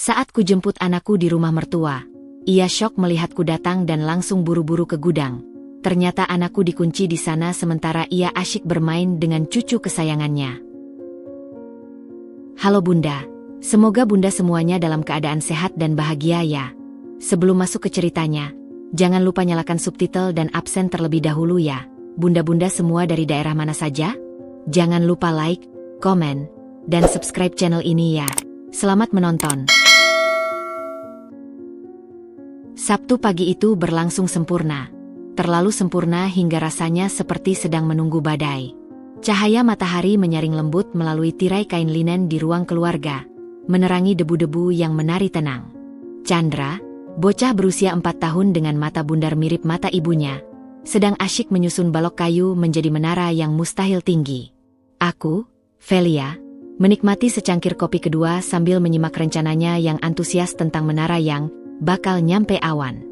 Saat kujemput anakku di rumah mertua, ia syok melihatku datang dan langsung buru-buru ke gudang. Ternyata anakku dikunci di sana sementara ia asyik bermain dengan cucu kesayangannya. Halo Bunda, semoga Bunda semuanya dalam keadaan sehat dan bahagia ya. Sebelum masuk ke ceritanya, jangan lupa nyalakan subtitle dan absen terlebih dahulu ya. Bunda-bunda semua dari daerah mana saja? Jangan lupa like, komen, dan subscribe channel ini ya. Selamat menonton. Sabtu pagi itu berlangsung sempurna. Terlalu sempurna hingga rasanya seperti sedang menunggu badai. Cahaya matahari menyaring lembut melalui tirai kain linen di ruang keluarga, menerangi debu-debu yang menari tenang. Chandra, bocah berusia 4 tahun dengan mata bundar mirip mata ibunya, sedang asyik menyusun balok kayu menjadi menara yang mustahil tinggi. Aku, Velia, menikmati secangkir kopi kedua sambil menyimak rencananya yang antusias tentang menara yang bakal nyampe awan.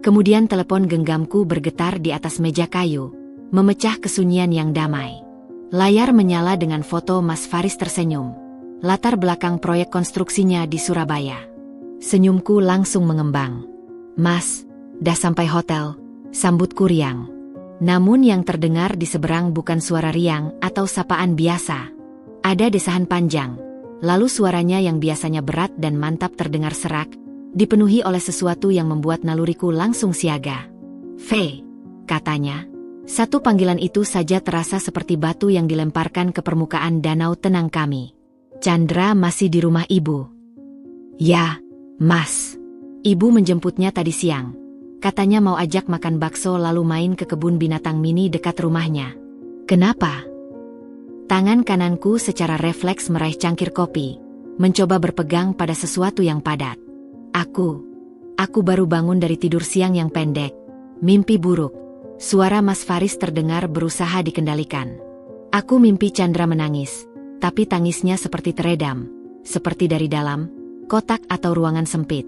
Kemudian telepon genggamku bergetar di atas meja kayu, memecah kesunyian yang damai. Layar menyala dengan foto Mas Faris tersenyum. Latar belakang proyek konstruksinya di Surabaya. Senyumku langsung mengembang. Mas, dah sampai hotel, sambutku riang. Namun yang terdengar di seberang bukan suara riang atau sapaan biasa. Ada desahan panjang, lalu suaranya yang biasanya berat dan mantap terdengar serak, dipenuhi oleh sesuatu yang membuat naluriku langsung siaga. "V," katanya. Satu panggilan itu saja terasa seperti batu yang dilemparkan ke permukaan danau tenang kami. "Chandra masih di rumah ibu?" "Ya, Mas. Ibu menjemputnya tadi siang. Katanya mau ajak makan bakso lalu main ke kebun binatang mini dekat rumahnya." "Kenapa?" Tangan kananku secara refleks meraih cangkir kopi, mencoba berpegang pada sesuatu yang padat. Aku baru bangun dari tidur siang yang pendek. Mimpi buruk. Suara Mas Faris terdengar berusaha dikendalikan. Aku mimpi Chandra menangis, tapi tangisnya seperti teredam, seperti dari dalam kotak atau ruangan sempit.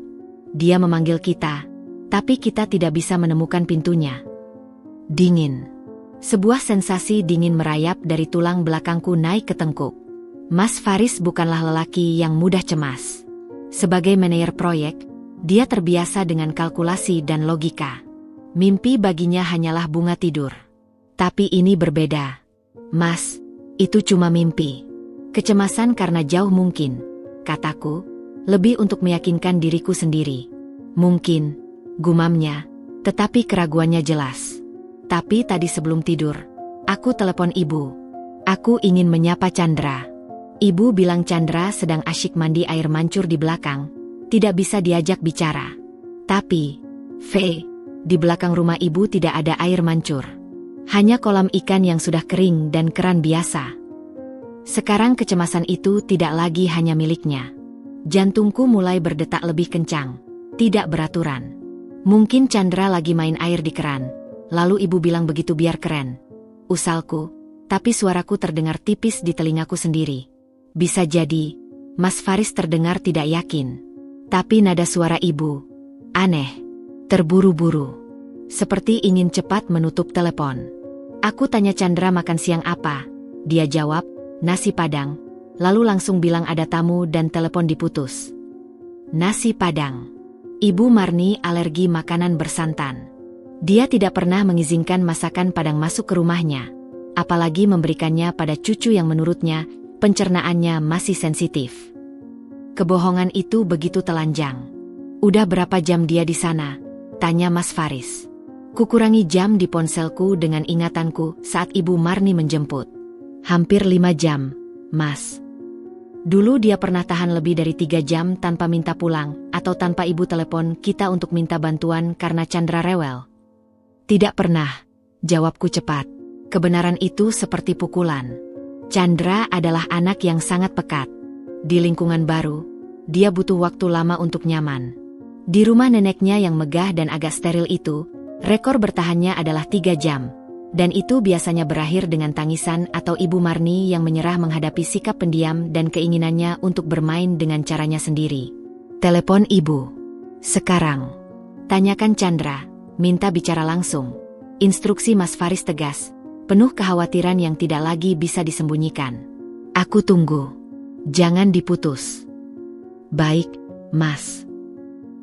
Dia memanggil kita, tapi kita tidak bisa menemukan pintunya. Dingin. Sebuah sensasi dingin merayap dari tulang belakangku naik ke tengkuk. Mas Faris bukanlah lelaki yang mudah cemas. Sebagai manajer proyek, dia terbiasa dengan kalkulasi dan logika. Mimpi baginya hanyalah bunga tidur. Tapi ini berbeda. "Mas, itu cuma mimpi. Kecemasan karena jauh mungkin," kataku, lebih untuk meyakinkan diriku sendiri. "Mungkin," gumamnya, tetapi keraguannya jelas. Tapi tadi sebelum tidur, aku telepon ibu. Aku ingin menyapa Chandra. Ibu bilang Chandra sedang asyik mandi air mancur di belakang, tidak bisa diajak bicara. Tapi, V, di belakang rumah ibu tidak ada air mancur. Hanya kolam ikan yang sudah kering dan keran biasa. Sekarang kecemasan itu tidak lagi hanya miliknya. Jantungku mulai berdetak lebih kencang, tidak beraturan. Mungkin Chandra lagi main air di keran, lalu ibu bilang begitu biar keren. Usalku, tapi suaraku terdengar tipis di telingaku sendiri. Bisa jadi, Mas Faris terdengar tidak yakin. Tapi nada suara ibu aneh, terburu-buru, seperti ingin cepat menutup telepon. Aku tanya Chandra makan siang apa. Dia jawab, nasi padang, lalu langsung bilang ada tamu dan telepon diputus. Nasi padang. Ibu Marni alergi makanan bersantan. Dia tidak pernah mengizinkan masakan padang masuk ke rumahnya, apalagi memberikannya pada cucu yang menurutnya pencernaannya masih sensitif. Kebohongan itu begitu telanjang. "Udah berapa jam dia di sana?" tanya Mas Faris. Kukurangi jam di ponselku dengan ingatanku saat Ibu Marni menjemput. "Hampir 5 jam, Mas." Dulu dia pernah tahan lebih dari 3 jam tanpa minta pulang atau tanpa ibu telepon kita untuk minta bantuan karena Chandra rewel. "Tidak pernah," jawabku cepat. Kebenaran itu seperti pukulan. Chandra adalah anak yang sangat pekat. Di lingkungan baru, dia butuh waktu lama untuk nyaman. Di rumah neneknya yang megah dan agak steril itu, rekor bertahannya adalah 3 jam. Dan itu biasanya berakhir dengan tangisan atau Ibu Marni yang menyerah menghadapi sikap pendiam dan keinginannya untuk bermain dengan caranya sendiri. "Telepon ibu. Sekarang." Tanyakan Chandra, minta bicara langsung. Instruksi Mas Faris tegas, penuh kekhawatiran yang tidak lagi bisa disembunyikan. "Aku tunggu. Jangan diputus." "Baik, Mas.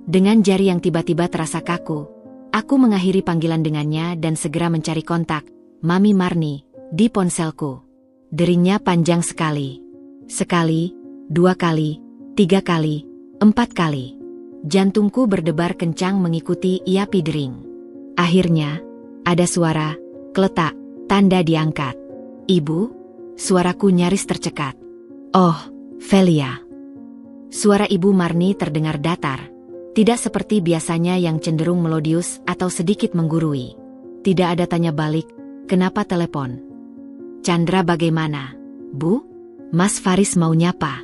Dengan jari yang tiba-tiba terasa kaku, aku mengakhiri panggilan dengannya dan segera mencari kontak, Mami Marni, di ponselku. Deringnya panjang sekali. Sekali, 2 kali, 3 kali, 4 kali. Jantungku berdebar kencang mengikuti iapi dering. Akhirnya, ada suara, kletak, tanda diangkat. Ibu, suaraku nyaris tercekat. Oh, Velia. Suara Ibu Marni terdengar datar. Tidak seperti biasanya yang cenderung melodius atau sedikit menggurui. Tidak ada tanya balik, kenapa telepon? Chandra bagaimana, Bu? Mas Faris mau nyapa.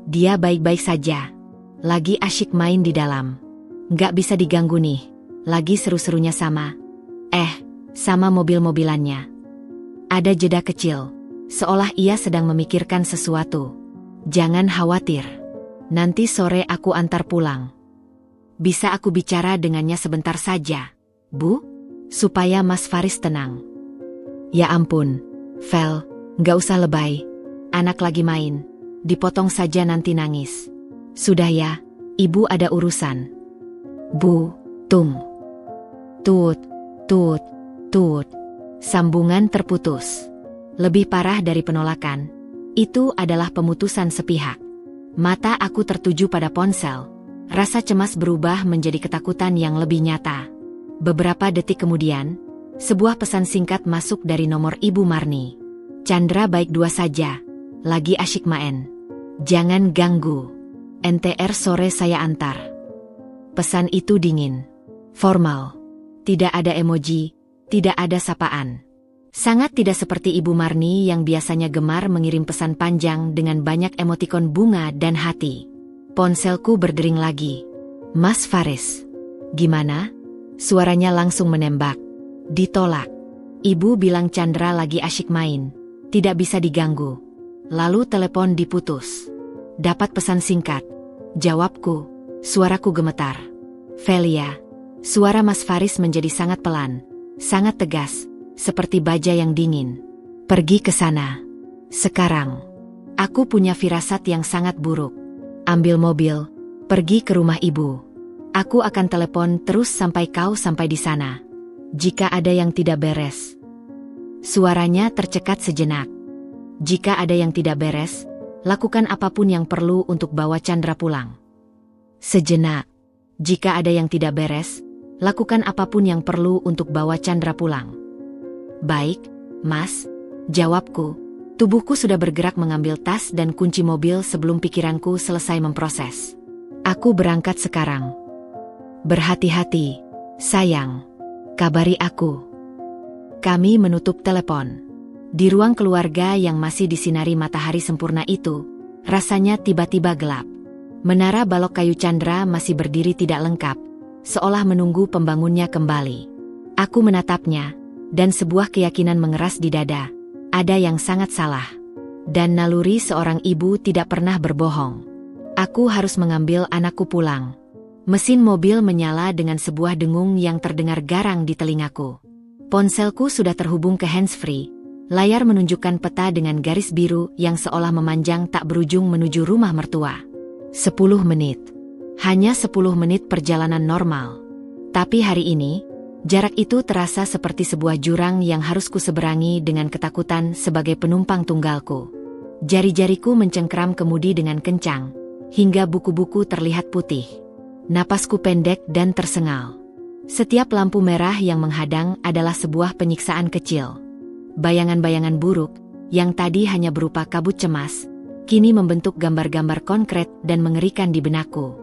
Dia baik-baik saja. Lagi asyik main di dalam. Nggak bisa diganggu nih. Lagi seru-serunya sama mobil-mobilannya. Ada jeda kecil. Seolah ia sedang memikirkan sesuatu. Jangan khawatir. Nanti sore aku antar pulang. Bisa aku bicara dengannya sebentar saja, Bu? Supaya Mas Faris tenang. Ya ampun, Vel, nggak usah lebay. Anak lagi main. Dipotong saja nanti nangis. Sudah ya, Ibu ada urusan. Bu, tung. Tut, tut, tut. Sambungan terputus. Lebih parah dari penolakan, itu adalah pemutusan sepihak. Mata aku tertuju pada ponsel. Rasa cemas berubah menjadi ketakutan yang lebih nyata. Beberapa detik kemudian, sebuah pesan singkat masuk dari nomor Ibu Marni. Chandra baik dua saja. Lagi asyik main. Jangan ganggu. NTR sore saya antar. Pesan itu dingin. Formal. Tidak ada emoji, tidak ada sapaan. Sangat tidak seperti Ibu Marni yang biasanya gemar mengirim pesan panjang dengan banyak emotikon bunga dan hati. Ponselku berdering lagi. Mas Faris. Gimana? Suaranya langsung menembak. Ditolak. Ibu bilang Chandra lagi asyik main. Tidak bisa diganggu. Lalu telepon diputus. Dapat pesan singkat. Jawabku. Suaraku gemetar. Velia. Suara Mas Faris menjadi sangat pelan. Sangat tegas. Seperti baja yang dingin. Pergi ke sana. Sekarang. Aku punya firasat yang sangat buruk. Ambil mobil, pergi ke rumah ibu. Aku akan telepon terus sampai kau sampai di sana. Jika ada yang tidak beres. Suaranya tercekat sejenak. Jika ada yang tidak beres, lakukan apapun yang perlu untuk bawa Chandra pulang. Sejenak. Jika ada yang tidak beres, lakukan apapun yang perlu untuk bawa Chandra pulang. Baik, Mas, jawabku. Tubuhku sudah bergerak mengambil tas dan kunci mobil sebelum pikiranku selesai memproses. Aku berangkat sekarang. Berhati-hati, sayang. Kabari aku. Kami menutup telepon. Di ruang keluarga yang masih disinari matahari sempurna itu, rasanya tiba-tiba gelap. Menara balok kayu Chandra masih berdiri tidak lengkap, seolah menunggu pembangunnya kembali. Aku menatapnya, dan sebuah keyakinan mengeras di dada. Ada yang sangat salah. Dan naluri seorang ibu tidak pernah berbohong. Aku harus mengambil anakku pulang. Mesin mobil menyala dengan sebuah dengung yang terdengar garang di telingaku. Ponselku sudah terhubung ke handsfree. Layar menunjukkan peta dengan garis biru yang seolah memanjang tak berujung menuju rumah mertua. 10 menit. Hanya 10 menit perjalanan normal. Tapi hari ini, jarak itu terasa seperti sebuah jurang yang harus kuseberangi dengan ketakutan sebagai penumpang tunggalku. Jari-jariku mencengkeram kemudi dengan kencang, hingga buku-buku terlihat putih. Napasku pendek dan tersengal. Setiap lampu merah yang menghadang adalah sebuah penyiksaan kecil. Bayangan-bayangan buruk, yang tadi hanya berupa kabut cemas, kini membentuk gambar-gambar konkret dan mengerikan di benakku.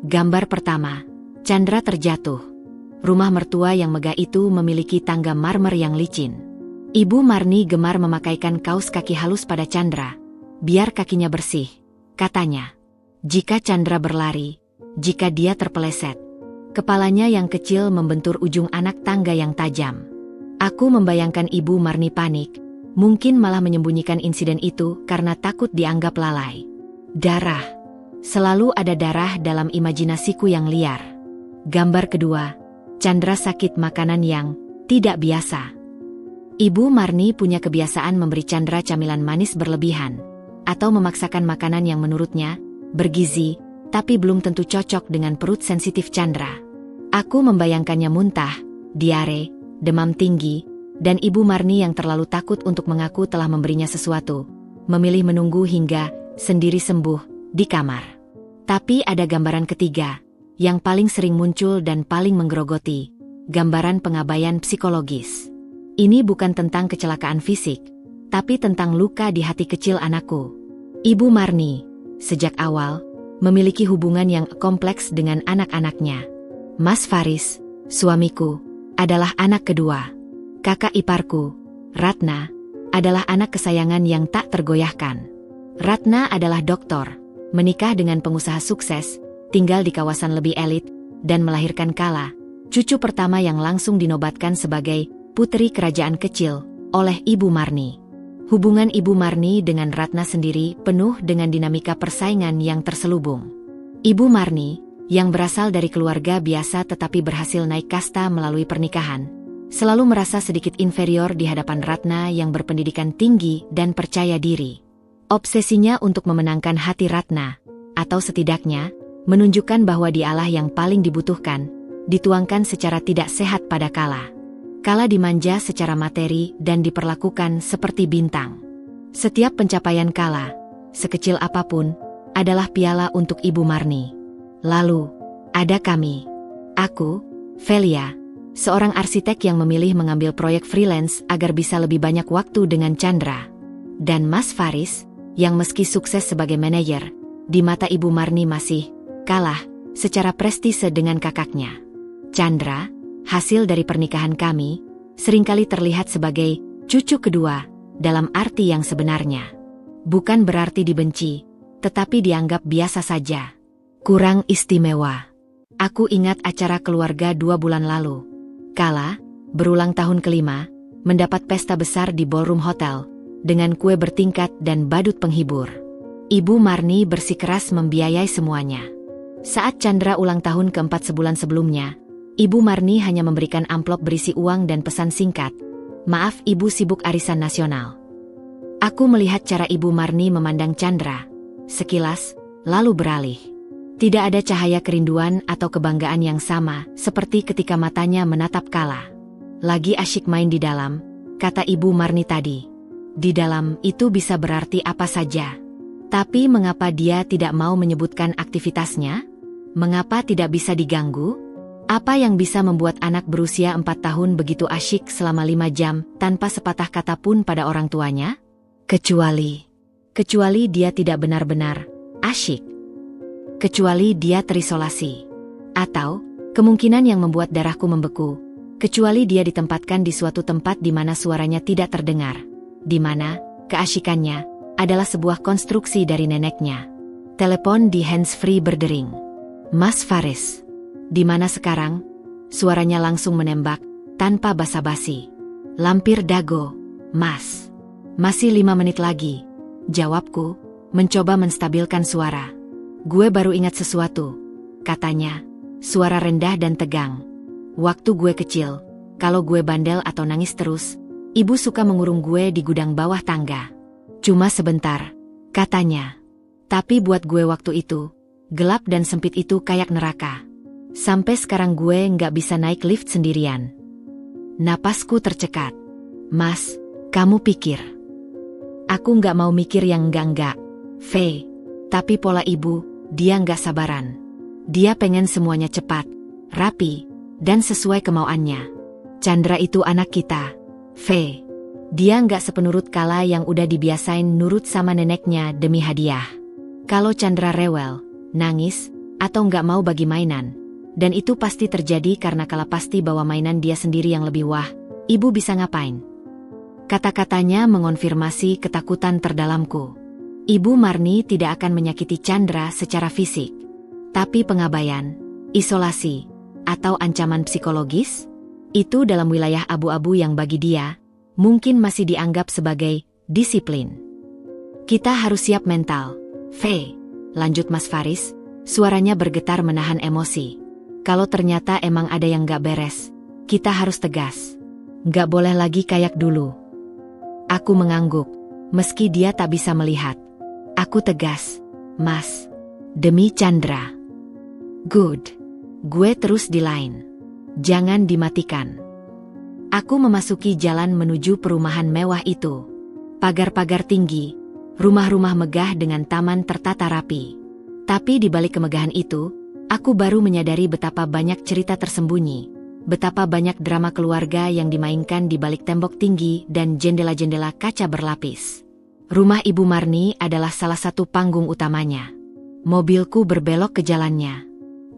Gambar pertama, Chandra terjatuh. Rumah mertua yang megah itu memiliki tangga marmer yang licin. Ibu Marni gemar memakaikan kaos kaki halus pada Chandra. Biar kakinya bersih, katanya. Jika Chandra berlari, jika dia terpeleset, kepalanya yang kecil membentur ujung anak tangga yang tajam. Aku membayangkan Ibu Marni panik, mungkin malah menyembunyikan insiden itu karena takut dianggap lalai. Darah. Selalu ada darah dalam imajinasiku yang liar. Gambar kedua, Chandra sakit makanan yang tidak biasa. Ibu Marni punya kebiasaan memberi Chandra camilan manis berlebihan, atau memaksakan makanan yang menurutnya bergizi, tapi belum tentu cocok dengan perut sensitif Chandra. Aku membayangkannya muntah, diare, demam tinggi, dan Ibu Marni yang terlalu takut untuk mengaku telah memberinya sesuatu, memilih menunggu hingga sendiri sembuh di kamar. Tapi ada gambaran ketiga, yang paling sering muncul dan paling menggerogoti, gambaran pengabaian psikologis. Ini bukan tentang kecelakaan fisik, tapi tentang luka di hati kecil anakku. Ibu Marni, sejak awal, memiliki hubungan yang kompleks dengan anak-anaknya. Mas Faris, suamiku, adalah anak kedua. Kakak iparku, Ratna, adalah anak kesayangan yang tak tergoyahkan. Ratna adalah doktor, menikah dengan pengusaha sukses, tinggal di kawasan lebih elit, dan melahirkan Kala, cucu pertama yang langsung dinobatkan sebagai putri kerajaan kecil oleh Ibu Marni. Hubungan Ibu Marni dengan Ratna sendiri penuh dengan dinamika persaingan yang terselubung. Ibu Marni, yang berasal dari keluarga biasa tetapi berhasil naik kasta melalui pernikahan, selalu merasa sedikit inferior di hadapan Ratna yang berpendidikan tinggi dan percaya diri. Obsesinya untuk memenangkan hati Ratna, atau setidaknya, menunjukkan bahwa dialah yang paling dibutuhkan, dituangkan secara tidak sehat pada Kala. Kala dimanja secara materi dan diperlakukan seperti bintang. Setiap pencapaian Kala, sekecil apapun, adalah piala untuk Ibu Marni. Lalu, ada kami. Aku, Velia, seorang arsitek yang memilih mengambil proyek freelance agar bisa lebih banyak waktu dengan Chandra. Dan Mas Faris, yang meski sukses sebagai manajer, di mata Ibu Marni masih kalah secara prestise dengan kakaknya. Chandra, hasil dari pernikahan kami, seringkali terlihat sebagai cucu kedua dalam arti yang sebenarnya. Bukan berarti dibenci, tetapi dianggap biasa saja. Kurang istimewa. Aku ingat acara keluarga 2 bulan lalu. Kala, berulang tahun kelima, mendapat pesta besar di ballroom hotel, dengan kue bertingkat dan badut penghibur. Ibu Marni bersikeras membiayai semuanya. Saat Chandra ulang tahun keempat sebulan sebelumnya, Ibu Marni hanya memberikan amplop berisi uang dan pesan singkat, "Maaf, Ibu sibuk arisan nasional." Aku melihat cara Ibu Marni memandang Chandra, sekilas, lalu beralih. Tidak ada cahaya kerinduan atau kebanggaan yang sama, seperti ketika matanya menatap Kala. Lagi asyik main di dalam, kata Ibu Marni tadi. Di dalam itu bisa berarti apa saja. Tapi mengapa dia tidak mau menyebutkan aktivitasnya? Mengapa tidak bisa diganggu? Apa yang bisa membuat anak berusia 4 tahun begitu asyik selama 5 jam tanpa sepatah kata pun pada orang tuanya? Kecuali dia tidak benar-benar asyik. Kecuali dia terisolasi. Atau, kemungkinan yang membuat darahku membeku, kecuali dia ditempatkan di suatu tempat di mana suaranya tidak terdengar, di mana keasyikannya adalah sebuah konstruksi dari neneknya. Telepon di handsfree berdering. Mas Faris. Di mana sekarang? Suaranya langsung menembak, tanpa basa-basi. Lampir dago, Mas. Masih 5 menit lagi. Jawabku, mencoba menstabilkan suara. Gue baru ingat sesuatu, katanya, suara rendah dan tegang. Waktu gue kecil, kalau gue bandel atau nangis terus, ibu suka mengurung gue di gudang bawah tangga. Cuma sebentar, katanya. Tapi buat gue waktu itu, gelap dan sempit itu kayak neraka. Sampai sekarang gue nggak bisa naik lift sendirian. Napasku tercekat. Mas, kamu pikir. Aku nggak mau mikir yang enggak. V. Tapi pola ibu, dia nggak sabaran. Dia pengen semuanya cepat, rapi, dan sesuai kemauannya. Chandra itu anak kita. V. Dia nggak sepenurut Kala yang udah dibiasain nurut sama neneknya demi hadiah. Kalau Chandra rewel, nangis, atau nggak mau bagi mainan, dan itu pasti terjadi karena Kala pasti bawa mainan dia sendiri yang lebih wah, ibu bisa ngapain? Kata-katanya mengonfirmasi ketakutan terdalamku. Ibu Marni tidak akan menyakiti Chandra secara fisik. Tapi pengabaian, isolasi, atau ancaman psikologis? Itu dalam wilayah abu-abu yang bagi dia, mungkin masih dianggap sebagai disiplin. Kita harus siap mental. V. Lanjut Mas Faris, suaranya bergetar menahan emosi. Kalau ternyata emang ada yang gak beres, kita harus tegas. Gak boleh lagi kayak dulu. Aku mengangguk, meski dia tak bisa melihat. Aku tegas, Mas. Demi Chandra. Good. Gue terus di line. Jangan dimatikan. Aku memasuki jalan menuju perumahan mewah itu. Pagar-pagar tinggi, rumah-rumah megah dengan taman tertata rapi. Tapi di balik kemegahan itu, aku baru menyadari betapa banyak cerita tersembunyi. Betapa banyak drama keluarga yang dimainkan di balik tembok tinggi dan jendela-jendela kaca berlapis. Rumah Ibu Marni adalah salah satu panggung utamanya. Mobilku berbelok ke jalannya.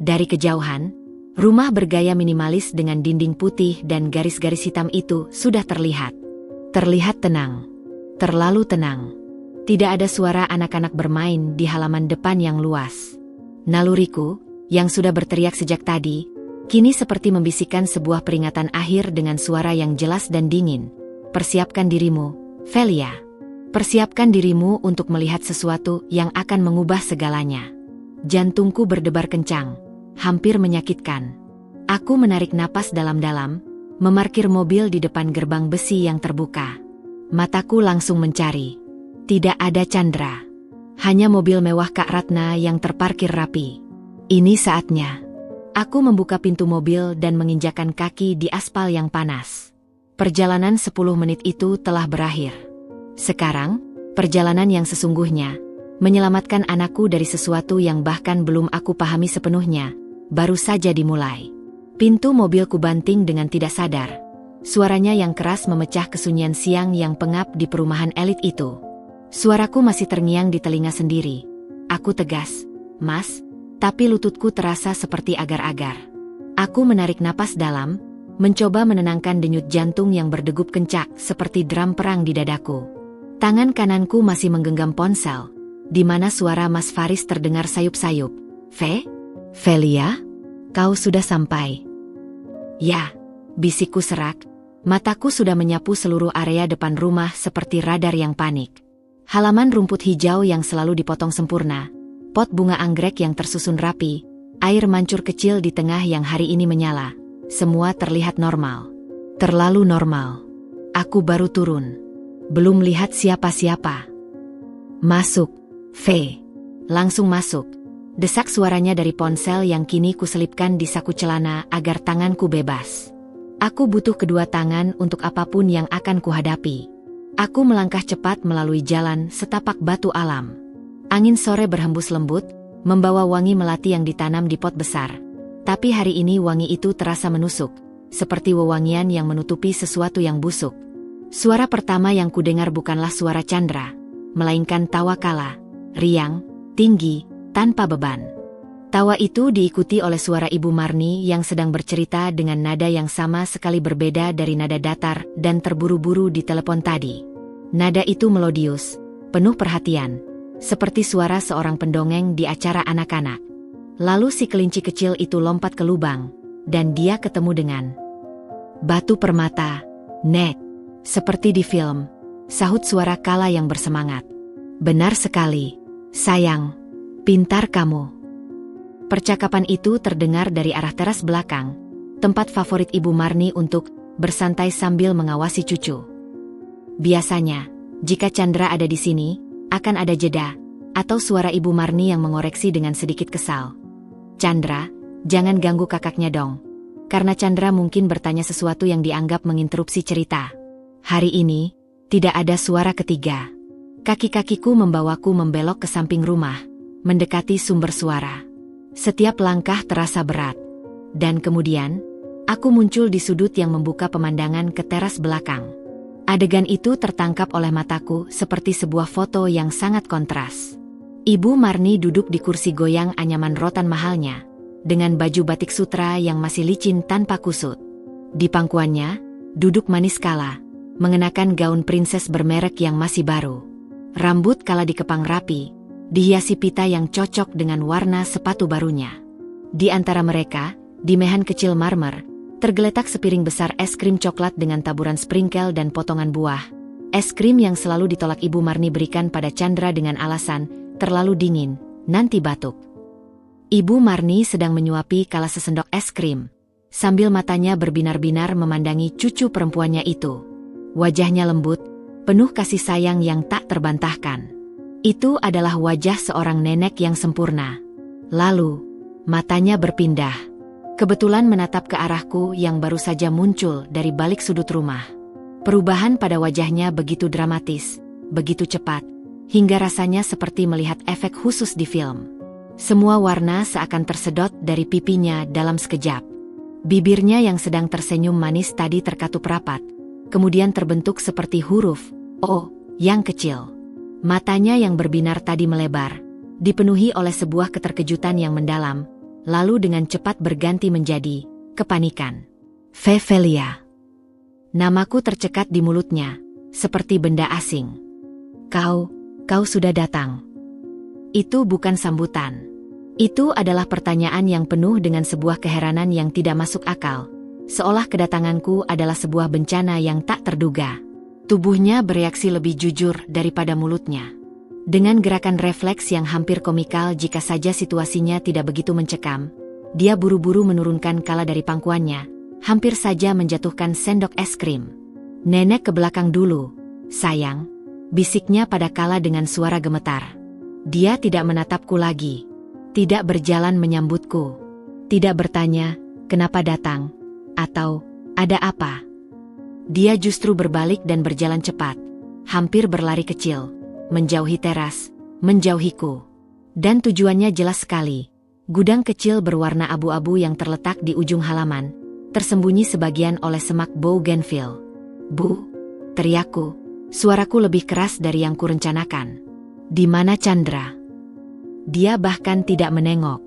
Dari kejauhan, rumah bergaya minimalis dengan dinding putih dan garis-garis hitam itu sudah terlihat. Terlihat tenang. Terlalu tenang. Tidak ada suara anak-anak bermain di halaman depan yang luas. Naluriku, yang sudah berteriak sejak tadi, kini seperti membisikkan sebuah peringatan akhir dengan suara yang jelas dan dingin. Persiapkan dirimu, Velia. Persiapkan dirimu untuk melihat sesuatu yang akan mengubah segalanya. Jantungku berdebar kencang, hampir menyakitkan. Aku menarik napas dalam-dalam, memarkir mobil di depan gerbang besi yang terbuka. Mataku langsung mencari. Tidak ada Chandra. Hanya mobil mewah Kak Ratna yang terparkir rapi. Ini saatnya. Aku membuka pintu mobil dan menginjakan kaki di aspal yang panas. Perjalanan 10 menit itu telah berakhir. Sekarang, perjalanan yang sesungguhnya, menyelamatkan anakku dari sesuatu yang bahkan belum aku pahami sepenuhnya, baru saja dimulai. Pintu mobilku banting dengan tidak sadar. Suaranya yang keras memecah kesunyian siang yang pengap di perumahan elit itu. Suaraku masih terngiang di telinga sendiri. Aku tegas, "Mas," tapi lututku terasa seperti agar-agar. Aku menarik napas dalam, mencoba menenangkan denyut jantung yang berdegup kencak seperti drum perang di dadaku. Tangan kananku masih menggenggam ponsel, di mana suara Mas Faris terdengar sayup-sayup. Velia, kau sudah sampai." "Ya," bisikku serak. Mataku sudah menyapu seluruh area depan rumah seperti radar yang panik. Halaman rumput hijau yang selalu dipotong sempurna, pot bunga anggrek yang tersusun rapi, air mancur kecil di tengah yang hari ini menyala. Semua terlihat normal. Terlalu normal. Aku baru turun. Belum lihat siapa-siapa. "Masuk, V." "Langsung masuk." Desak suaranya dari ponsel yang kini kuselipkan di saku celana agar tanganku bebas. Aku butuh kedua tangan untuk apapun yang akan kuhadapi. Aku melangkah cepat melalui jalan setapak batu alam. Angin sore berhembus lembut, membawa wangi melati yang ditanam di pot besar. Tapi hari ini wangi itu terasa menusuk, seperti wewangian yang menutupi sesuatu yang busuk. Suara pertama yang kudengar bukanlah suara Chandra, melainkan tawa kala, riang, tinggi, tanpa beban. Tawa itu diikuti oleh suara Ibu Marni yang sedang bercerita dengan nada yang sama sekali berbeda dari nada datar dan terburu-buru di telepon tadi. Nada itu melodius, penuh perhatian, seperti suara seorang pendongeng di acara anak-anak. Lalu si kelinci kecil itu lompat ke lubang, dan dia ketemu dengan batu permata. "Nek, seperti di film," sahut suara kala yang bersemangat. "Benar sekali, sayang. Pintar kamu." Percakapan itu terdengar dari arah teras belakang, tempat favorit Ibu Marni untuk bersantai sambil mengawasi cucu. Biasanya, jika Chandra ada di sini, akan ada jeda, atau suara Ibu Marni yang mengoreksi dengan sedikit kesal. "Chandra, jangan ganggu kakaknya dong." Karena Chandra mungkin bertanya sesuatu yang dianggap menginterupsi cerita. Hari ini, tidak ada suara ketiga. Kaki-kakiku membawaku membelok ke samping rumah, mendekati sumber suara. Setiap langkah terasa berat. Dan kemudian, aku muncul di sudut yang membuka pemandangan ke teras belakang. Adegan itu tertangkap oleh mataku seperti sebuah foto yang sangat kontras. Ibu Marni duduk di kursi goyang anyaman rotan mahalnya, dengan baju batik sutra yang masih licin tanpa kusut. Di pangkuannya, duduk manis kala, mengenakan gaun prinses bermerek yang masih baru. Rambut kala dikepang rapi, dihiasi pita yang cocok dengan warna sepatu barunya. Di antara mereka, di mehan kecil marmer, tergeletak sepiring besar es krim coklat dengan taburan sprinkle dan potongan buah. Es krim yang selalu ditolak Ibu Marni berikan pada Chandra dengan alasan, terlalu dingin, nanti batuk. Ibu Marni sedang menyuapi kala sesendok es krim, sambil matanya berbinar-binar memandangi cucu perempuannya itu. Wajahnya lembut, penuh kasih sayang yang tak terbantahkan. Itu adalah wajah seorang nenek yang sempurna. Lalu, matanya berpindah. Kebetulan menatap ke arahku yang baru saja muncul dari balik sudut rumah. Perubahan pada wajahnya begitu dramatis, begitu cepat, hingga rasanya seperti melihat efek khusus di film. Semua warna seakan tersedot dari pipinya dalam sekejap. Bibirnya yang sedang tersenyum manis tadi terkatup rapat, kemudian terbentuk seperti huruf O yang kecil. Matanya yang berbinar tadi melebar, dipenuhi oleh sebuah keterkejutan yang mendalam, lalu dengan cepat berganti menjadi kepanikan. Fevelia. Namaku tercekat di mulutnya, seperti benda asing. Kau sudah datang. Itu bukan sambutan. Itu adalah pertanyaan yang penuh dengan sebuah keheranan yang tidak masuk akal, seolah kedatanganku adalah sebuah bencana yang tak terduga. Tubuhnya bereaksi lebih jujur daripada mulutnya. Dengan gerakan refleks yang hampir komikal jika saja situasinya tidak begitu mencekam, dia buru-buru menurunkan kala dari pangkuannya, hampir saja menjatuhkan sendok es krim. Nenek ke belakang dulu, sayang, bisiknya pada kala dengan suara gemetar. Dia tidak menatapku lagi, tidak berjalan menyambutku, tidak bertanya, kenapa datang, atau ada apa. Dia justru berbalik dan berjalan cepat, hampir berlari kecil, menjauhi teras, menjauhiku. Dan tujuannya jelas sekali, gudang kecil berwarna abu-abu yang terletak di ujung halaman, tersembunyi sebagian oleh semak bougainville. Bu, teriakku, suaraku lebih keras dari yang kurencanakan. Di mana Chandra? Dia bahkan tidak menengok.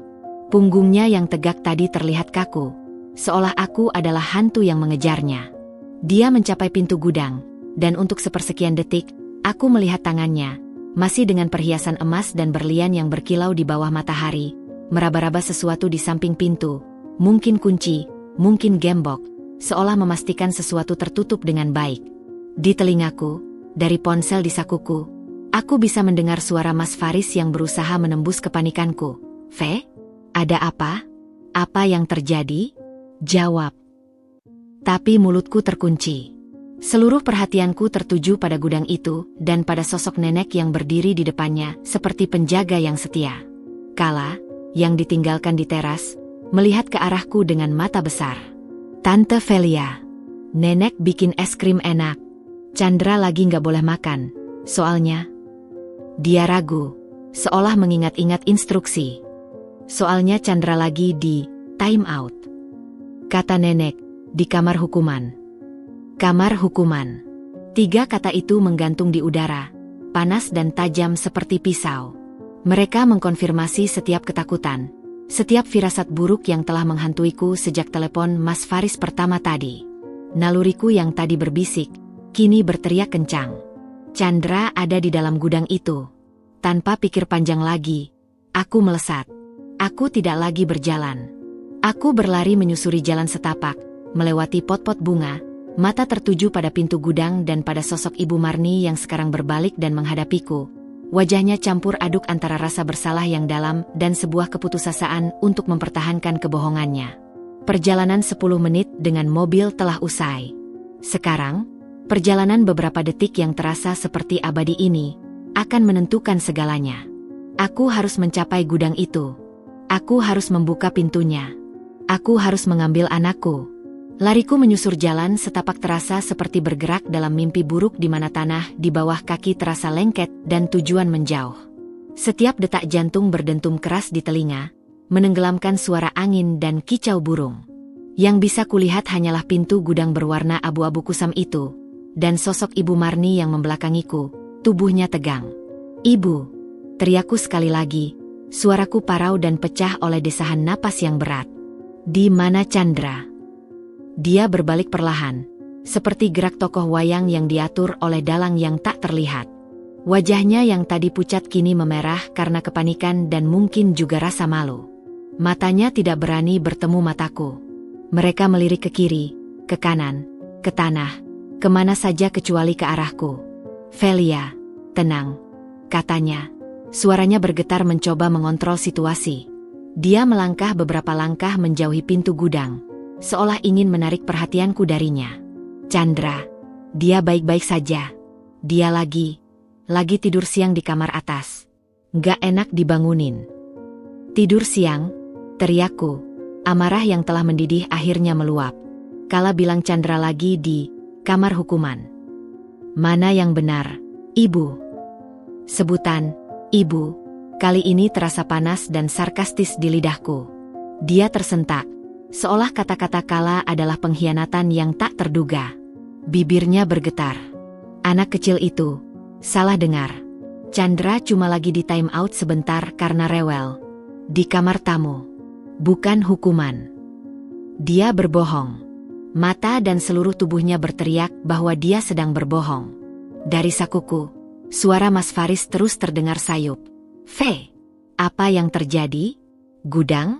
Punggungnya yang tegak tadi terlihat kaku, seolah aku adalah hantu yang mengejarnya. Dia mencapai pintu gudang, dan untuk sepersekian detik, aku melihat tangannya, masih dengan perhiasan emas dan berlian yang berkilau di bawah matahari, meraba-raba sesuatu di samping pintu, mungkin kunci, mungkin gembok, seolah memastikan sesuatu tertutup dengan baik. Di telingaku, dari ponsel di sakuku, aku bisa mendengar suara Mas Faris yang berusaha menembus kepanikanku. "Ve, ada apa? Apa yang terjadi?" Jawab. Tapi mulutku terkunci. Seluruh perhatianku tertuju pada gudang itu dan pada sosok nenek yang berdiri di depannya seperti penjaga yang setia. Kala, yang ditinggalkan di teras, melihat ke arahku dengan mata besar. "Tante Velia, nenek bikin es krim enak. Chandra lagi nggak boleh makan, soalnya..." Dia ragu, seolah mengingat-ingat instruksi. "Soalnya Chandra lagi di time out," kata nenek, "di kamar hukuman." Kamar hukuman. 3 kata itu menggantung di udara, panas dan tajam seperti pisau. Mereka mengkonfirmasi setiap ketakutan, setiap firasat buruk yang telah menghantuiku sejak telepon Mas Faris pertama tadi. Naluriku yang tadi berbisik, kini berteriak kencang. Chandra ada di dalam gudang itu. Tanpa pikir panjang lagi, aku melesat. Aku tidak lagi berjalan. Aku berlari menyusuri jalan setapak, melewati pot-pot bunga, mata tertuju pada pintu gudang dan pada sosok Ibu Marni yang sekarang berbalik dan menghadapiku. Wajahnya campur aduk antara rasa bersalah yang dalam dan sebuah keputusasaan untuk mempertahankan kebohongannya. Perjalanan 10 menit dengan mobil telah usai. Sekarang, perjalanan beberapa detik yang terasa seperti abadi ini akan menentukan segalanya. Aku harus mencapai gudang itu. Aku harus membuka pintunya. Aku harus mengambil anakku. Lariku menyusur jalan setapak terasa seperti bergerak dalam mimpi buruk di mana tanah di bawah kaki terasa lengket dan tujuan menjauh. Setiap detak jantung berdentum keras di telinga, menenggelamkan suara angin dan kicau burung. Yang bisa kulihat hanyalah pintu gudang berwarna abu-abu kusam itu, dan sosok Ibu Marni yang membelakangiku, tubuhnya tegang. "Ibu!" teriakku sekali lagi, suaraku parau dan pecah oleh desahan napas yang berat. "Di mana Chandra?" Dia berbalik perlahan, seperti gerak tokoh wayang yang diatur oleh dalang yang tak terlihat. Wajahnya yang tadi pucat kini memerah karena kepanikan dan mungkin juga rasa malu. Matanya tidak berani bertemu mataku. Mereka melirik ke kiri, ke kanan, ke tanah, kemana saja kecuali ke arahku. "Velia, tenang," katanya. Suaranya bergetar mencoba mengontrol situasi. Dia melangkah beberapa langkah menjauhi pintu gudang, seolah ingin menarik perhatianku darinya. "Chandra, dia baik-baik saja. Dia lagi..." lagi tidur siang di kamar atas. Gak enak dibangunin. Tidur siang, teriakku. Amarah yang telah mendidih akhirnya meluap. Kala bilang Chandra lagi di kamar hukuman. Mana yang benar, Ibu? Sebutan, Ibu, kali ini terasa panas dan sarkastis di lidahku. Dia tersentak, seolah kata-kata Kala adalah pengkhianatan yang tak terduga. Bibirnya bergetar. Anak kecil itu salah dengar. Chandra cuma lagi di time out sebentar karena rewel. Di kamar tamu. Bukan hukuman. Dia berbohong. Mata dan seluruh tubuhnya berteriak bahwa dia sedang berbohong. Dari sakuku, suara Mas Faris terus terdengar sayup. "Fe, apa yang terjadi? Gudang?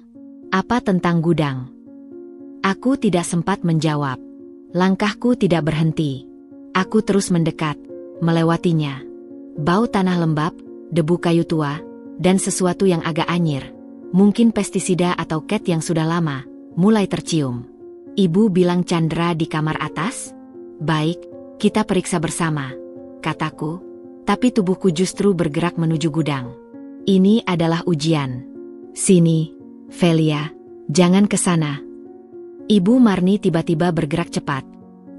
Apa tentang gudang?" Aku tidak sempat menjawab. Langkahku tidak berhenti. Aku terus mendekat, melewatinya. Bau tanah lembab, debu kayu tua, dan sesuatu yang agak anyir, mungkin pestisida atau cat yang sudah lama, mulai tercium. "Ibu bilang Chandra di kamar atas? Baik, kita periksa bersama," kataku, tapi tubuhku justru bergerak menuju gudang. Ini adalah ujian. "Sini, Velia, jangan ke sana." Ibu Marni tiba-tiba bergerak cepat.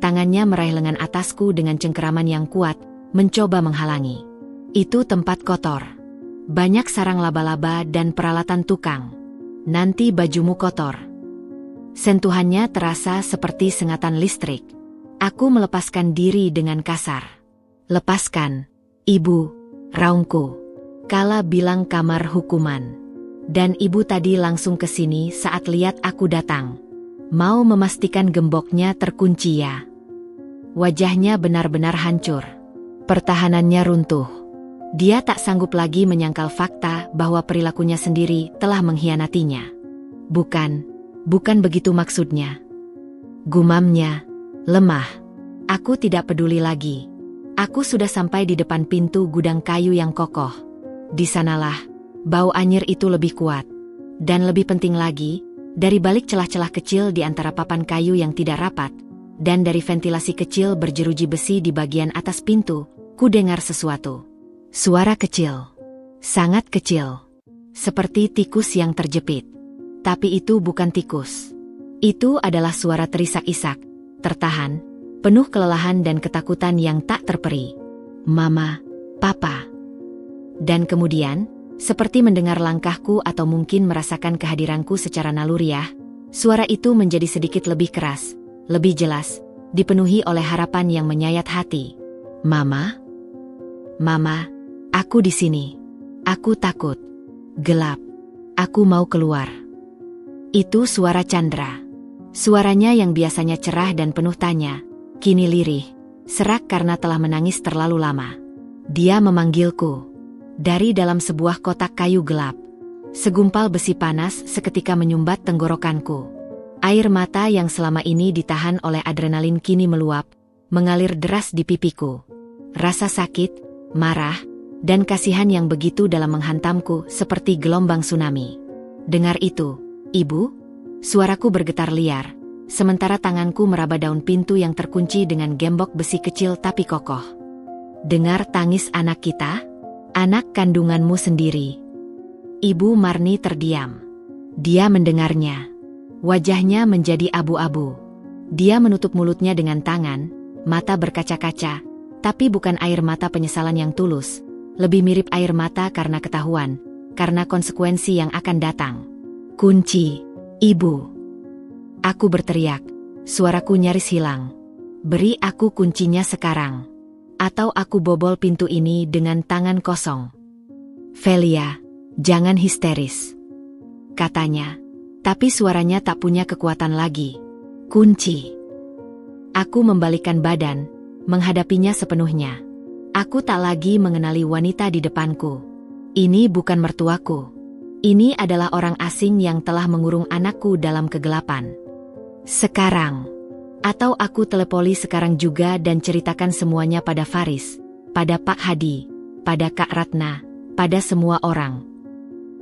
Tangannya meraih lengan atasku dengan cengkeraman yang kuat, mencoba menghalangi. "Itu tempat kotor. Banyak sarang laba-laba dan peralatan tukang. Nanti bajumu kotor." Sentuhannya terasa seperti sengatan listrik. Aku melepaskan diri dengan kasar. "Lepaskan, Ibu," raungku. Kala bilang kamar hukuman. Dan ibu tadi langsung ke sini saat lihat aku datang. Mau memastikan gemboknya terkunci ya. Wajahnya benar-benar hancur. Pertahanannya runtuh. Dia tak sanggup lagi menyangkal fakta bahwa perilakunya sendiri telah mengkhianatinya. Bukan begitu maksudnya. Gumamnya, lemah. Aku tidak peduli lagi. Aku sudah sampai di depan pintu gudang kayu yang kokoh. Di sanalah, bau anyir itu lebih kuat. Dan lebih penting lagi, dari balik celah-celah kecil di antara papan kayu yang tidak rapat, dan dari ventilasi kecil berjeruji besi di bagian atas pintu, ku dengar sesuatu. Suara kecil. Sangat kecil. Seperti tikus yang terjepit. Tapi itu bukan tikus. Itu adalah suara terisak-isak, tertahan, penuh kelelahan dan ketakutan yang tak terperi. "Mama, Papa." Dan kemudian, seperti mendengar langkahku atau mungkin merasakan kehadiranku secara naluriah, suara itu menjadi sedikit lebih keras, lebih jelas, dipenuhi oleh harapan yang menyayat hati. "Mama? Mama, aku di sini. Aku takut. Gelap. Aku mau keluar." Itu suara Chandra. Suaranya yang biasanya cerah dan penuh tanya, kini lirih, serak karena telah menangis terlalu lama. Dia memanggilku. Dari dalam sebuah kotak kayu gelap. Segumpal besi panas seketika menyumbat tenggorokanku. Air mata yang selama ini ditahan oleh adrenalin kini meluap, mengalir deras di pipiku. Rasa sakit, marah, dan kasihan yang begitu dalam menghantamku seperti gelombang tsunami. "Dengar itu, Ibu?" Suaraku bergetar liar, sementara tanganku meraba daun pintu yang terkunci dengan gembok besi kecil tapi kokoh. "Dengar tangis anak kita? Anak kandunganmu sendiri." Ibu Marni terdiam. Dia mendengarnya. Wajahnya menjadi abu-abu. Dia menutup mulutnya dengan tangan, mata berkaca-kaca, tapi bukan air mata penyesalan yang tulus, lebih mirip air mata karena ketahuan, karena konsekuensi yang akan datang. "Kunci, Ibu." Aku berteriak, suaraku nyaris hilang. "Beri aku kuncinya sekarang. Atau aku bobol pintu ini dengan tangan kosong." "Velia, jangan histeris," katanya. Tapi suaranya tak punya kekuatan lagi. "Kunci." Aku membalikkan badan, menghadapinya sepenuhnya. Aku tak lagi mengenali wanita di depanku. Ini bukan mertuaku. Ini adalah orang asing yang telah mengurung anakku dalam kegelapan. Sekarang. Atau aku telepoli sekarang juga dan ceritakan semuanya pada Faris, pada Pak Hadi, pada Kak Ratna, pada semua orang.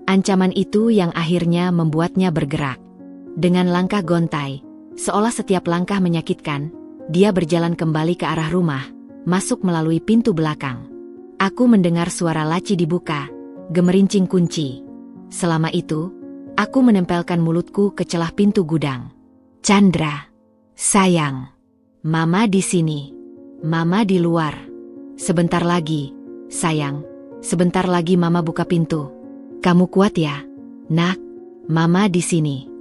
Ancaman itu yang akhirnya membuatnya bergerak. Dengan langkah gontai, seolah setiap langkah menyakitkan, dia berjalan kembali ke arah rumah, masuk melalui pintu belakang. Aku mendengar suara laci dibuka, gemerincing kunci. Selama itu, aku menempelkan mulutku ke celah pintu gudang. Chandra, sayang, Mama di sini. Mama di luar. Sebentar lagi, sayang. Sebentar lagi Mama buka pintu. Kamu kuat ya, Nak? Mama di sini.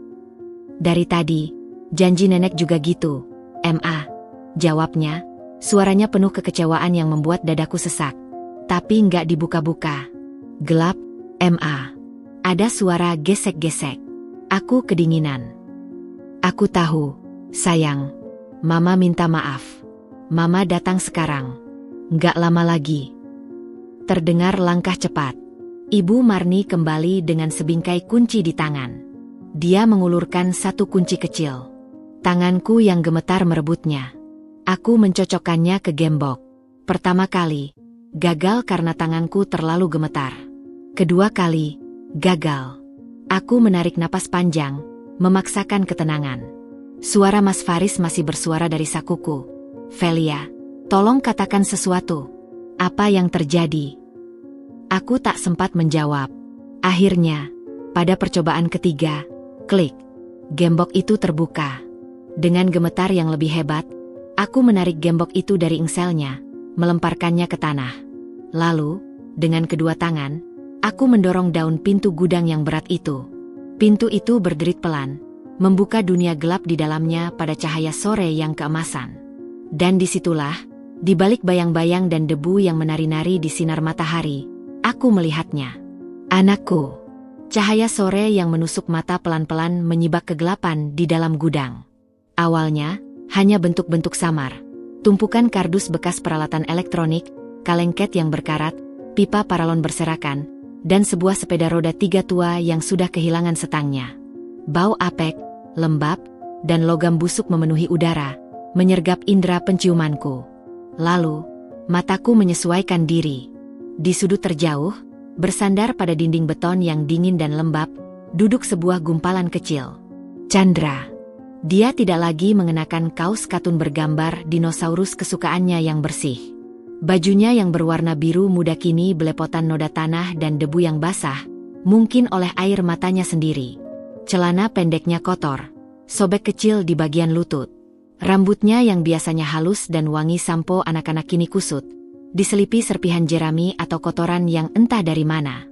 Dari tadi, janji nenek juga gitu. Ma, jawabnya, suaranya penuh kekecewaan yang membuat dadaku sesak. Tapi nggak dibuka-buka. Gelap, Ma. Ada suara gesek-gesek. Aku kedinginan. Aku tahu, sayang. Mama minta maaf. Mama datang sekarang. Nggak lama lagi. Terdengar langkah cepat. Ibu Marni kembali dengan sebingkai kunci di tangan. Dia mengulurkan satu kunci kecil. Tanganku yang gemetar merebutnya. Aku mencocokkannya ke gembok. Pertama kali, gagal karena tanganku terlalu gemetar. Kedua kali, gagal. Aku menarik napas panjang, memaksakan ketenangan. Suara Mas Faris masih bersuara dari sakuku. Velia, tolong katakan sesuatu. Apa yang terjadi? Aku tak sempat menjawab. Akhirnya, pada percobaan ketiga, klik. Gembok itu terbuka. Dengan gemetar yang lebih hebat, aku menarik gembok itu dari engselnya, melemparkannya ke tanah. Lalu, dengan kedua tangan, aku mendorong daun pintu gudang yang berat itu. Pintu itu berderit pelan, membuka dunia gelap di dalamnya pada cahaya sore yang keemasan. Dan disitulah, di balik bayang-bayang dan debu yang menari-nari di sinar matahari, aku melihatnya. Anakku. Cahaya sore yang menusuk mata pelan-pelan menyibak kegelapan di dalam gudang. Awalnya, hanya bentuk-bentuk samar. Tumpukan kardus bekas peralatan elektronik, kalengket yang berkarat, pipa paralon berserakan, dan sebuah sepeda roda 3 tua yang sudah kehilangan setangnya. Bau apek, lembab, dan logam busuk memenuhi udara, menyergap indera penciumanku. Lalu, mataku menyesuaikan diri. Di sudut terjauh, bersandar pada dinding beton yang dingin dan lembab, duduk sebuah gumpalan kecil. Chandra. Dia tidak lagi mengenakan kaos katun bergambar dinosaurus kesukaannya yang bersih. Bajunya yang berwarna biru muda kini belepotan noda tanah dan debu yang basah, mungkin oleh air matanya sendiri. Celana pendeknya kotor, sobek kecil di bagian lutut. Rambutnya yang biasanya halus dan wangi sampo anak-anak kini kusut, diselipi serpihan jerami atau kotoran yang entah dari mana.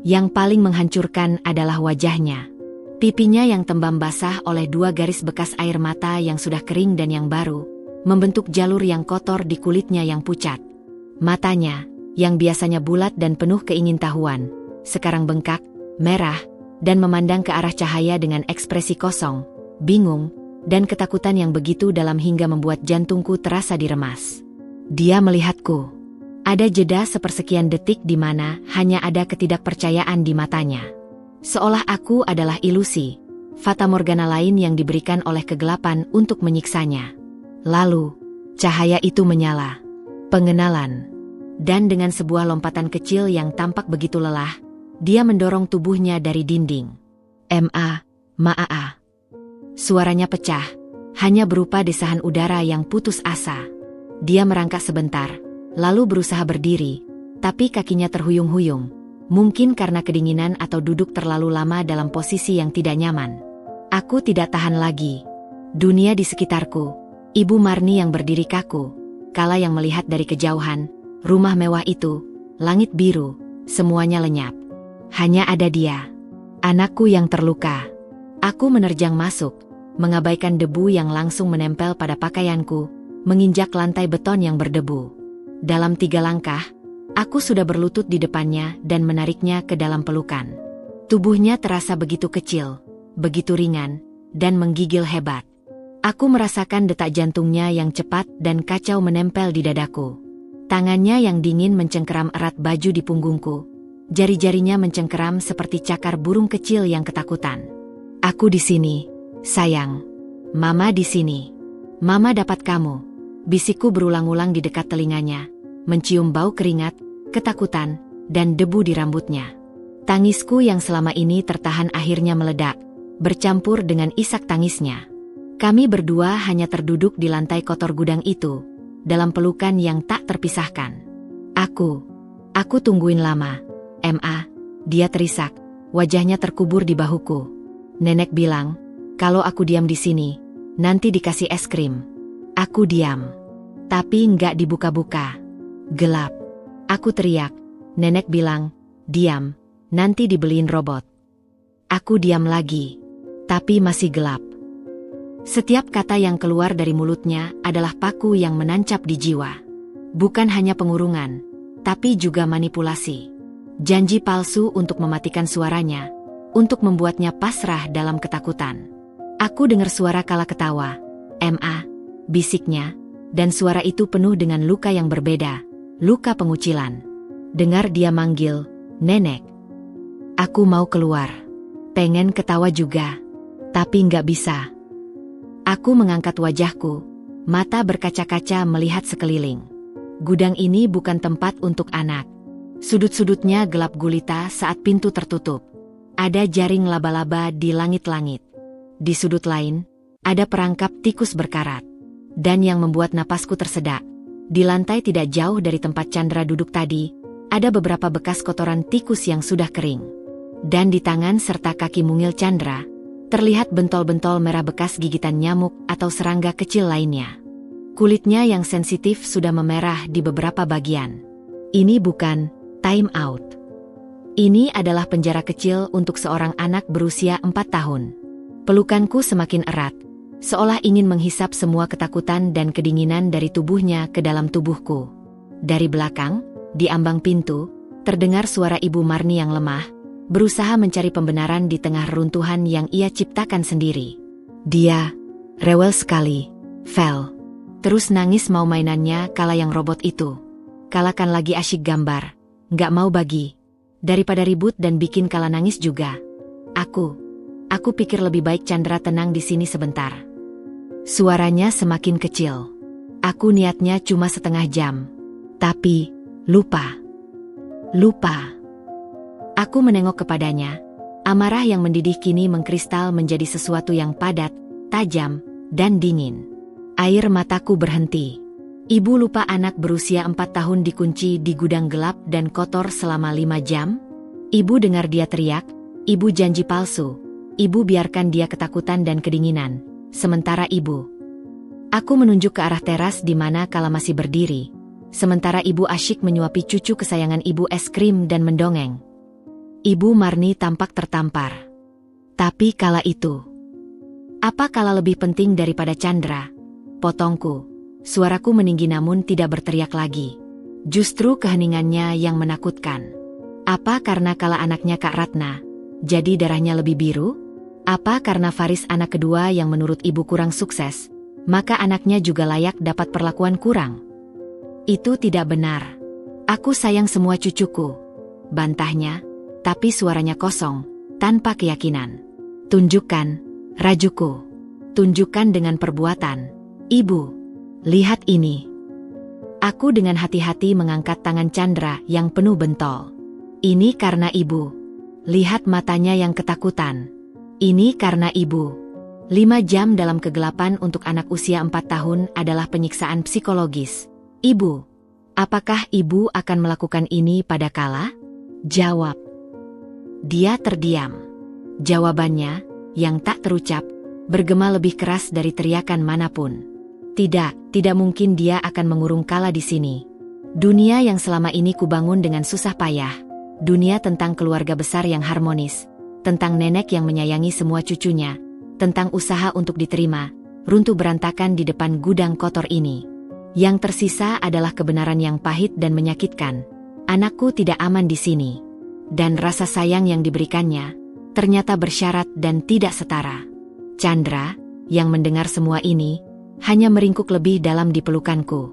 Yang paling menghancurkan adalah wajahnya. Pipinya yang tembam basah oleh 2 garis bekas air mata yang sudah kering dan yang baru, membentuk jalur yang kotor di kulitnya yang pucat. Matanya, yang biasanya bulat dan penuh keingintahuan, sekarang bengkak, merah, dan memandang ke arah cahaya dengan ekspresi kosong, bingung, dan ketakutan yang begitu dalam hingga membuat jantungku terasa diremas. Dia melihatku. Ada jeda sepersekian detik di mana hanya ada ketidakpercayaan di matanya. Seolah aku adalah ilusi, fatamorgana lain yang diberikan oleh kegelapan untuk menyiksanya. Lalu, cahaya itu menyala. Pengenalan. Dan dengan sebuah lompatan kecil yang tampak begitu lelah, dia mendorong tubuhnya dari dinding. Maa. Suaranya pecah, hanya berupa desahan udara yang putus asa. Dia merangkak sebentar, lalu berusaha berdiri, tapi kakinya terhuyung-huyung. Mungkin karena kedinginan atau duduk terlalu lama dalam posisi yang tidak nyaman. Aku tidak tahan lagi. Dunia di sekitarku, Ibu Marni yang berdiri kaku, Kala yang melihat dari kejauhan, rumah mewah itu, langit biru, semuanya lenyap. Hanya ada dia, anakku yang terluka. Aku menerjang masuk, mengabaikan debu yang langsung menempel pada pakaianku, menginjak lantai beton yang berdebu. Dalam 3 langkah, aku sudah berlutut di depannya dan menariknya ke dalam pelukan. Tubuhnya terasa begitu kecil, begitu ringan, dan menggigil hebat. Aku merasakan detak jantungnya yang cepat dan kacau menempel di dadaku. Tangannya yang dingin mencengkeram erat baju di punggungku. Jari-jarinya mencengkeram seperti cakar burung kecil yang ketakutan. Aku di sini, sayang. Mama di sini. Mama dapat kamu. Bisikku berulang-ulang di dekat telinganya, mencium bau keringat, ketakutan, dan debu di rambutnya. Tangisku yang selama ini tertahan akhirnya meledak, bercampur dengan isak tangisnya. Kami berdua hanya terduduk di lantai kotor gudang itu, dalam pelukan yang tak terpisahkan. Aku, Aku tungguin lama. Ma, dia terisak. Wajahnya terkubur di bahuku. Nenek bilang, kalau aku diam di sini, nanti dikasih es krim. Aku diam. Tapi nggak dibuka-buka. Gelap. Aku teriak. Nenek bilang, diam, nanti dibeliin robot. Aku diam lagi. Tapi masih gelap. Setiap kata yang keluar dari mulutnya adalah paku yang menancap di jiwa. Bukan hanya pengurungan, tapi juga manipulasi. Janji palsu untuk mematikan suaranya, untuk membuatnya pasrah dalam ketakutan. Aku dengar suara kala ketawa. Ma, bisiknya, dan suara itu penuh dengan luka yang berbeda, luka pengucilan. Dengar dia manggil, Nenek. Aku mau keluar. Pengen ketawa juga, tapi nggak bisa. Aku mengangkat wajahku, mata berkaca-kaca melihat sekeliling. Gudang ini bukan tempat untuk anak. Sudut-sudutnya gelap gulita saat pintu tertutup. Ada jaring laba-laba di langit-langit. Di sudut lain, ada perangkap tikus berkarat. Dan yang membuat napasku tersedak, di lantai tidak jauh dari tempat Chandra duduk tadi, ada beberapa bekas kotoran tikus yang sudah kering. Dan di tangan serta kaki mungil Chandra, terlihat bentol-bentol merah bekas gigitan nyamuk atau serangga kecil lainnya. Kulitnya yang sensitif sudah memerah di beberapa bagian. Ini bukan time out. Ini adalah penjara kecil untuk seorang anak berusia 4 tahun. Pelukanku semakin erat, seolah ingin menghisap semua ketakutan dan kedinginan dari tubuhnya ke dalam tubuhku. Dari belakang, di ambang pintu, terdengar suara Ibu Marni yang lemah, berusaha mencari pembenaran di tengah runtuhan yang ia ciptakan sendiri. Dia rewel sekali, Vel. Terus nangis mau mainannya kala yang robot itu. Kala kan lagi asyik gambar, nggak mau bagi. Daripada ribut dan bikin kala nangis juga. Aku pikir lebih baik Chandra tenang di sini sebentar. Suaranya semakin kecil. Aku niatnya cuma setengah jam. Tapi, lupa. Aku menengok kepadanya. Amarah yang mendidih kini mengkristal menjadi sesuatu yang padat, tajam, dan dingin. Air mataku berhenti. Ibu lupa anak berusia 4 tahun dikunci di gudang gelap dan kotor selama 5 jam? Ibu dengar dia teriak, ibu janji palsu. Ibu biarkan dia ketakutan dan kedinginan. Sementara ibu. Aku menunjuk ke arah teras di mana kala masih berdiri. Sementara ibu asyik menyuapi cucu kesayangan ibu es krim dan mendongeng. Ibu Marni tampak tertampar. Tapi kala itu, apa kala lebih penting daripada Chandra? Potongku. Suaraku meninggi namun tidak berteriak lagi. Justru keheningannya yang menakutkan. Apa karena kala anaknya Kak Ratna, jadi darahnya lebih biru? Apa karena Faris anak kedua yang menurut ibu kurang sukses, maka anaknya juga layak dapat perlakuan kurang? Itu tidak benar. Aku sayang semua cucuku. Bantahnya. Tapi suaranya kosong, tanpa keyakinan. Tunjukkan, Rajuku. Tunjukkan dengan perbuatan. Ibu, lihat ini. Aku dengan hati-hati mengangkat tangan Chandra yang penuh bentol. Ini karena ibu. Lihat matanya yang ketakutan. Ini karena ibu. 5 jam dalam kegelapan untuk anak usia 4 tahun adalah penyiksaan psikologis. Ibu, apakah ibu akan melakukan ini pada kala? Jawab. Dia terdiam. Jawabannya, yang tak terucap, bergema lebih keras dari teriakan manapun. Tidak mungkin dia akan mengurung kala di sini. Dunia yang selama ini kubangun dengan susah payah. Dunia tentang keluarga besar yang harmonis. Tentang nenek yang menyayangi semua cucunya. Tentang usaha untuk diterima, runtuh berantakan di depan gudang kotor ini. Yang tersisa adalah kebenaran yang pahit dan menyakitkan. Anakku tidak aman di sini. Dan rasa sayang yang diberikannya, ternyata bersyarat dan tidak setara. Chandra, yang mendengar semua ini, hanya meringkuk lebih dalam di pelukanku.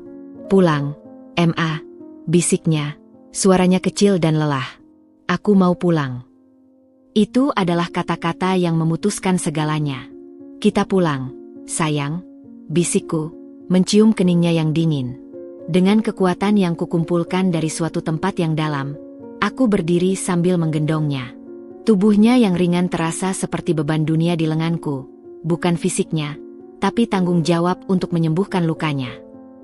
Pulang, Ma, bisiknya, suaranya kecil dan lelah. Aku mau pulang. Itu adalah kata-kata yang memutuskan segalanya. Kita pulang, sayang, bisikku, mencium keningnya yang dingin. Dengan kekuatan yang kukumpulkan dari suatu tempat yang dalam, aku berdiri sambil menggendongnya. Tubuhnya yang ringan terasa seperti beban dunia di lenganku, bukan fisiknya, tapi tanggung jawab untuk menyembuhkan lukanya.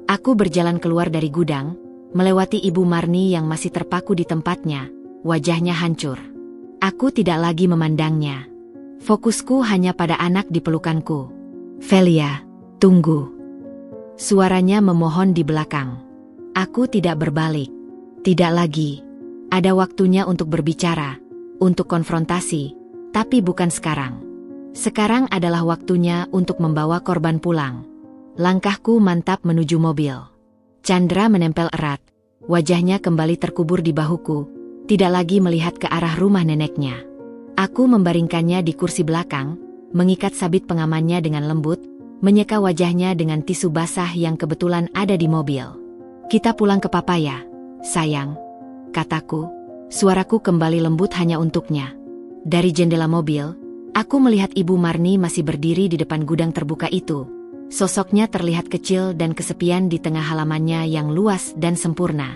Aku berjalan keluar dari gudang, melewati Ibu Marni yang masih terpaku di tempatnya, wajahnya hancur. Aku tidak lagi memandangnya. Fokusku hanya pada anak di pelukanku. "Velia, tunggu." Suaranya memohon di belakang. Aku tidak berbalik. Tidak lagi. Ada waktunya untuk berbicara, untuk konfrontasi, tapi bukan sekarang. Sekarang adalah waktunya untuk membawa korban pulang. Langkahku mantap menuju mobil. Chandra menempel erat. Wajahnya kembali terkubur di bahuku, tidak lagi melihat ke arah rumah neneknya. Aku membaringkannya di kursi belakang, mengikat sabit pengamannya dengan lembut, menyeka wajahnya dengan tisu basah yang kebetulan ada di mobil. "Kita pulang ke papa ya, sayang," kataku. Suaraku kembali lembut hanya untuknya. Dari jendela mobil, aku melihat Ibu Marni masih berdiri di depan gudang terbuka itu. Sosoknya terlihat kecil dan kesepian di tengah halamannya yang luas dan sempurna.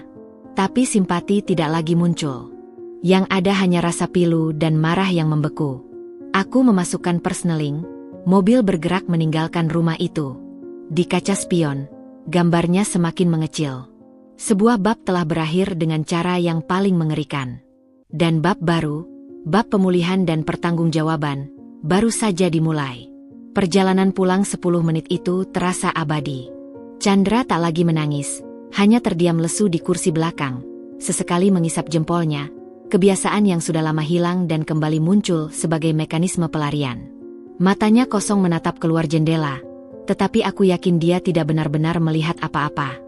Tapi simpati tidak lagi muncul. Yang ada hanya rasa pilu dan marah yang membeku. Aku memasukkan persneling, mobil bergerak meninggalkan rumah itu. Di kaca spion, gambarnya semakin mengecil. Sebuah bab telah berakhir dengan cara yang paling mengerikan. Dan bab baru, bab pemulihan dan pertanggungjawaban, baru saja dimulai. Perjalanan pulang 10 menit itu terasa abadi. Chandra tak lagi menangis, hanya terdiam lesu di kursi belakang, sesekali mengisap jempolnya, kebiasaan yang sudah lama hilang dan kembali muncul sebagai mekanisme pelarian. Matanya kosong menatap keluar jendela, tetapi aku yakin dia tidak benar-benar melihat apa-apa.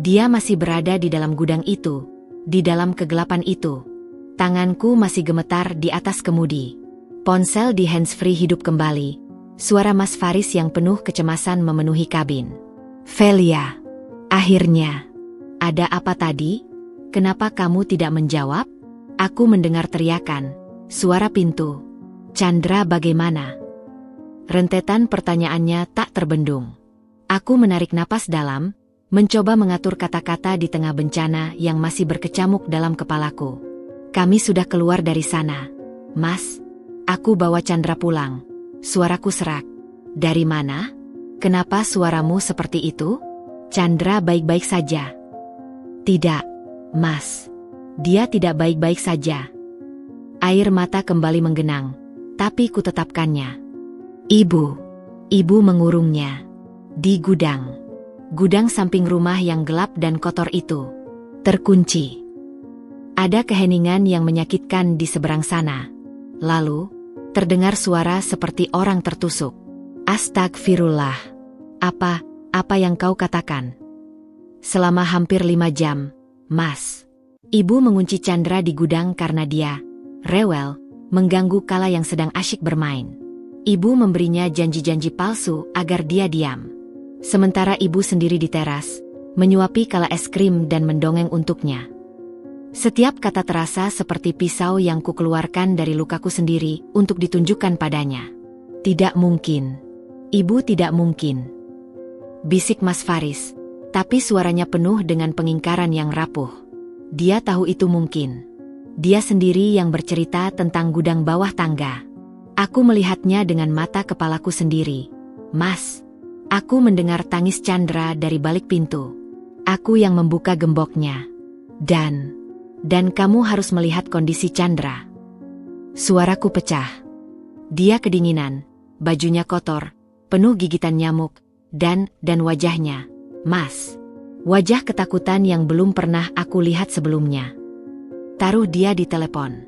Dia masih berada di dalam gudang itu, di dalam kegelapan itu. Tanganku masih gemetar di atas kemudi. Ponsel di handsfree hidup kembali. Suara Mas Faris yang penuh kecemasan memenuhi kabin. "Velia, akhirnya. Ada apa tadi? Kenapa kamu tidak menjawab?" Aku mendengar teriakan, suara pintu. "Chandra bagaimana?" Rentetan pertanyaannya tak terbendung. Aku menarik napas dalam, mencoba mengatur kata-kata di tengah bencana yang masih berkecamuk dalam kepalaku. "Kami sudah keluar dari sana, Mas. Aku bawa Chandra pulang." Suaraku serak. "Dari mana? Kenapa suaramu seperti itu?" "Chandra baik-baik saja." "Tidak, Mas. Dia tidak baik-baik saja." Air mata kembali menggenang, tapi kutetapkannya. Ibu mengurungnya. Di gudang. Gudang samping rumah yang gelap dan kotor itu. Terkunci. Ada keheningan yang menyakitkan di seberang sana. Lalu, terdengar suara seperti orang tertusuk. "Astagfirullah. Apa yang kau katakan?" "Selama hampir 5 jam, Mas. Ibu mengunci Chandra di gudang karena dia rewel, mengganggu kala yang sedang asyik bermain. Ibu memberinya janji-janji palsu agar dia diam. Sementara ibu sendiri di teras, menyuapi kala es krim dan mendongeng untuknya. Setiap kata terasa seperti pisau yang kukeluarkan dari lukaku sendiri untuk ditunjukkan padanya. Tidak mungkin. Ibu tidak mungkin. Bisik Mas Faris, tapi suaranya penuh dengan pengingkaran yang rapuh. Dia tahu itu mungkin. Dia sendiri yang bercerita tentang gudang bawah tangga. Aku melihatnya dengan mata kepalaku sendiri. Mas, aku mendengar tangis Chandra dari balik pintu. Aku yang membuka gemboknya. Dan kamu harus melihat kondisi Chandra. Suaraku pecah. Dia kedinginan, bajunya kotor, penuh gigitan nyamuk, dan wajahnya, Mas. Wajah ketakutan yang belum pernah aku lihat sebelumnya. Taruh dia di telepon.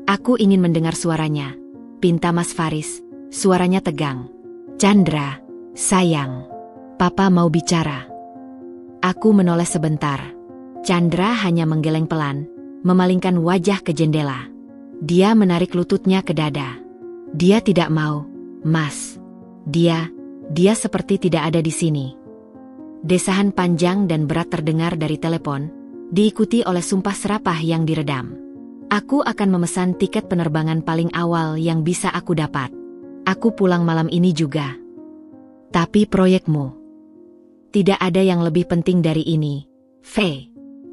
Aku ingin mendengar suaranya. Pinta Mas Faris, suaranya tegang. "Chandra, sayang. Papa mau bicara." Aku menoleh sebentar. Chandra hanya menggeleng pelan, memalingkan wajah ke jendela. Dia menarik lututnya ke dada. "Dia tidak mau, Mas. Dia seperti tidak ada di sini." Desahan panjang dan berat terdengar dari telepon, diikuti oleh sumpah serapah yang diredam. "Aku akan memesan tiket penerbangan paling awal yang bisa aku dapat. Aku pulang malam ini juga. Tapi proyekmu. Tidak ada yang lebih penting dari ini, V.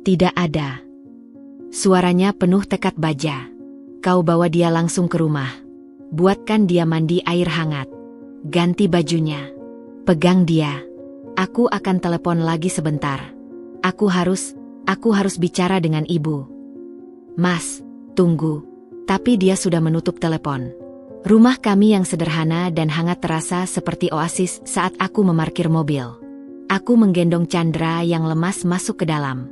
Tidak ada." Suaranya penuh tekad baja. "Kau bawa dia langsung ke rumah. Buatkan dia mandi air hangat. Ganti bajunya. Pegang dia. Aku akan telepon lagi sebentar. Aku harus Aku harus bicara dengan ibu. Mas, tunggu. Tapi dia sudah menutup telepon. Rumah kami yang sederhana dan hangat terasa seperti oasis saat aku memarkir mobil. Aku menggendong Chandra yang lemas masuk ke dalam.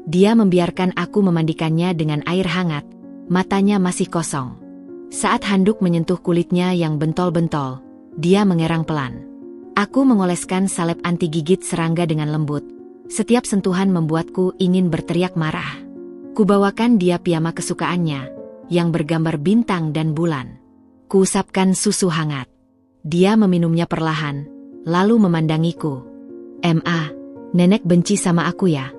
Dia membiarkan aku memandikannya dengan air hangat. Matanya masih kosong. Saat handuk menyentuh kulitnya yang bentol-bentol, dia mengerang pelan. Aku mengoleskan salep anti gigit serangga dengan lembut. Setiap sentuhan membuatku ingin berteriak marah. Kubawakan dia piyama kesukaannya, yang bergambar bintang dan bulan. Kuusapkan susu hangat. Dia meminumnya perlahan, lalu memandangiku. "Ma, nenek benci sama aku ya?"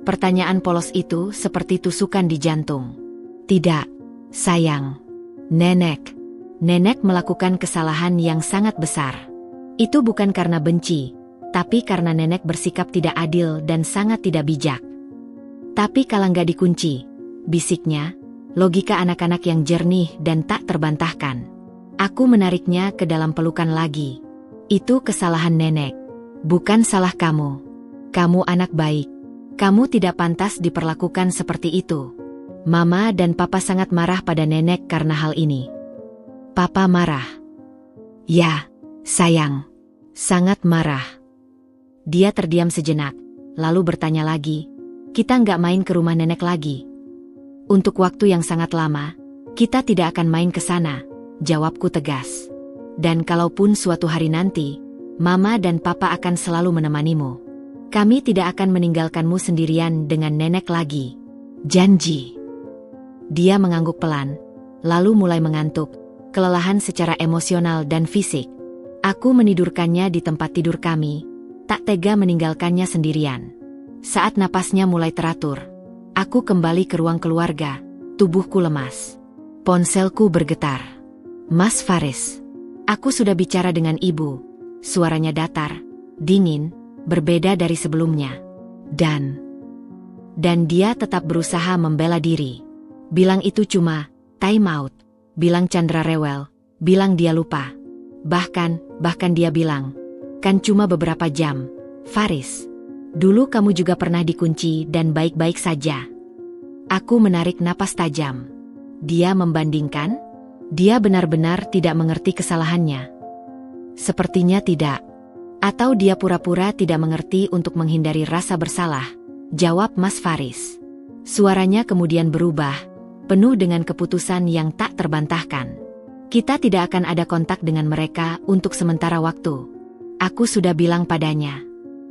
Pertanyaan polos itu seperti tusukan di jantung. "Tidak, sayang. Nenek melakukan kesalahan yang sangat besar. Itu bukan karena benci, tapi karena nenek bersikap tidak adil dan sangat tidak bijak." "Tapi kalau nggak dikunci," bisiknya, logika anak-anak yang jernih dan tak terbantahkan. Aku menariknya ke dalam pelukan lagi. "Itu kesalahan nenek, bukan salah kamu. Kamu anak baik. Kamu tidak pantas diperlakukan seperti itu." Mama dan papa sangat marah pada nenek karena hal ini. "Papa marah?" "Ya, sayang. Sangat marah." Dia terdiam sejenak, lalu bertanya lagi, "Kita nggak main ke rumah nenek lagi?" "Untuk waktu yang sangat lama, kita tidak akan main ke sana," jawabku tegas. "Dan kalaupun suatu hari nanti, Mama dan Papa akan selalu menemanimu. Kami tidak akan meninggalkanmu sendirian dengan nenek lagi. Janji." Dia mengangguk pelan, lalu mulai mengantuk, kelelahan secara emosional dan fisik. Aku menidurkannya di tempat tidur kami, tak tega meninggalkannya sendirian. Saat napasnya mulai teratur, aku kembali ke ruang keluarga, tubuhku lemas. Ponselku bergetar. "Mas Faris, aku sudah bicara dengan ibu." Suaranya datar, dingin, berbeda dari sebelumnya. Dan dia tetap berusaha membela diri. "Bilang itu cuma time out," bilang Chandra rewel, bilang dia lupa. Bahkan dia bilang, "Kan cuma beberapa jam, Faris. Dulu kamu juga pernah dikunci dan baik-baik saja." Aku menarik napas tajam. Dia membandingkan? Dia benar-benar tidak mengerti kesalahannya. Sepertinya tidak. Atau dia pura-pura tidak mengerti untuk menghindari rasa bersalah, jawab Mas Faris. Suaranya kemudian berubah, penuh dengan keputusan yang tak terbantahkan. "Kita tidak akan ada kontak dengan mereka untuk sementara waktu. Aku sudah bilang padanya.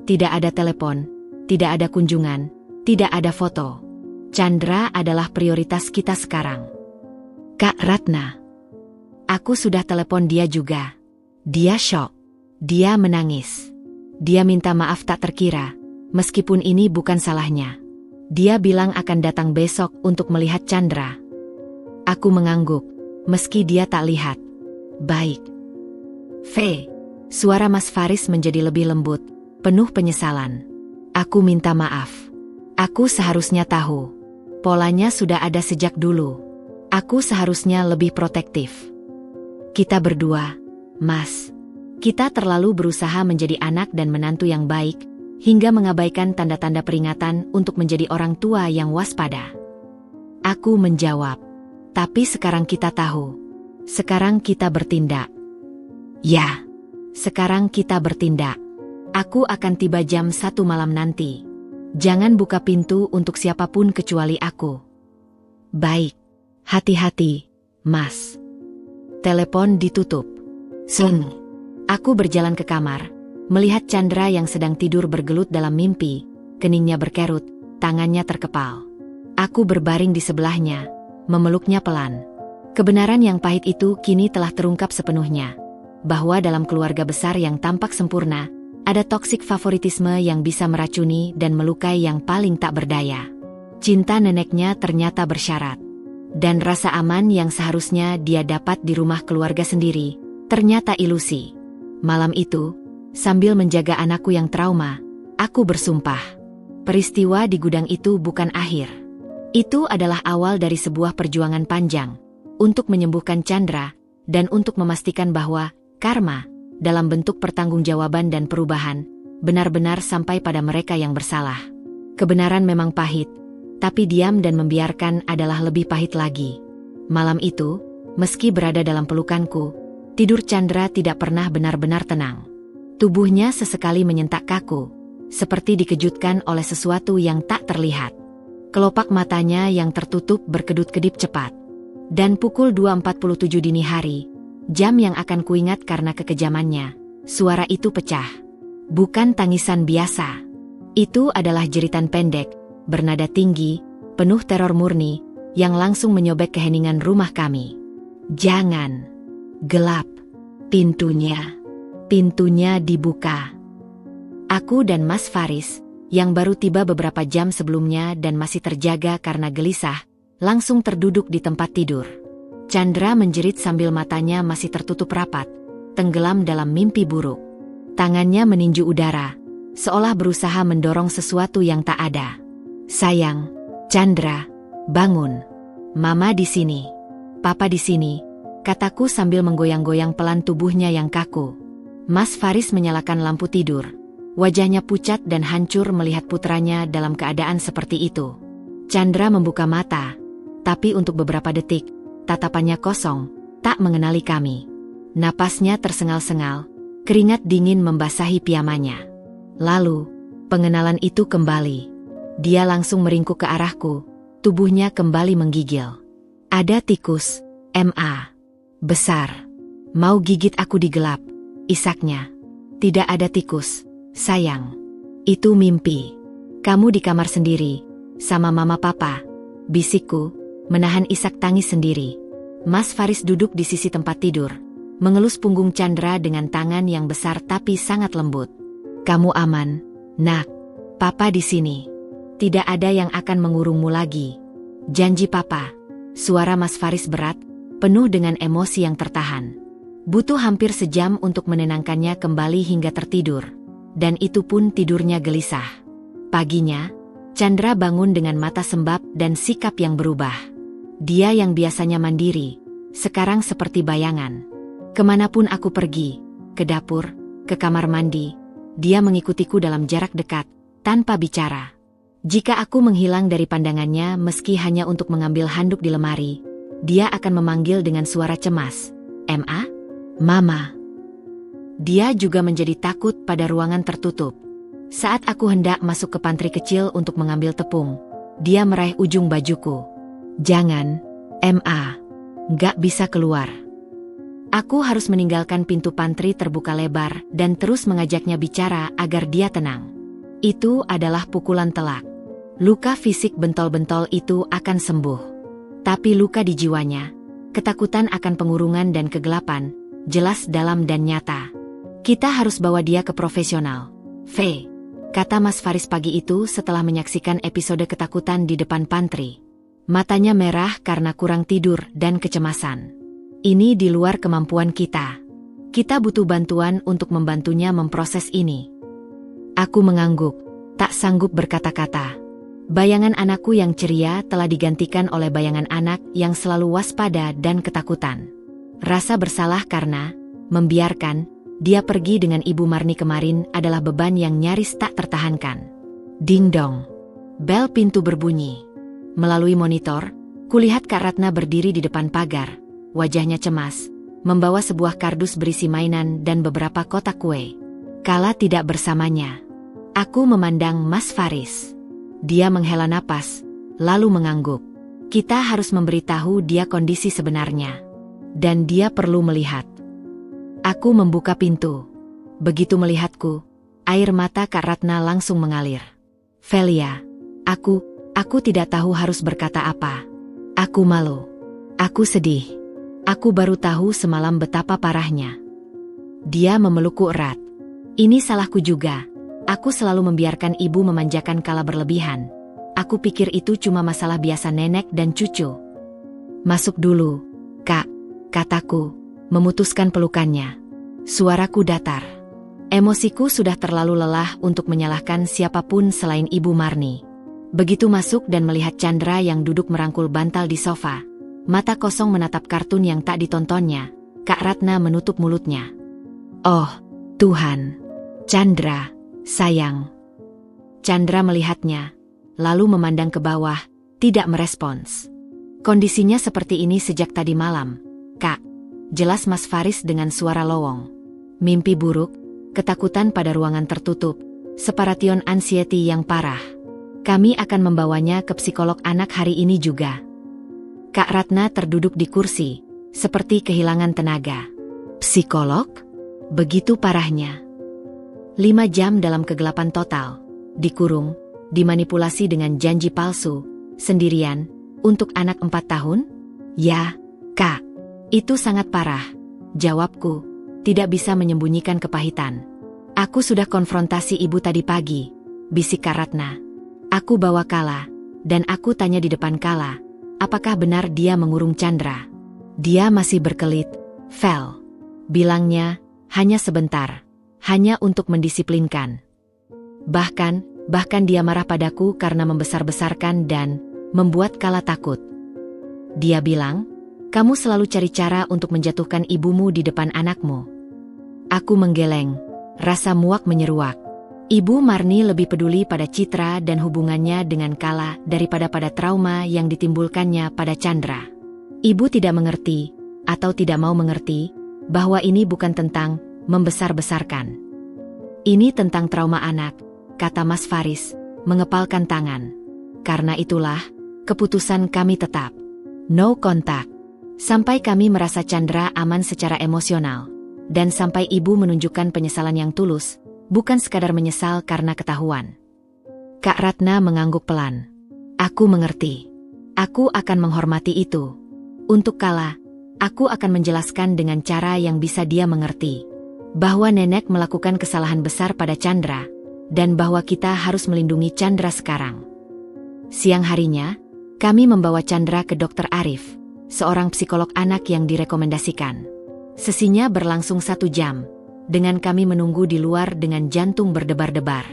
Tidak ada telepon, tidak ada kunjungan, tidak ada foto. Chandra adalah prioritas kita sekarang." "Kak Ratna." Aku sudah telepon dia juga. Dia syok. Dia menangis. Dia minta maaf tak terkira, meskipun ini bukan salahnya. Dia bilang akan datang besok untuk melihat Chandra. Aku mengangguk, meski dia tak lihat. "Baik." Suara Mas Faris menjadi lebih lembut, penuh penyesalan. "Aku minta maaf. Aku seharusnya tahu. Polanya sudah ada sejak dulu. Aku seharusnya lebih protektif. Kita berdua, Mas, kita terlalu berusaha menjadi anak dan menantu yang baik, hingga mengabaikan tanda-tanda peringatan untuk menjadi orang tua yang waspada." Aku menjawab, "Tapi sekarang kita tahu. Sekarang kita bertindak." "Ya, sekarang kita bertindak. Aku akan tiba jam 1 malam nanti. Jangan buka pintu untuk siapapun kecuali aku." "Baik. Hati-hati, Mas." Telepon ditutup. Aku berjalan ke kamar, melihat Chandra yang sedang tidur bergelut dalam mimpi, keningnya berkerut, tangannya terkepal. Aku berbaring di sebelahnya, memeluknya pelan. Kebenaran yang pahit itu kini telah terungkap sepenuhnya, bahwa dalam keluarga besar yang tampak sempurna, ada toksik favoritisme yang bisa meracuni dan melukai yang paling tak berdaya. Cinta neneknya ternyata bersyarat. Dan rasa aman yang seharusnya dia dapat di rumah keluarga sendiri, ternyata ilusi. Malam itu, sambil menjaga anakku yang trauma, aku bersumpah. Peristiwa di gudang itu bukan akhir. Itu adalah awal dari sebuah perjuangan panjang, untuk menyembuhkan Chandra, dan untuk memastikan bahwa karma, dalam bentuk pertanggungjawaban dan perubahan, benar-benar sampai pada mereka yang bersalah. Kebenaran memang pahit, tapi diam dan membiarkan adalah lebih pahit lagi. Malam itu, meski berada dalam pelukanku, tidur Chandra tidak pernah benar-benar tenang. Tubuhnya sesekali menyentak kaku, seperti dikejutkan oleh sesuatu yang tak terlihat. Kelopak matanya yang tertutup berkedut-kedip cepat. Dan pukul 2.47 dini hari, jam yang akan kuingat karena kekejamannya, suara itu pecah. Bukan tangisan biasa. Itu adalah jeritan pendek, bernada tinggi, penuh teror murni, yang langsung menyobek keheningan rumah kami. Jangan. Gelap. Pintunya dibuka. Aku dan Mas Faris, yang baru tiba beberapa jam sebelumnya dan masih terjaga karena gelisah, langsung terduduk di tempat tidur. Chandra menjerit sambil matanya masih tertutup rapat, tenggelam dalam mimpi buruk. Tangannya meninju udara, seolah berusaha mendorong sesuatu yang tak ada. Sayang, Chandra, bangun. Mama di sini. Papa di sini, kataku sambil menggoyang-goyang pelan tubuhnya yang kaku. Mas Faris menyalakan lampu tidur. Wajahnya pucat dan hancur melihat putranya dalam keadaan seperti itu. Chandra membuka mata, tapi untuk beberapa detik, tatapannya kosong, tak mengenali kami. Napasnya tersengal-sengal, keringat dingin membasahi piyamanya. Lalu, pengenalan itu kembali. Dia langsung meringkuk ke arahku, tubuhnya kembali menggigil. Ada tikus, Ma. Besar. Mau gigit aku di gelap, isaknya. Tidak ada tikus, sayang. Itu mimpi. Kamu di kamar sendiri, sama mama papa, bisikku, menahan isak tangis sendiri. Mas Faris duduk di sisi tempat tidur, mengelus punggung Chandra dengan tangan yang besar tapi sangat lembut. Kamu aman, nak. Papa di sini. Tidak ada yang akan mengurungmu lagi. Janji papa. Suara Mas Faris berat, penuh dengan emosi yang tertahan. Butuh hampir sejam untuk menenangkannya kembali hingga tertidur. Dan itu pun tidurnya gelisah. Paginya, Chandra bangun dengan mata sembab dan sikap yang berubah. Dia yang biasanya mandiri, sekarang seperti bayangan. Kemanapun aku pergi, ke dapur, ke kamar mandi, dia mengikutiku dalam jarak dekat, tanpa bicara. Jika aku menghilang dari pandangannya meski hanya untuk mengambil handuk di lemari, dia akan memanggil dengan suara cemas. Ma? Mama. Dia juga menjadi takut pada ruangan tertutup. Saat aku hendak masuk ke pantry kecil untuk mengambil tepung, dia meraih ujung bajuku. Jangan, Ma. Nggak bisa keluar. Aku harus meninggalkan pintu pantry terbuka lebar dan terus mengajaknya bicara agar dia tenang. Itu adalah pukulan telak. Luka fisik bentol-bentol itu akan sembuh. Tapi luka di jiwanya, ketakutan akan pengurungan dan kegelapan, jelas dalam dan nyata. Kita harus bawa dia ke profesional. V. Kata Mas Faris pagi itu setelah menyaksikan episode ketakutan di depan pantry. Matanya merah karena kurang tidur dan kecemasan. Ini di luar kemampuan kita. Kita butuh bantuan untuk membantunya memproses ini. Aku mengangguk, tak sanggup berkata-kata. Bayangan anakku yang ceria telah digantikan oleh bayangan anak yang selalu waspada dan ketakutan. Rasa bersalah karena membiarkan dia pergi dengan Ibu Marni kemarin adalah beban yang nyaris tak tertahankan. Ding dong. Bel pintu berbunyi. Melalui monitor, kulihat Kak Ratna berdiri di depan pagar. Wajahnya cemas, membawa sebuah kardus berisi mainan dan beberapa kotak kue. Kala tidak bersamanya, aku memandang Mas Faris. Dia menghela napas, lalu mengangguk. Kita harus memberitahu dia kondisi sebenarnya. Dan dia perlu melihat. Aku membuka pintu. Begitu melihatku, air mata Kak Ratna langsung mengalir. Velia, aku tidak tahu harus berkata apa. Aku malu. Aku sedih. Aku baru tahu semalam betapa parahnya. Dia memelukku erat. Ini salahku juga. Aku selalu membiarkan ibu memanjakan kala berlebihan. Aku pikir itu cuma masalah biasa nenek dan cucu. Masuk dulu, Kak, kataku, memutuskan pelukannya. Suaraku datar. Emosiku sudah terlalu lelah untuk menyalahkan siapapun selain Ibu Marni. Begitu masuk dan melihat Chandra yang duduk merangkul bantal di sofa, mata kosong menatap kartun yang tak ditontonnya, Kak Ratna menutup mulutnya. Oh, Tuhan. Chandra, sayang. Chandra melihatnya, lalu memandang ke bawah, tidak merespons. Kondisinya seperti ini sejak tadi malam, Kak. Jelas Mas Faris dengan suara lowong. Mimpi buruk, ketakutan pada ruangan tertutup, separation anxiety yang parah. Kami akan membawanya ke psikolog anak hari ini juga. Kak Ratna terduduk di kursi, seperti kehilangan tenaga. Psikolog? Begitu parahnya. 5 jam dalam kegelapan total, dikurung, dimanipulasi dengan janji palsu, sendirian, untuk anak 4 tahun? Ya, Kak, itu sangat parah. Jawabku, tidak bisa menyembunyikan kepahitan. Aku sudah konfrontasi ibu tadi pagi, bisik Kak Ratna. Aku bawa Kala, dan aku tanya di depan Kala, apakah benar dia mengurung Chandra. Dia masih berkelit, Vel. Bilangnya, hanya sebentar, hanya untuk mendisiplinkan. Bahkan dia marah padaku karena membesar-besarkan dan membuat Kala takut. Dia bilang, kamu selalu cari cara untuk menjatuhkan ibumu di depan anakmu. Aku menggeleng, rasa muak menyeruak. Ibu Marni lebih peduli pada citra dan hubungannya dengan Kala daripada pada trauma yang ditimbulkannya pada Chandra. Ibu tidak mengerti, atau tidak mau mengerti, bahwa ini bukan tentang membesar-besarkan. Ini tentang trauma anak, kata Mas Faris, mengepalkan tangan. Karena itulah, keputusan kami tetap. No contact. Sampai kami merasa Chandra aman secara emosional. Dan sampai ibu menunjukkan penyesalan yang tulus, bukan sekadar menyesal karena ketahuan. Kak Ratna mengangguk pelan. Aku mengerti. Aku akan menghormati itu. Untuk Kala, aku akan menjelaskan dengan cara yang bisa dia mengerti. Bahwa nenek melakukan kesalahan besar pada Chandra, dan bahwa kita harus melindungi Chandra sekarang. Siang harinya, kami membawa Chandra ke Dr. Arif, seorang psikolog anak yang direkomendasikan. Sesinya berlangsung 1 jam, dengan kami menunggu di luar dengan jantung berdebar-debar.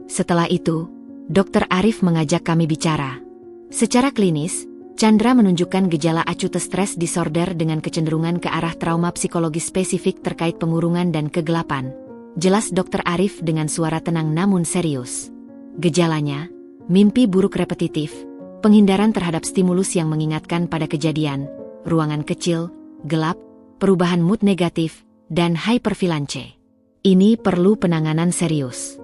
Setelah itu, Dr. Arif mengajak kami bicara. Secara klinis, Chandra menunjukkan gejala acute stress disorder dengan kecenderungan ke arah trauma psikologis spesifik terkait pengurungan dan kegelapan. Jelas Dr. Arif dengan suara tenang namun serius. Gejalanya, mimpi buruk repetitif, penghindaran terhadap stimulus yang mengingatkan pada kejadian, ruangan kecil, gelap, perubahan mood negatif, dan hypervigilance. Ini perlu penanganan serius.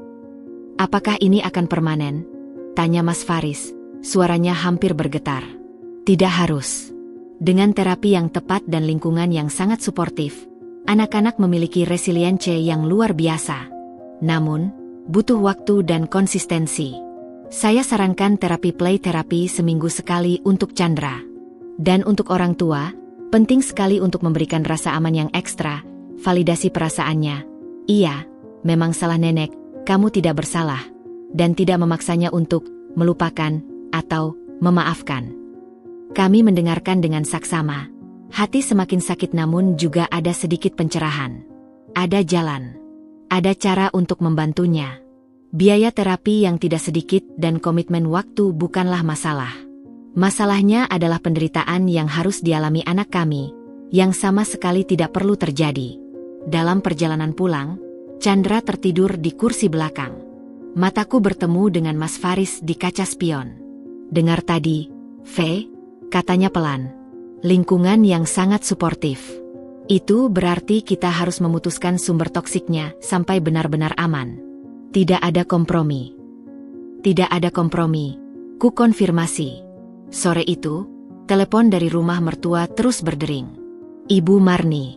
Apakah ini akan permanen? Tanya Mas Faris, suaranya hampir bergetar. Tidak harus. Dengan terapi yang tepat dan lingkungan yang sangat suportif, anak-anak memiliki resilience yang luar biasa. Namun, butuh waktu dan konsistensi. Saya sarankan terapi play terapi seminggu sekali untuk Chandra. Dan untuk orang tua, penting sekali untuk memberikan rasa aman yang ekstra, validasi perasaannya. Iya, memang salah nenek, kamu tidak bersalah. Dan tidak memaksanya untuk melupakan atau memaafkan. Kami mendengarkan dengan saksama. Hati semakin sakit namun juga ada sedikit pencerahan. Ada jalan. Ada cara untuk membantunya. Biaya terapi yang tidak sedikit dan komitmen waktu bukanlah masalah. Masalahnya adalah penderitaan yang harus dialami anak kami, yang sama sekali tidak perlu terjadi. Dalam perjalanan pulang, Chandra tertidur di kursi belakang. Mataku bertemu dengan Mas Faris di kaca spion. Dengar tadi, V, katanya pelan. Lingkungan yang sangat suportif. Itu berarti kita harus memutuskan sumber toksiknya sampai benar-benar aman. Tidak ada kompromi. Tidak ada kompromi. Ku konfirmasi. Sore itu, telepon dari rumah mertua terus berdering. Ibu Marni.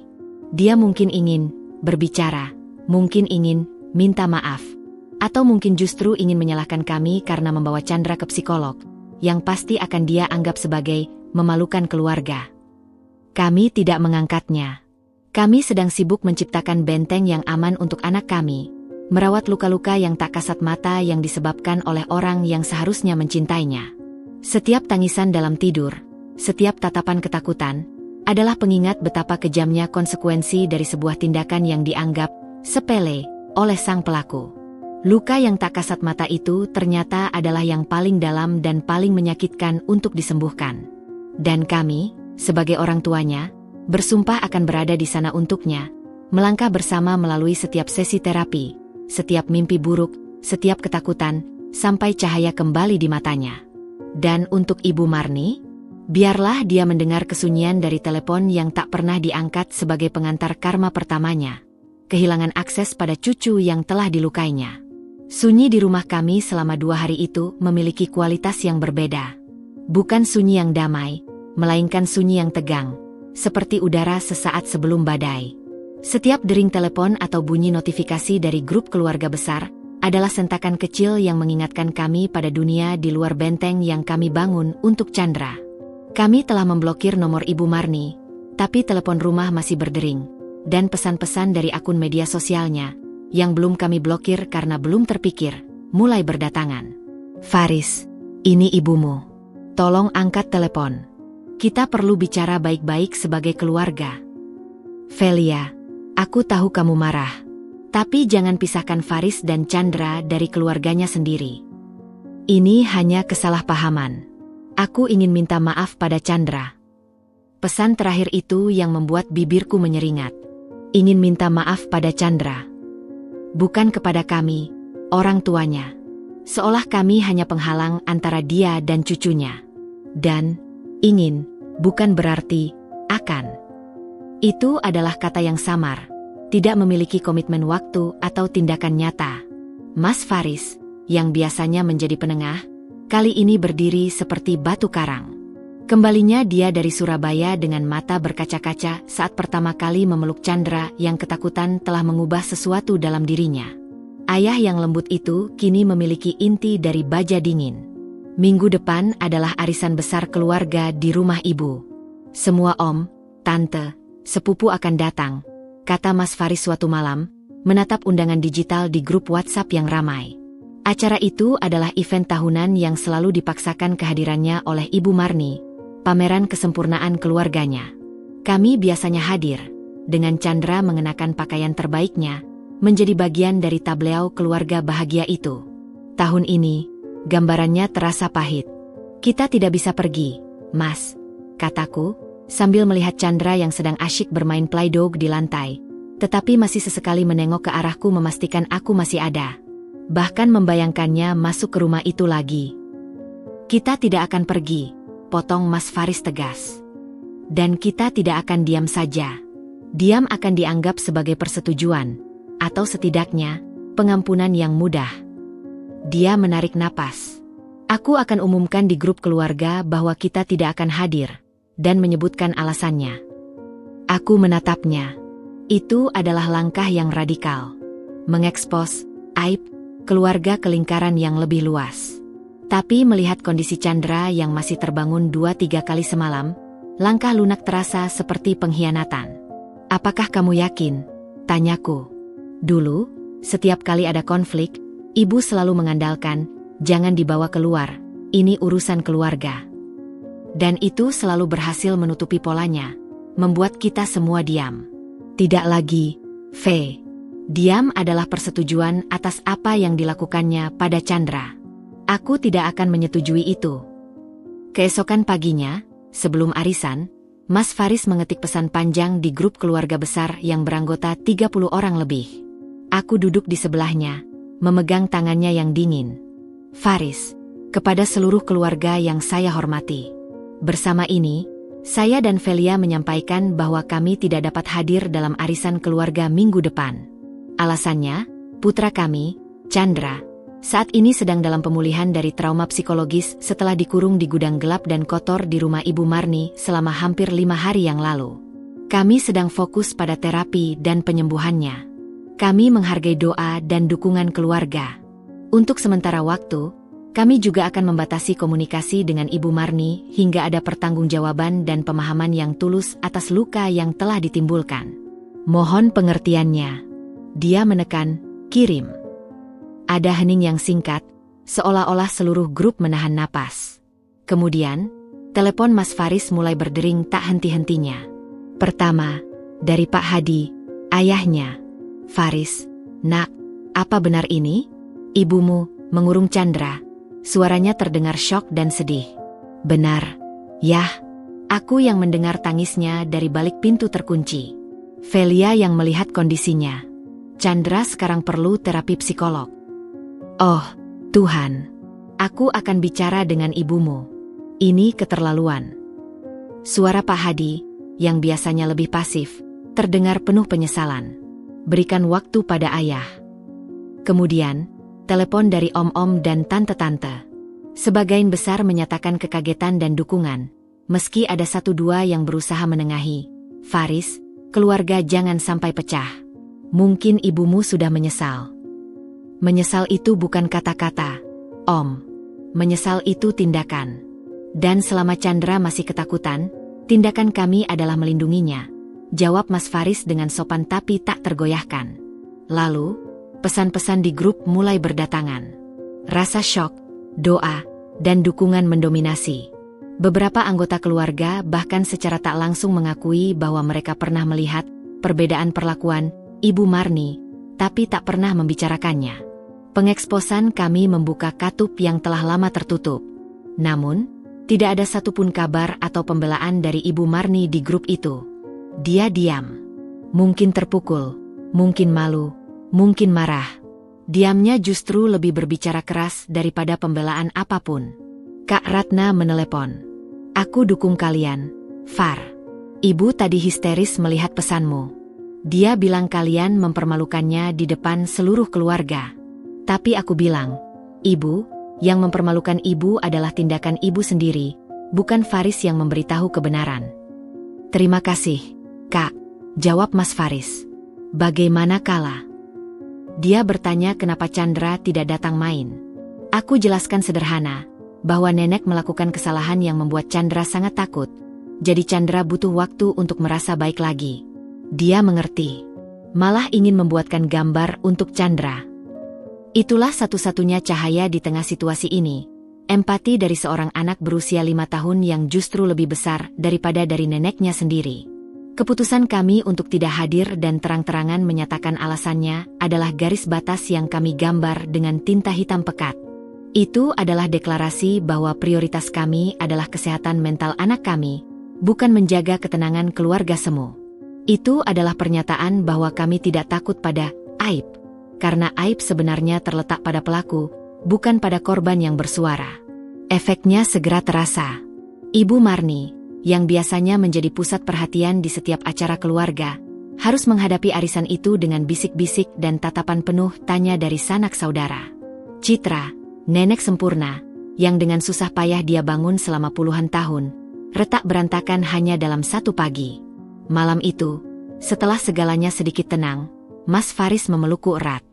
Dia mungkin ingin berbicara, mungkin ingin minta maaf, atau mungkin justru ingin menyalahkan kami karena membawa Chandra ke psikolog, yang pasti akan dia anggap sebagai memalukan keluarga. Kami tidak mengangkatnya. Kami sedang sibuk menciptakan benteng yang aman untuk anak kami, merawat luka-luka yang tak kasat mata yang disebabkan oleh orang yang seharusnya mencintainya. Setiap tangisan dalam tidur, setiap tatapan ketakutan, adalah pengingat betapa kejamnya konsekuensi dari sebuah tindakan yang dianggap sepele oleh sang pelaku. Luka yang tak kasat mata itu ternyata adalah yang paling dalam dan paling menyakitkan untuk disembuhkan. Dan kami, sebagai orang tuanya, bersumpah akan berada di sana untuknya, melangkah bersama melalui setiap sesi terapi, setiap mimpi buruk, setiap ketakutan, sampai cahaya kembali di matanya. Dan untuk Ibu Marni, biarlah dia mendengar kesunyian dari telepon yang tak pernah diangkat sebagai pengantar karma pertamanya. Kehilangan akses pada cucu yang telah dilukainya. Sunyi di rumah kami selama 2 hari itu memiliki kualitas yang berbeda. Bukan sunyi yang damai, melainkan sunyi yang tegang, seperti udara sesaat sebelum badai. Setiap dering telepon atau bunyi notifikasi dari grup keluarga besar adalah sentakan kecil yang mengingatkan kami pada dunia di luar benteng yang kami bangun untuk Chandra. Kami telah memblokir nomor Ibu Marni, tapi telepon rumah masih berdering, dan pesan-pesan dari akun media sosialnya, yang belum kami blokir karena belum terpikir, mulai berdatangan. Faris, ini ibumu. Tolong angkat telepon. Kita perlu bicara baik-baik sebagai keluarga. Velia, aku tahu kamu marah. Tapi jangan pisahkan Faris dan Chandra dari keluarganya sendiri. Ini hanya kesalahpahaman. Aku ingin minta maaf pada Chandra. Pesan terakhir itu yang membuat bibirku menyeringat. Ingin minta maaf pada Chandra. Bukan kepada kami, orang tuanya. Seolah kami hanya penghalang antara dia dan cucunya. Dan, ingin, bukan berarti, akan. Itu adalah kata yang samar, tidak memiliki komitmen waktu atau tindakan nyata. Mas Faris, yang biasanya menjadi penengah, kali ini berdiri seperti batu karang. Kembalinya dia dari Surabaya dengan mata berkaca-kaca saat pertama kali memeluk Chandra yang ketakutan telah mengubah sesuatu dalam dirinya. Ayah yang lembut itu kini memiliki inti dari baja dingin. Minggu depan adalah arisan besar keluarga di rumah ibu. Semua om, tante, sepupu akan datang, kata Mas Faris suatu malam, menatap undangan digital di grup WhatsApp yang ramai. Acara itu adalah event tahunan yang selalu dipaksakan kehadirannya oleh Ibu Marni, pameran kesempurnaan keluarganya. Kami biasanya hadir, dengan Chandra mengenakan pakaian terbaiknya, menjadi bagian dari tableau keluarga bahagia itu. Tahun ini, gambarannya terasa pahit. Kita tidak bisa pergi, Mas, kataku, sambil melihat Chandra yang sedang asyik bermain Play-Doh di lantai, tetapi masih sesekali menengok ke arahku memastikan aku masih ada. Bahkan membayangkannya masuk ke rumah itu lagi. Kita tidak akan pergi, potong Mas Faris tegas. Dan kita tidak akan diam saja. Diam akan dianggap sebagai persetujuan, atau setidaknya, pengampunan yang mudah. Dia menarik napas. Aku akan umumkan di grup keluarga bahwa kita tidak akan hadir, dan menyebutkan alasannya. Aku menatapnya. Itu adalah langkah yang radikal. Mengekspos aib keluarga ke lingkaran yang lebih luas. Tapi melihat kondisi Chandra yang masih terbangun 2-3 kali semalam, langkah lunak terasa seperti pengkhianatan. Apakah kamu yakin? Tanyaku. Dulu, setiap kali ada konflik, ibu selalu mengandalkan, jangan dibawa keluar, ini urusan keluarga. Dan itu selalu berhasil menutupi polanya, membuat kita semua diam. Tidak lagi, V. Diam adalah persetujuan atas apa yang dilakukannya pada Chandra. Aku tidak akan menyetujui itu. Keesokan paginya, sebelum arisan, Mas Faris mengetik pesan panjang di grup keluarga besar yang beranggota 30 orang lebih. Aku duduk di sebelahnya, memegang tangannya yang dingin. Faris, kepada seluruh keluarga yang saya hormati. Bersama ini, saya dan Velia menyampaikan bahwa kami tidak dapat hadir dalam arisan keluarga minggu depan. Alasannya, putra kami, Chandra, saat ini sedang dalam pemulihan dari trauma psikologis setelah dikurung di gudang gelap dan kotor di rumah Ibu Marni selama hampir 5 hari yang lalu. Kami sedang fokus pada terapi dan penyembuhannya. Kami menghargai doa dan dukungan keluarga. Untuk sementara waktu, kami juga akan membatasi komunikasi dengan Ibu Marni hingga ada pertanggungjawaban dan pemahaman yang tulus atas luka yang telah ditimbulkan. Mohon pengertiannya. Dia menekan, kirim. Ada hening yang singkat, seolah-olah seluruh grup menahan napas. Kemudian, telepon Mas Faris mulai berdering tak henti-hentinya. Pertama, dari Pak Hadi, ayahnya. Faris, nak, apa benar ini? Ibumu, mengurung Chandra. Suaranya terdengar syok dan sedih. Benar, yah. Aku yang mendengar tangisnya dari balik pintu terkunci. Velia yang melihat kondisinya. Chandra sekarang perlu terapi psikolog. Oh, Tuhan, aku akan bicara dengan ibumu. Ini keterlaluan. Suara Pak Hadi, yang biasanya lebih pasif, terdengar penuh penyesalan. Berikan waktu pada ayah. Kemudian, telepon dari om-om dan tante-tante. Sebagian besar menyatakan kekagetan dan dukungan, meski ada satu dua yang berusaha menengahi. Faris, keluarga jangan sampai pecah. Mungkin ibumu sudah menyesal. Menyesal itu bukan kata-kata, Om. Menyesal itu tindakan. Dan selama Chandra masih ketakutan, tindakan kami adalah melindunginya. Jawab Mas Faris dengan sopan tapi tak tergoyahkan. Lalu, pesan-pesan di grup mulai berdatangan. Rasa syok, doa, dan dukungan mendominasi. Beberapa anggota keluarga bahkan secara tak langsung mengakui bahwa mereka pernah melihat perbedaan perlakuan Ibu Marni, tapi tak pernah membicarakannya. Pengeksposan kami membuka katup yang telah lama tertutup. Namun, tidak ada satupun kabar atau pembelaan dari Ibu Marni di grup itu. Dia diam. Mungkin terpukul, mungkin malu, mungkin marah. Diamnya justru lebih berbicara keras daripada pembelaan apapun. Kak Ratna menelepon. Aku dukung kalian, Far. Ibu tadi histeris melihat pesanmu. Dia bilang kalian mempermalukannya di depan seluruh keluarga. Tapi aku bilang, Ibu, yang mempermalukan ibu adalah tindakan ibu sendiri, bukan Faris yang memberitahu kebenaran. Terima kasih, Kak, jawab Mas Faris. Bagaimana Kala? Dia bertanya kenapa Chandra tidak datang main. Aku jelaskan sederhana, bahwa nenek melakukan kesalahan yang membuat Chandra sangat takut. Jadi Chandra butuh waktu untuk merasa baik lagi. Dia mengerti. Malah ingin membuatkan gambar untuk Chandra. Itulah satu-satunya cahaya di tengah situasi ini. Empati dari seorang anak berusia 5 tahun yang justru lebih besar daripada dari neneknya sendiri. Keputusan kami untuk tidak hadir dan terang-terangan menyatakan alasannya adalah garis batas yang kami gambar dengan tinta hitam pekat. Itu adalah deklarasi bahwa prioritas kami adalah kesehatan mental anak kami, bukan menjaga ketenangan keluarga semu. Itu adalah pernyataan bahwa kami tidak takut pada aib. Karena aib sebenarnya terletak pada pelaku, bukan pada korban yang bersuara. Efeknya segera terasa. Ibu Marni, yang biasanya menjadi pusat perhatian di setiap acara keluarga, harus menghadapi arisan itu dengan bisik-bisik dan tatapan penuh tanya dari sanak saudara. Citra, nenek sempurna, yang dengan susah payah dia bangun selama puluhan tahun, retak berantakan hanya dalam satu pagi. Malam itu, setelah segalanya sedikit tenang, Mas Faris memelukku erat.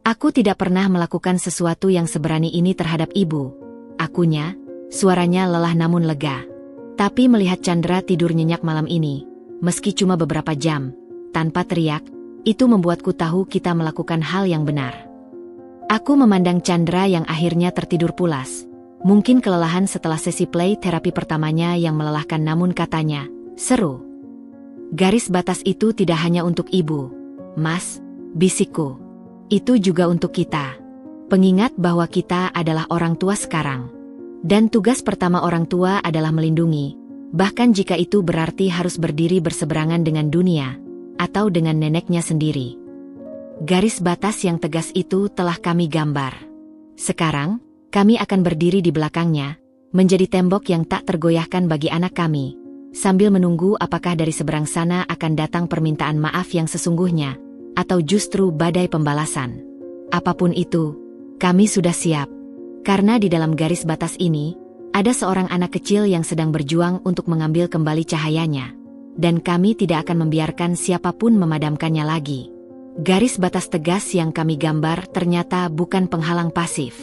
Aku tidak pernah melakukan sesuatu yang seberani ini terhadap ibu. Akunya, suaranya lelah namun lega. Tapi melihat Chandra tidur nyenyak malam ini, meski cuma beberapa jam, tanpa teriak, itu membuatku tahu kita melakukan hal yang benar. Aku memandang Chandra yang akhirnya tertidur pulas. Mungkin kelelahan setelah sesi play terapi pertamanya yang melelahkan namun katanya, seru. Garis batas itu tidak hanya untuk ibu, Mas, bisikku. Itu juga untuk kita. Pengingat bahwa kita adalah orang tua sekarang. Dan tugas pertama orang tua adalah melindungi, bahkan jika itu berarti harus berdiri berseberangan dengan dunia, atau dengan neneknya sendiri. Garis batas yang tegas itu telah kami gambar. Sekarang, kami akan berdiri di belakangnya, menjadi tembok yang tak tergoyahkan bagi anak kami, sambil menunggu apakah dari seberang sana akan datang permintaan maaf yang sesungguhnya, atau justru badai pembalasan. Apapun itu, kami sudah siap. Karena di dalam garis batas ini, ada seorang anak kecil yang sedang berjuang untuk mengambil kembali cahayanya. Dan kami tidak akan membiarkan siapapun memadamkannya lagi. Garis batas tegas yang kami gambar ternyata bukan penghalang pasif.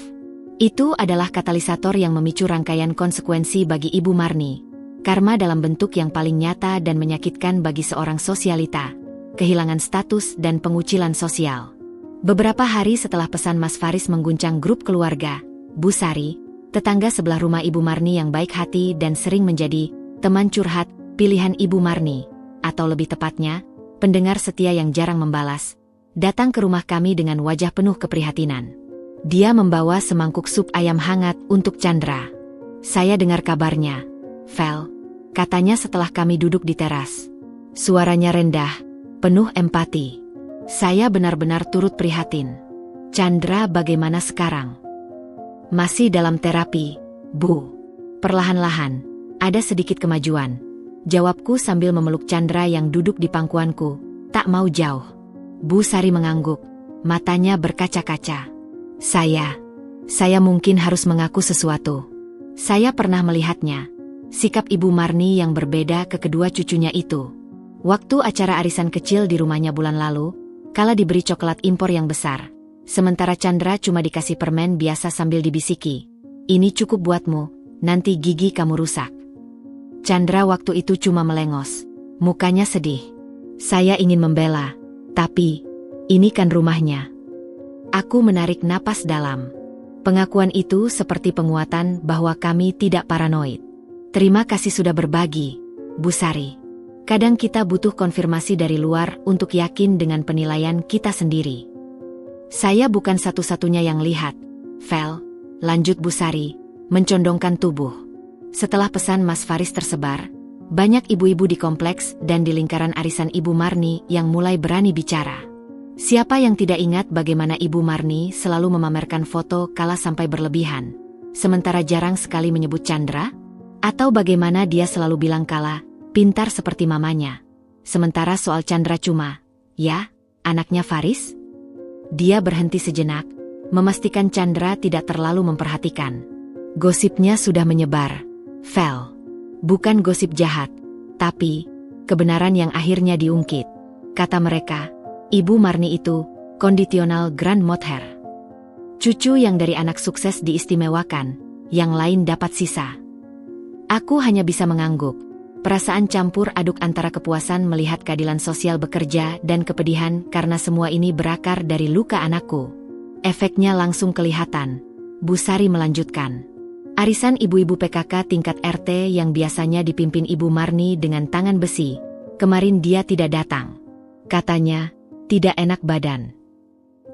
Itu adalah katalisator yang memicu rangkaian konsekuensi bagi Ibu Marni. Karma dalam bentuk yang paling nyata dan menyakitkan bagi seorang sosialita. Kehilangan status dan pengucilan sosial. Beberapa hari setelah pesan Mas Faris mengguncang grup keluarga, Bu Sari, tetangga sebelah rumah Ibu Marni yang baik hati dan sering menjadi teman curhat, pilihan Ibu Marni, atau lebih tepatnya, pendengar setia yang jarang membalas, datang ke rumah kami dengan wajah penuh keprihatinan. Dia membawa semangkuk sup ayam hangat untuk Chandra. Saya dengar kabarnya, Vel, katanya setelah kami duduk di teras. Suaranya rendah, penuh empati. Saya benar-benar turut prihatin. Chandra bagaimana sekarang? Masih dalam terapi, Bu. Perlahan-lahan, ada sedikit kemajuan. Jawabku sambil memeluk Chandra yang duduk di pangkuanku. Tak mau jauh. Bu Sari mengangguk. Matanya berkaca-kaca. Saya mungkin harus mengaku sesuatu. Saya pernah melihatnya. Sikap Ibu Marni yang berbeda ke kedua cucunya itu. Waktu acara arisan kecil di rumahnya bulan lalu, kala diberi coklat impor yang besar. Sementara Chandra cuma dikasih permen biasa sambil dibisiki. Ini cukup buatmu, nanti gigi kamu rusak. Chandra waktu itu cuma melengos. Mukanya sedih. Saya ingin membela, tapi ini kan rumahnya. Aku menarik napas dalam. Pengakuan itu seperti penguatan bahwa kami tidak paranoid. Terima kasih sudah berbagi, Bu Sari. Kadang kita butuh konfirmasi dari luar untuk yakin dengan penilaian kita sendiri. Saya bukan satu-satunya yang lihat, Vel, lanjut Bu Sari, mencondongkan tubuh. Setelah pesan Mas Faris tersebar, banyak ibu-ibu di kompleks dan di lingkaran arisan Ibu Marni yang mulai berani bicara. Siapa yang tidak ingat bagaimana Ibu Marni selalu memamerkan foto kala sampai berlebihan, sementara jarang sekali menyebut Chandra? Atau bagaimana dia selalu bilang kala, pintar seperti mamanya. Sementara soal Chandra cuma, ya, anaknya Faris? Dia berhenti sejenak, memastikan Chandra tidak terlalu memperhatikan. Gosipnya sudah menyebar, Vel. Bukan gosip jahat, tapi kebenaran yang akhirnya diungkit. Kata mereka, Ibu Marni itu kondisional Grand Mother. Cucu yang dari anak sukses diistimewakan, yang lain dapat sisa. Aku hanya bisa mengangguk. Perasaan campur aduk antara kepuasan melihat keadilan sosial bekerja dan kepedihan karena semua ini berakar dari luka anakku. Efeknya langsung kelihatan. Bu Sari melanjutkan. Arisan ibu-ibu PKK tingkat RT yang biasanya dipimpin Ibu Marni dengan tangan besi, kemarin dia tidak datang. Katanya, tidak enak badan.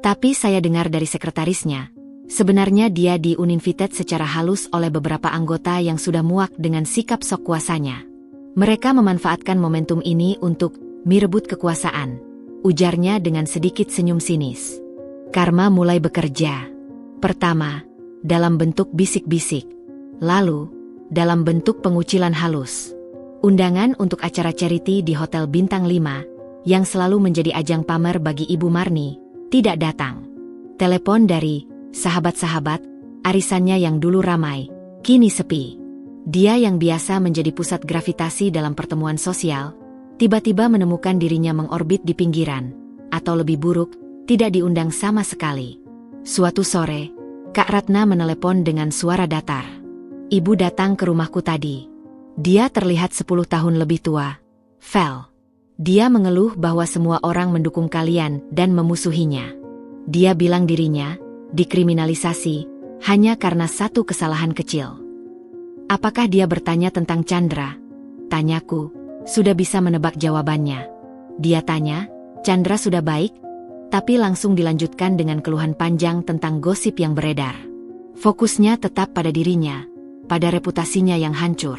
Tapi saya dengar dari sekretarisnya, sebenarnya dia diuninvited secara halus oleh beberapa anggota yang sudah muak dengan sikap sok kuasanya. Mereka memanfaatkan momentum ini untuk merebut kekuasaan, ujarnya dengan sedikit senyum sinis. Karma mulai bekerja. Pertama, dalam bentuk bisik-bisik. Lalu, dalam bentuk pengucilan halus. Undangan untuk acara charity di Hotel Bintang 5, yang selalu menjadi ajang pamer bagi Ibu Marni, tidak datang. Telepon dari sahabat-sahabat, arisannya yang dulu ramai, kini sepi. Dia yang biasa menjadi pusat gravitasi dalam pertemuan sosial, tiba-tiba menemukan dirinya mengorbit di pinggiran, atau lebih buruk, tidak diundang sama sekali. Suatu sore, Kak Ratna menelepon dengan suara datar. Ibu datang ke rumahku tadi. Dia terlihat 10 tahun lebih tua. Vel. Dia mengeluh bahwa semua orang mendukung kalian dan memusuhinya. Dia bilang dirinya dikriminalisasi hanya karena satu kesalahan kecil. Apakah dia bertanya tentang Chandra? Tanyaku, sudah bisa menebak jawabannya. Dia tanya, Chandra sudah baik? Tapi langsung dilanjutkan dengan keluhan panjang tentang gosip yang beredar. Fokusnya tetap pada dirinya, pada reputasinya yang hancur.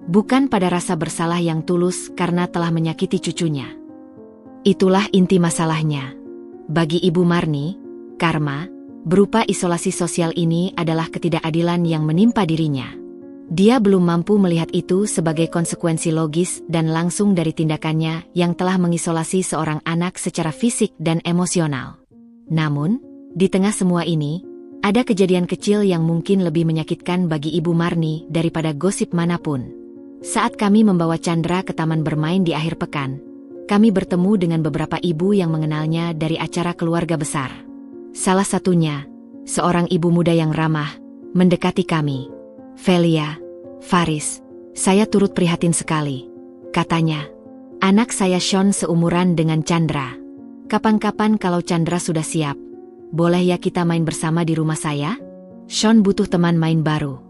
Bukan pada rasa bersalah yang tulus karena telah menyakiti cucunya. Itulah inti masalahnya. Bagi Ibu Marni, karma, berupa isolasi sosial ini adalah ketidakadilan yang menimpa dirinya. Dia belum mampu melihat itu sebagai konsekuensi logis dan langsung dari tindakannya yang telah mengisolasi seorang anak secara fisik dan emosional. Namun, di tengah semua ini, ada kejadian kecil yang mungkin lebih menyakitkan bagi Ibu Marni daripada gosip manapun. Saat kami membawa Chandra ke taman bermain di akhir pekan, kami bertemu dengan beberapa ibu yang mengenalnya dari acara keluarga besar. Salah satunya, seorang ibu muda yang ramah, mendekati kami. Velia, Faris, saya turut prihatin sekali. Katanya, anak saya Sean seumuran dengan Chandra. Kapan-kapan kalau Chandra sudah siap, boleh ya kita main bersama di rumah saya? Sean butuh teman main baru.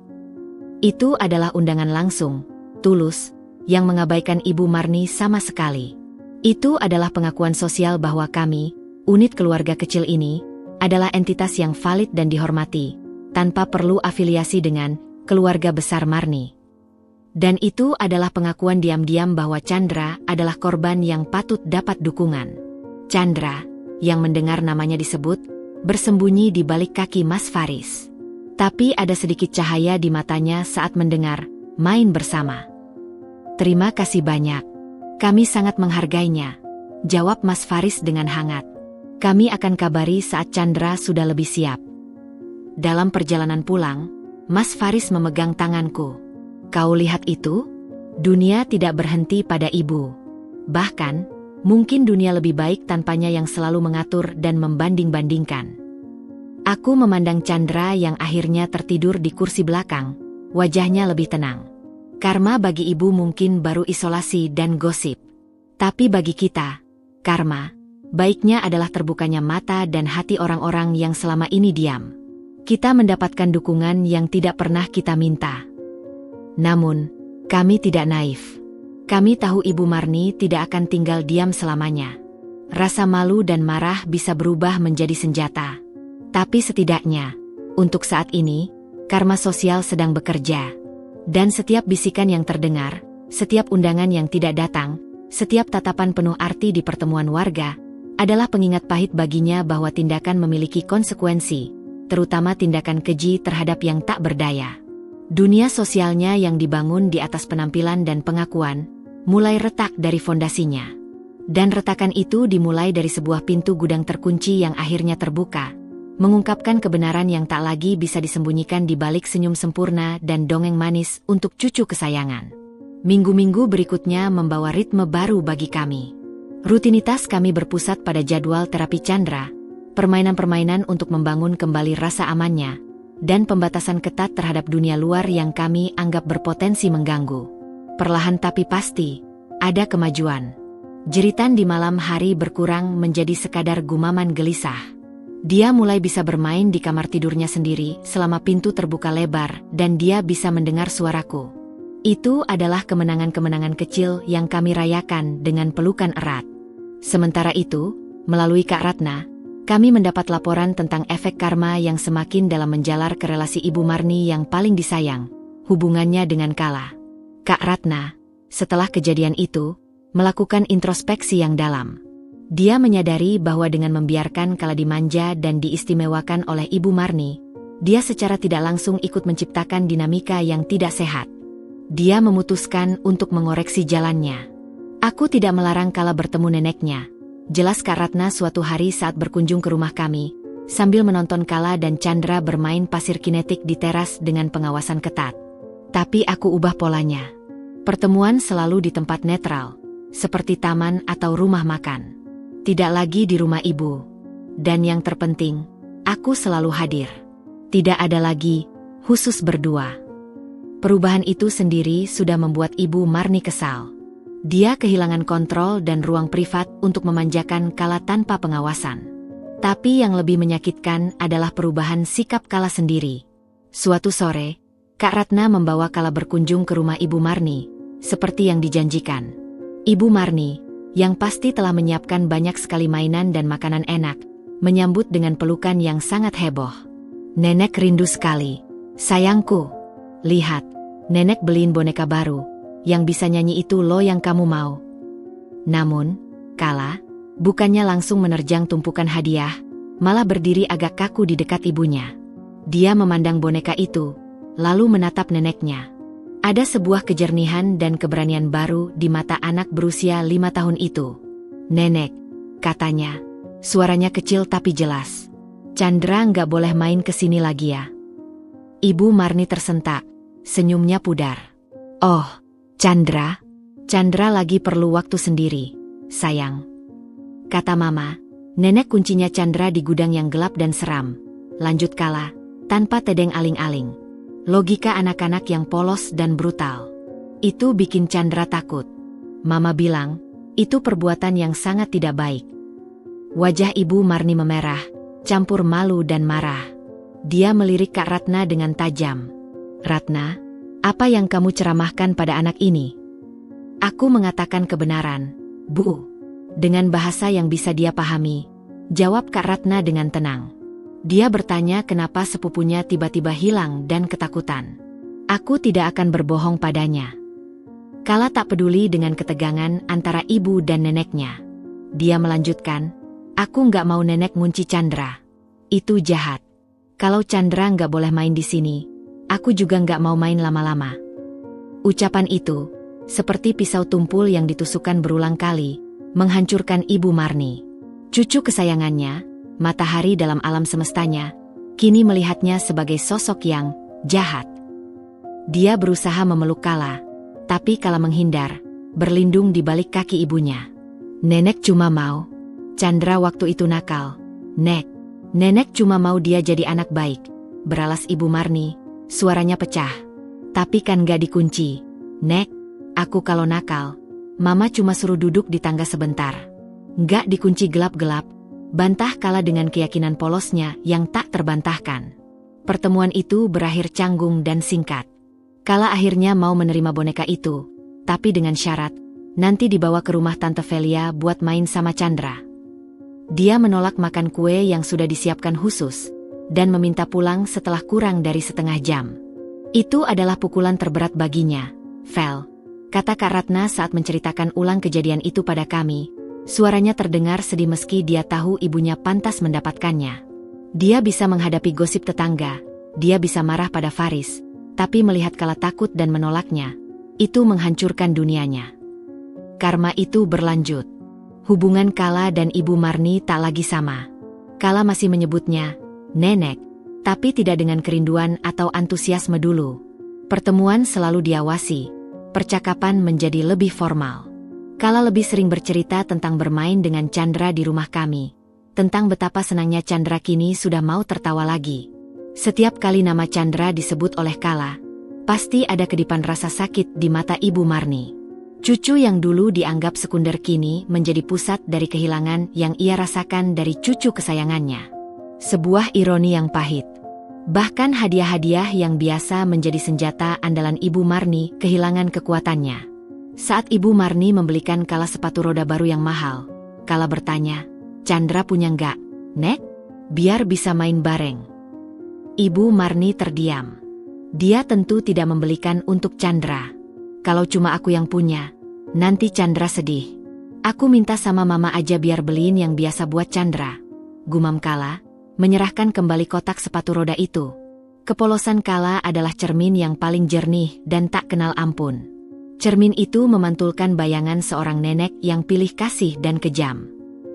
Itu adalah undangan langsung, tulus, yang mengabaikan Ibu Marni sama sekali. Itu adalah pengakuan sosial bahwa kami, unit keluarga kecil ini, adalah entitas yang valid dan dihormati, tanpa perlu afiliasi dengan keluarga besar Marni. Dan itu adalah pengakuan diam-diam bahwa Chandra adalah korban yang patut dapat dukungan. Chandra, yang mendengar namanya disebut, bersembunyi di balik kaki Mas Faris. Tapi ada sedikit cahaya di matanya saat mendengar, main bersama. Terima kasih banyak. Kami sangat menghargainya, jawab Mas Faris dengan hangat. Kami akan kabari saat Chandra sudah lebih siap. Dalam perjalanan pulang, Mas Faris memegang tanganku. Kau lihat itu? Dunia tidak berhenti pada ibu. Bahkan, mungkin dunia lebih baik tanpanya yang selalu mengatur dan membanding-bandingkan. Aku memandang Chandra yang akhirnya tertidur di kursi belakang, wajahnya lebih tenang. Karma bagi ibu mungkin baru isolasi dan gosip. Tapi bagi kita, karma, baiknya adalah terbukanya mata dan hati orang-orang yang selama ini diam. Kita mendapatkan dukungan yang tidak pernah kita minta. Namun, kami tidak naif. Kami tahu Ibu Marni tidak akan tinggal diam selamanya. Rasa malu dan marah bisa berubah menjadi senjata. Tapi setidaknya, untuk saat ini, karma sosial sedang bekerja. Dan setiap bisikan yang terdengar, setiap undangan yang tidak datang, setiap tatapan penuh arti di pertemuan warga, adalah pengingat pahit baginya bahwa tindakan memiliki konsekuensi, terutama tindakan keji terhadap yang tak berdaya. Dunia sosialnya yang dibangun di atas penampilan dan pengakuan, mulai retak dari fondasinya. Dan retakan itu dimulai dari sebuah pintu gudang terkunci yang akhirnya terbuka, mengungkapkan kebenaran yang tak lagi bisa disembunyikan di balik senyum sempurna dan dongeng manis untuk cucu kesayangan. Minggu-minggu berikutnya membawa ritme baru bagi kami. Rutinitas kami berpusat pada jadwal terapi Chandra, permainan-permainan untuk membangun kembali rasa amannya, dan pembatasan ketat terhadap dunia luar yang kami anggap berpotensi mengganggu. Perlahan tapi pasti, ada kemajuan. Jeritan di malam hari berkurang menjadi sekadar gumaman gelisah. Dia mulai bisa bermain di kamar tidurnya sendiri selama pintu terbuka lebar dan dia bisa mendengar suaraku. Itu adalah kemenangan-kemenangan kecil yang kami rayakan dengan pelukan erat. Sementara itu, melalui Kak Ratna, kami mendapat laporan tentang efek karma yang semakin dalam menjalar ke relasi Ibu Marni yang paling disayang, hubungannya dengan Kala. Kak Ratna, setelah kejadian itu, melakukan introspeksi yang dalam. Dia menyadari bahwa dengan membiarkan Kala dimanja dan diistimewakan oleh Ibu Marni, dia secara tidak langsung ikut menciptakan dinamika yang tidak sehat. Dia memutuskan untuk mengoreksi jalannya. Aku tidak melarang Kala bertemu neneknya. Jelas Kak Ratna suatu hari saat berkunjung ke rumah kami, sambil menonton Kala dan Chandra bermain pasir kinetik di teras dengan pengawasan ketat. Tapi aku ubah polanya. Pertemuan selalu di tempat netral, seperti taman atau rumah makan. Tidak lagi di rumah ibu. Dan yang terpenting, aku selalu hadir. Tidak ada lagi, khusus berdua. Perubahan itu sendiri sudah membuat Ibu Marni kesal. Dia kehilangan kontrol dan ruang privat untuk memanjakan Kala tanpa pengawasan. Tapi yang lebih menyakitkan adalah perubahan sikap Kala sendiri. Suatu sore, Kak Ratna membawa Kala berkunjung ke rumah Ibu Marni, seperti yang dijanjikan. Ibu Marni, yang pasti telah menyiapkan banyak sekali mainan dan makanan enak, menyambut dengan pelukan yang sangat heboh. Nenek rindu sekali. Sayangku, lihat, nenek beliin boneka baru, yang bisa nyanyi itu loh yang kamu mau. Namun, Kala, bukannya langsung menerjang tumpukan hadiah, malah berdiri agak kaku di dekat ibunya. Dia memandang boneka itu, lalu menatap neneknya. Ada sebuah kejernihan dan keberanian baru di mata anak berusia 5 tahun itu. Nenek, katanya, suaranya kecil tapi jelas. Chandra nggak boleh main ke sini lagi ya. Ibu Marni tersentak, senyumnya pudar. Oh, Chandra lagi perlu waktu sendiri, sayang. Kata Mama, nenek kuncinya Chandra di gudang yang gelap dan seram. Lanjut Kala, tanpa tedeng aling-aling. Logika anak-anak yang polos dan brutal. Itu bikin Chandra takut. Mama bilang, itu perbuatan yang sangat tidak baik. Wajah Ibu Marni memerah, campur malu dan marah. Dia melirik Kak Ratna dengan tajam. Ratna, apa yang kamu ceramahkan pada anak ini? Aku mengatakan kebenaran, Bu. Dengan bahasa yang bisa dia pahami, jawab Kak Ratna dengan tenang. Dia bertanya kenapa sepupunya tiba-tiba hilang dan ketakutan. Aku tidak akan berbohong padanya. Kala tak peduli dengan ketegangan antara ibu dan neneknya. Dia melanjutkan, aku nggak mau nenek ngunci Chandra. Itu jahat. Kalau Chandra nggak boleh main di sini, aku juga nggak mau main lama-lama. Ucapan itu, seperti pisau tumpul yang ditusukkan berulang kali, menghancurkan Ibu Marni. Cucu kesayangannya, Matahari dalam alam semestanya, kini melihatnya sebagai sosok yang jahat. Dia berusaha memeluk Kala, tapi Kala menghindar, berlindung di balik kaki ibunya. Nenek cuma mau. Chandra waktu itu nakal. Nenek cuma mau dia jadi anak baik, beralas Ibu Marni, suaranya pecah. Tapi kan gak dikunci. Nek, aku kalau nakal, Mama cuma suruh duduk di tangga sebentar. Gak dikunci gelap-gelap, bantah Kala dengan keyakinan polosnya yang tak terbantahkan. Pertemuan itu berakhir canggung dan singkat. Kala akhirnya mau menerima boneka itu, tapi dengan syarat, nanti dibawa ke rumah Tante Velia buat main sama Chandra. Dia menolak makan kue yang sudah disiapkan khusus, dan meminta pulang setelah kurang dari setengah jam. Itu adalah pukulan terberat baginya, Vel, kata Kak Ratna saat menceritakan ulang kejadian itu pada kami. Suaranya terdengar sedih meski dia tahu ibunya pantas mendapatkannya. Dia bisa menghadapi gosip tetangga, dia bisa marah pada Faris, tapi melihat Kala takut dan menolaknya, itu menghancurkan dunianya. Karma itu berlanjut. Hubungan Kala dan Ibu Marni tak lagi sama. Kala masih menyebutnya nenek, tapi tidak dengan kerinduan atau antusiasme dulu. Pertemuan selalu diawasi, percakapan menjadi lebih formal. Kala lebih sering bercerita tentang bermain dengan Chandra di rumah kami, tentang betapa senangnya Chandra kini sudah mau tertawa lagi. Setiap kali nama Chandra disebut oleh Kala, pasti ada kedipan rasa sakit di mata Ibu Marni. Cucu yang dulu dianggap sekunder kini menjadi pusat dari kehilangan yang ia rasakan dari cucu kesayangannya. Sebuah ironi yang pahit. Bahkan hadiah-hadiah yang biasa menjadi senjata andalan Ibu Marni kehilangan kekuatannya. Saat Ibu Marni membelikan Kala sepatu roda baru yang mahal, Kala bertanya, Chandra punya nggak, Nek? Biar bisa main bareng. Ibu Marni terdiam. Dia tentu tidak membelikan untuk Chandra. Kalau cuma aku yang punya, nanti Chandra sedih. Aku minta sama Mama aja biar beliin yang biasa buat Chandra. Gumam Kala, menyerahkan kembali kotak sepatu roda itu. Kepolosan Kala adalah cermin yang paling jernih dan tak kenal ampun. Cermin itu memantulkan bayangan seorang nenek yang pilih kasih dan kejam.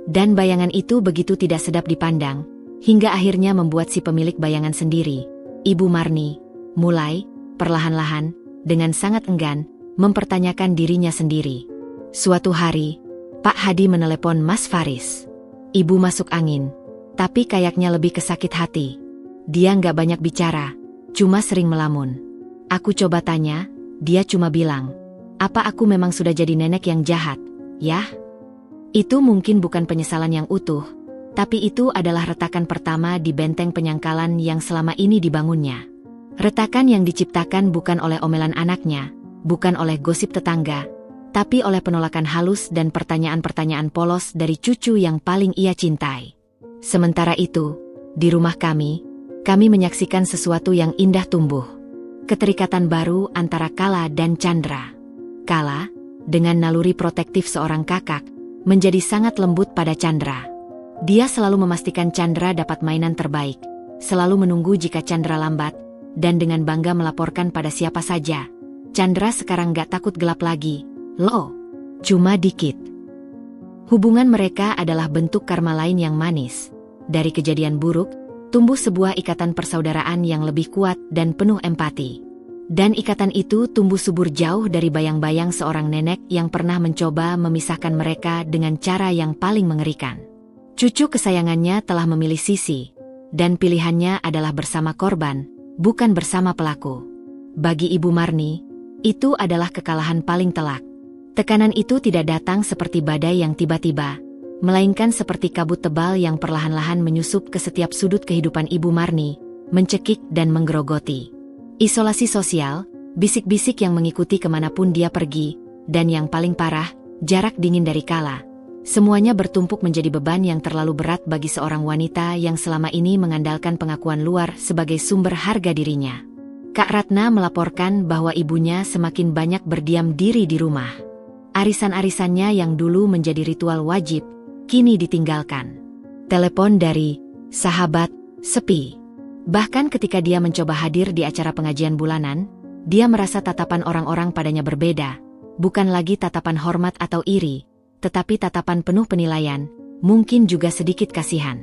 Dan bayangan itu begitu tidak sedap dipandang, hingga akhirnya membuat si pemilik bayangan sendiri, Ibu Marni, mulai, perlahan-lahan, dengan sangat enggan, mempertanyakan dirinya sendiri. Suatu hari, Pak Hadi menelepon Mas Faris. Ibu masuk angin, tapi kayaknya lebih kesakit hati. Dia nggak banyak bicara, cuma sering melamun. Aku coba tanya, dia cuma bilang, apa aku memang sudah jadi nenek yang jahat, ya? Itu mungkin bukan penyesalan yang utuh, tapi itu adalah retakan pertama di benteng penyangkalan yang selama ini dibangunnya. Retakan yang diciptakan bukan oleh omelan anaknya, bukan oleh gosip tetangga, tapi oleh penolakan halus dan pertanyaan-pertanyaan polos dari cucu yang paling ia cintai. Sementara itu, di rumah kami menyaksikan sesuatu yang indah tumbuh. Keterikatan baru antara Kala dan Chandra. Kala, dengan naluri protektif seorang kakak, menjadi sangat lembut pada Chandra. Dia selalu memastikan Chandra dapat mainan terbaik, selalu menunggu jika Chandra lambat, dan dengan bangga melaporkan pada siapa saja. Chandra sekarang gak takut gelap lagi, loh, cuma dikit. Hubungan mereka adalah bentuk karma lain yang manis. Dari kejadian buruk, tumbuh sebuah ikatan persaudaraan yang lebih kuat dan penuh empati. Dan ikatan itu tumbuh subur jauh dari bayang-bayang seorang nenek yang pernah mencoba memisahkan mereka dengan cara yang paling mengerikan. Cucu kesayangannya telah memilih sisi, dan pilihannya adalah bersama korban, bukan bersama pelaku. Bagi Ibu Marni, itu adalah kekalahan paling telak. Tekanan itu tidak datang seperti badai yang tiba-tiba, melainkan seperti kabut tebal yang perlahan-lahan menyusup ke setiap sudut kehidupan Ibu Marni, mencekik dan menggerogoti. Isolasi sosial, bisik-bisik yang mengikuti kemanapun dia pergi, dan yang paling parah, jarak dingin dari Kala. Semuanya bertumpuk menjadi beban yang terlalu berat bagi seorang wanita yang selama ini mengandalkan pengakuan luar sebagai sumber harga dirinya. Kak Ratna melaporkan bahwa ibunya semakin banyak berdiam diri di rumah. Arisan-arisannya yang dulu menjadi ritual wajib, kini ditinggalkan. Telepon dari sahabat sepi. Bahkan ketika dia mencoba hadir di acara pengajian bulanan, dia merasa tatapan orang-orang padanya berbeda, bukan lagi tatapan hormat atau iri, tetapi tatapan penuh penilaian, mungkin juga sedikit kasihan.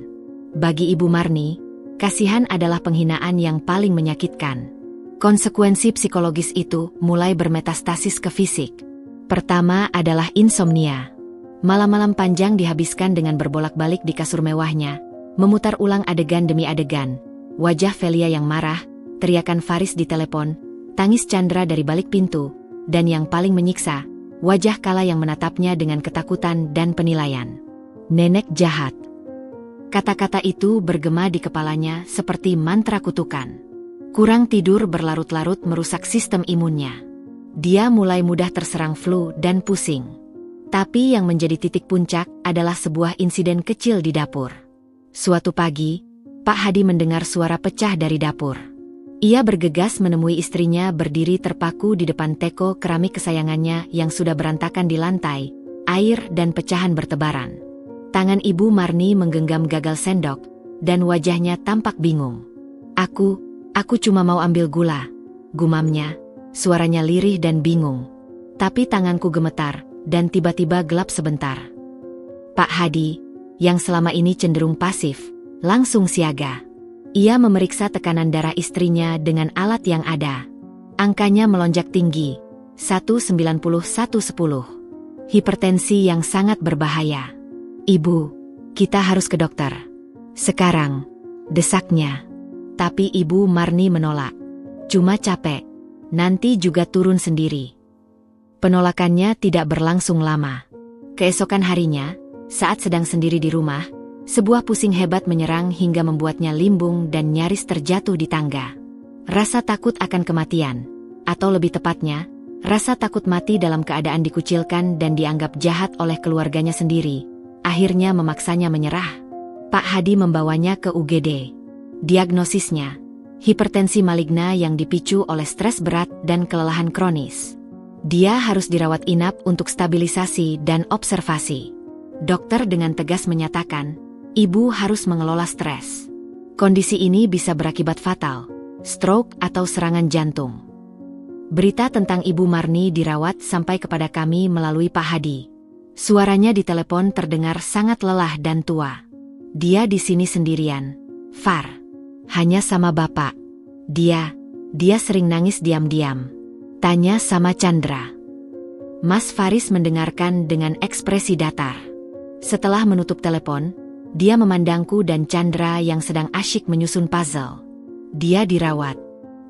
Bagi Ibu Marni, kasihan adalah penghinaan yang paling menyakitkan. Konsekuensi psikologis itu mulai bermetastasis ke fisik. Pertama adalah insomnia. Malam-malam panjang dihabiskan dengan berbolak-balik di kasur mewahnya, memutar ulang adegan demi adegan. Wajah Velia yang marah, teriakan Faris di telepon, tangis Chandra dari balik pintu, dan yang paling menyiksa, wajah Kala yang menatapnya dengan ketakutan dan penilaian. Nenek jahat. Kata-kata itu bergema di kepalanya seperti mantra kutukan. Kurang tidur berlarut-larut merusak sistem imunnya. Dia mulai mudah terserang flu dan pusing. Tapi yang menjadi titik puncak adalah sebuah insiden kecil di dapur. Suatu pagi, Pak Hadi mendengar suara pecah dari dapur. Ia bergegas menemui istrinya berdiri terpaku di depan teko keramik kesayangannya yang sudah berantakan di lantai, air dan pecahan bertebaran. Tangan Ibu Marni menggenggam gagal sendok, dan wajahnya tampak bingung. Aku cuma mau ambil gula, gumamnya, suaranya lirih dan bingung. Tapi tanganku gemetar, dan tiba-tiba gelap sebentar. Pak Hadi, yang selama ini cenderung pasif, langsung siaga. Ia memeriksa tekanan darah istrinya dengan alat yang ada. Angkanya melonjak tinggi, 190/110. Hipertensi yang sangat berbahaya. Ibu, kita harus ke dokter. Sekarang, desaknya. Tapi Ibu Marni menolak. Cuma capek, nanti juga turun sendiri. Penolakannya tidak berlangsung lama. Keesokan harinya, saat sedang sendiri di rumah, sebuah pusing hebat menyerang hingga membuatnya limbung dan nyaris terjatuh di tangga. Rasa takut akan kematian, atau lebih tepatnya, rasa takut mati dalam keadaan dikucilkan dan dianggap jahat oleh keluarganya sendiri, akhirnya memaksanya menyerah. Pak Hadi membawanya ke UGD. Diagnosisnya, hipertensi maligna yang dipicu oleh stres berat dan kelelahan kronis. Dia harus dirawat inap untuk stabilisasi dan observasi. Dokter dengan tegas menyatakan, ibu harus mengelola stres. Kondisi ini bisa berakibat fatal, stroke atau serangan jantung. Berita tentang Ibu Marni dirawat sampai kepada kami melalui Pak Hadi. Suaranya di telepon terdengar sangat lelah dan tua. Dia di sini sendirian, Far. Hanya sama Bapak. Dia sering nangis diam-diam. Tanya sama Chandra. Mas Faris mendengarkan dengan ekspresi datar. Setelah menutup telepon, dia memandangku dan Chandra yang sedang asyik menyusun puzzle. Dia dirawat.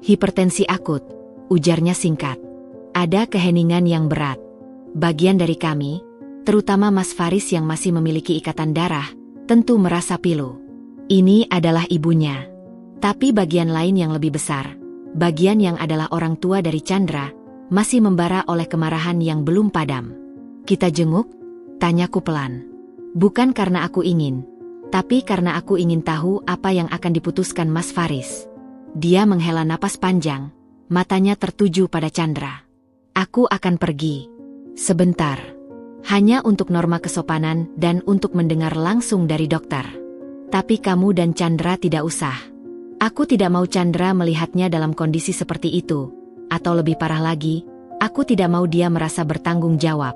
Hipertensi akut, ujarnya singkat. Ada keheningan yang berat. Bagian dari kami, terutama Mas Faris yang masih memiliki ikatan darah, tentu merasa pilu. Ini adalah ibunya. Tapi bagian lain yang lebih besar, bagian yang adalah orang tua dari Chandra, masih membara oleh kemarahan yang belum padam. Kita jenguk? Tanyaku pelan. Bukan karena aku ingin, tapi karena aku ingin tahu apa yang akan diputuskan Mas Faris. Dia menghela napas panjang, matanya tertuju pada Chandra. Aku akan pergi. Sebentar. Hanya untuk norma kesopanan dan untuk mendengar langsung dari dokter. Tapi kamu dan Chandra tidak usah. Aku tidak mau Chandra melihatnya dalam kondisi seperti itu, atau lebih parah lagi, aku tidak mau dia merasa bertanggung jawab.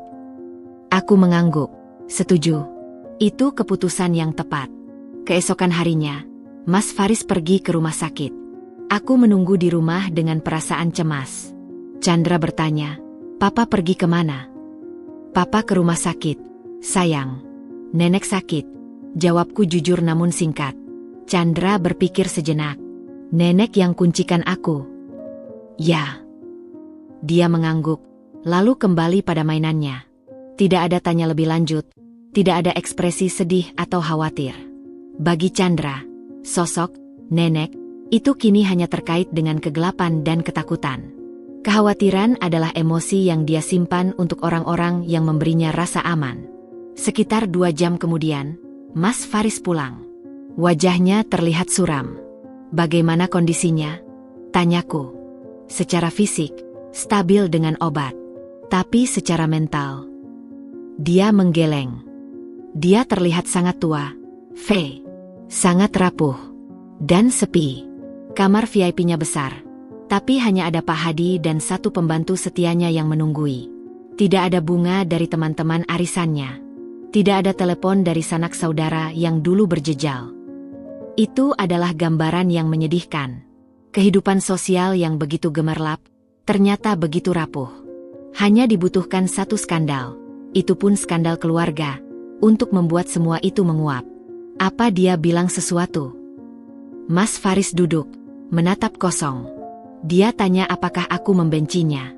Aku mengangguk. Setuju. Itu keputusan yang tepat. Keesokan harinya, Mas Faris pergi ke rumah sakit. Aku menunggu di rumah dengan perasaan cemas. Chandra bertanya, Papa pergi kemana? Papa ke rumah sakit, sayang. Nenek sakit. Jawabku jujur namun singkat. Chandra berpikir sejenak. Nenek yang kuncikan aku. Ya. Dia mengangguk, lalu kembali pada mainannya. Tidak ada tanya lebih lanjut, tidak ada ekspresi sedih atau khawatir. Bagi Chandra, sosok nenek itu kini hanya terkait dengan kegelapan dan ketakutan. Kekhawatiran adalah emosi yang dia simpan untuk orang-orang yang memberinya rasa aman. Sekitar 2 jam kemudian, Mas Faris pulang. Wajahnya terlihat suram. Bagaimana kondisinya? Tanyaku. Secara fisik, stabil dengan obat. Tapi secara mental, dia menggeleng. Dia terlihat sangat tua, sangat rapuh, dan sepi. Kamar VIP-nya besar, tapi hanya ada Pak Hadi dan satu pembantu setianya yang menunggui. Tidak ada bunga dari teman-teman arisannya. Tidak ada telepon dari sanak saudara yang dulu berjejal. Itu adalah gambaran yang menyedihkan. Kehidupan sosial yang begitu gemerlap, ternyata begitu rapuh. Hanya dibutuhkan satu skandal, itu pun skandal keluarga, untuk membuat semua itu menguap. Apa dia bilang sesuatu? Mas Faris duduk, menatap kosong. Dia tanya apakah aku membencinya.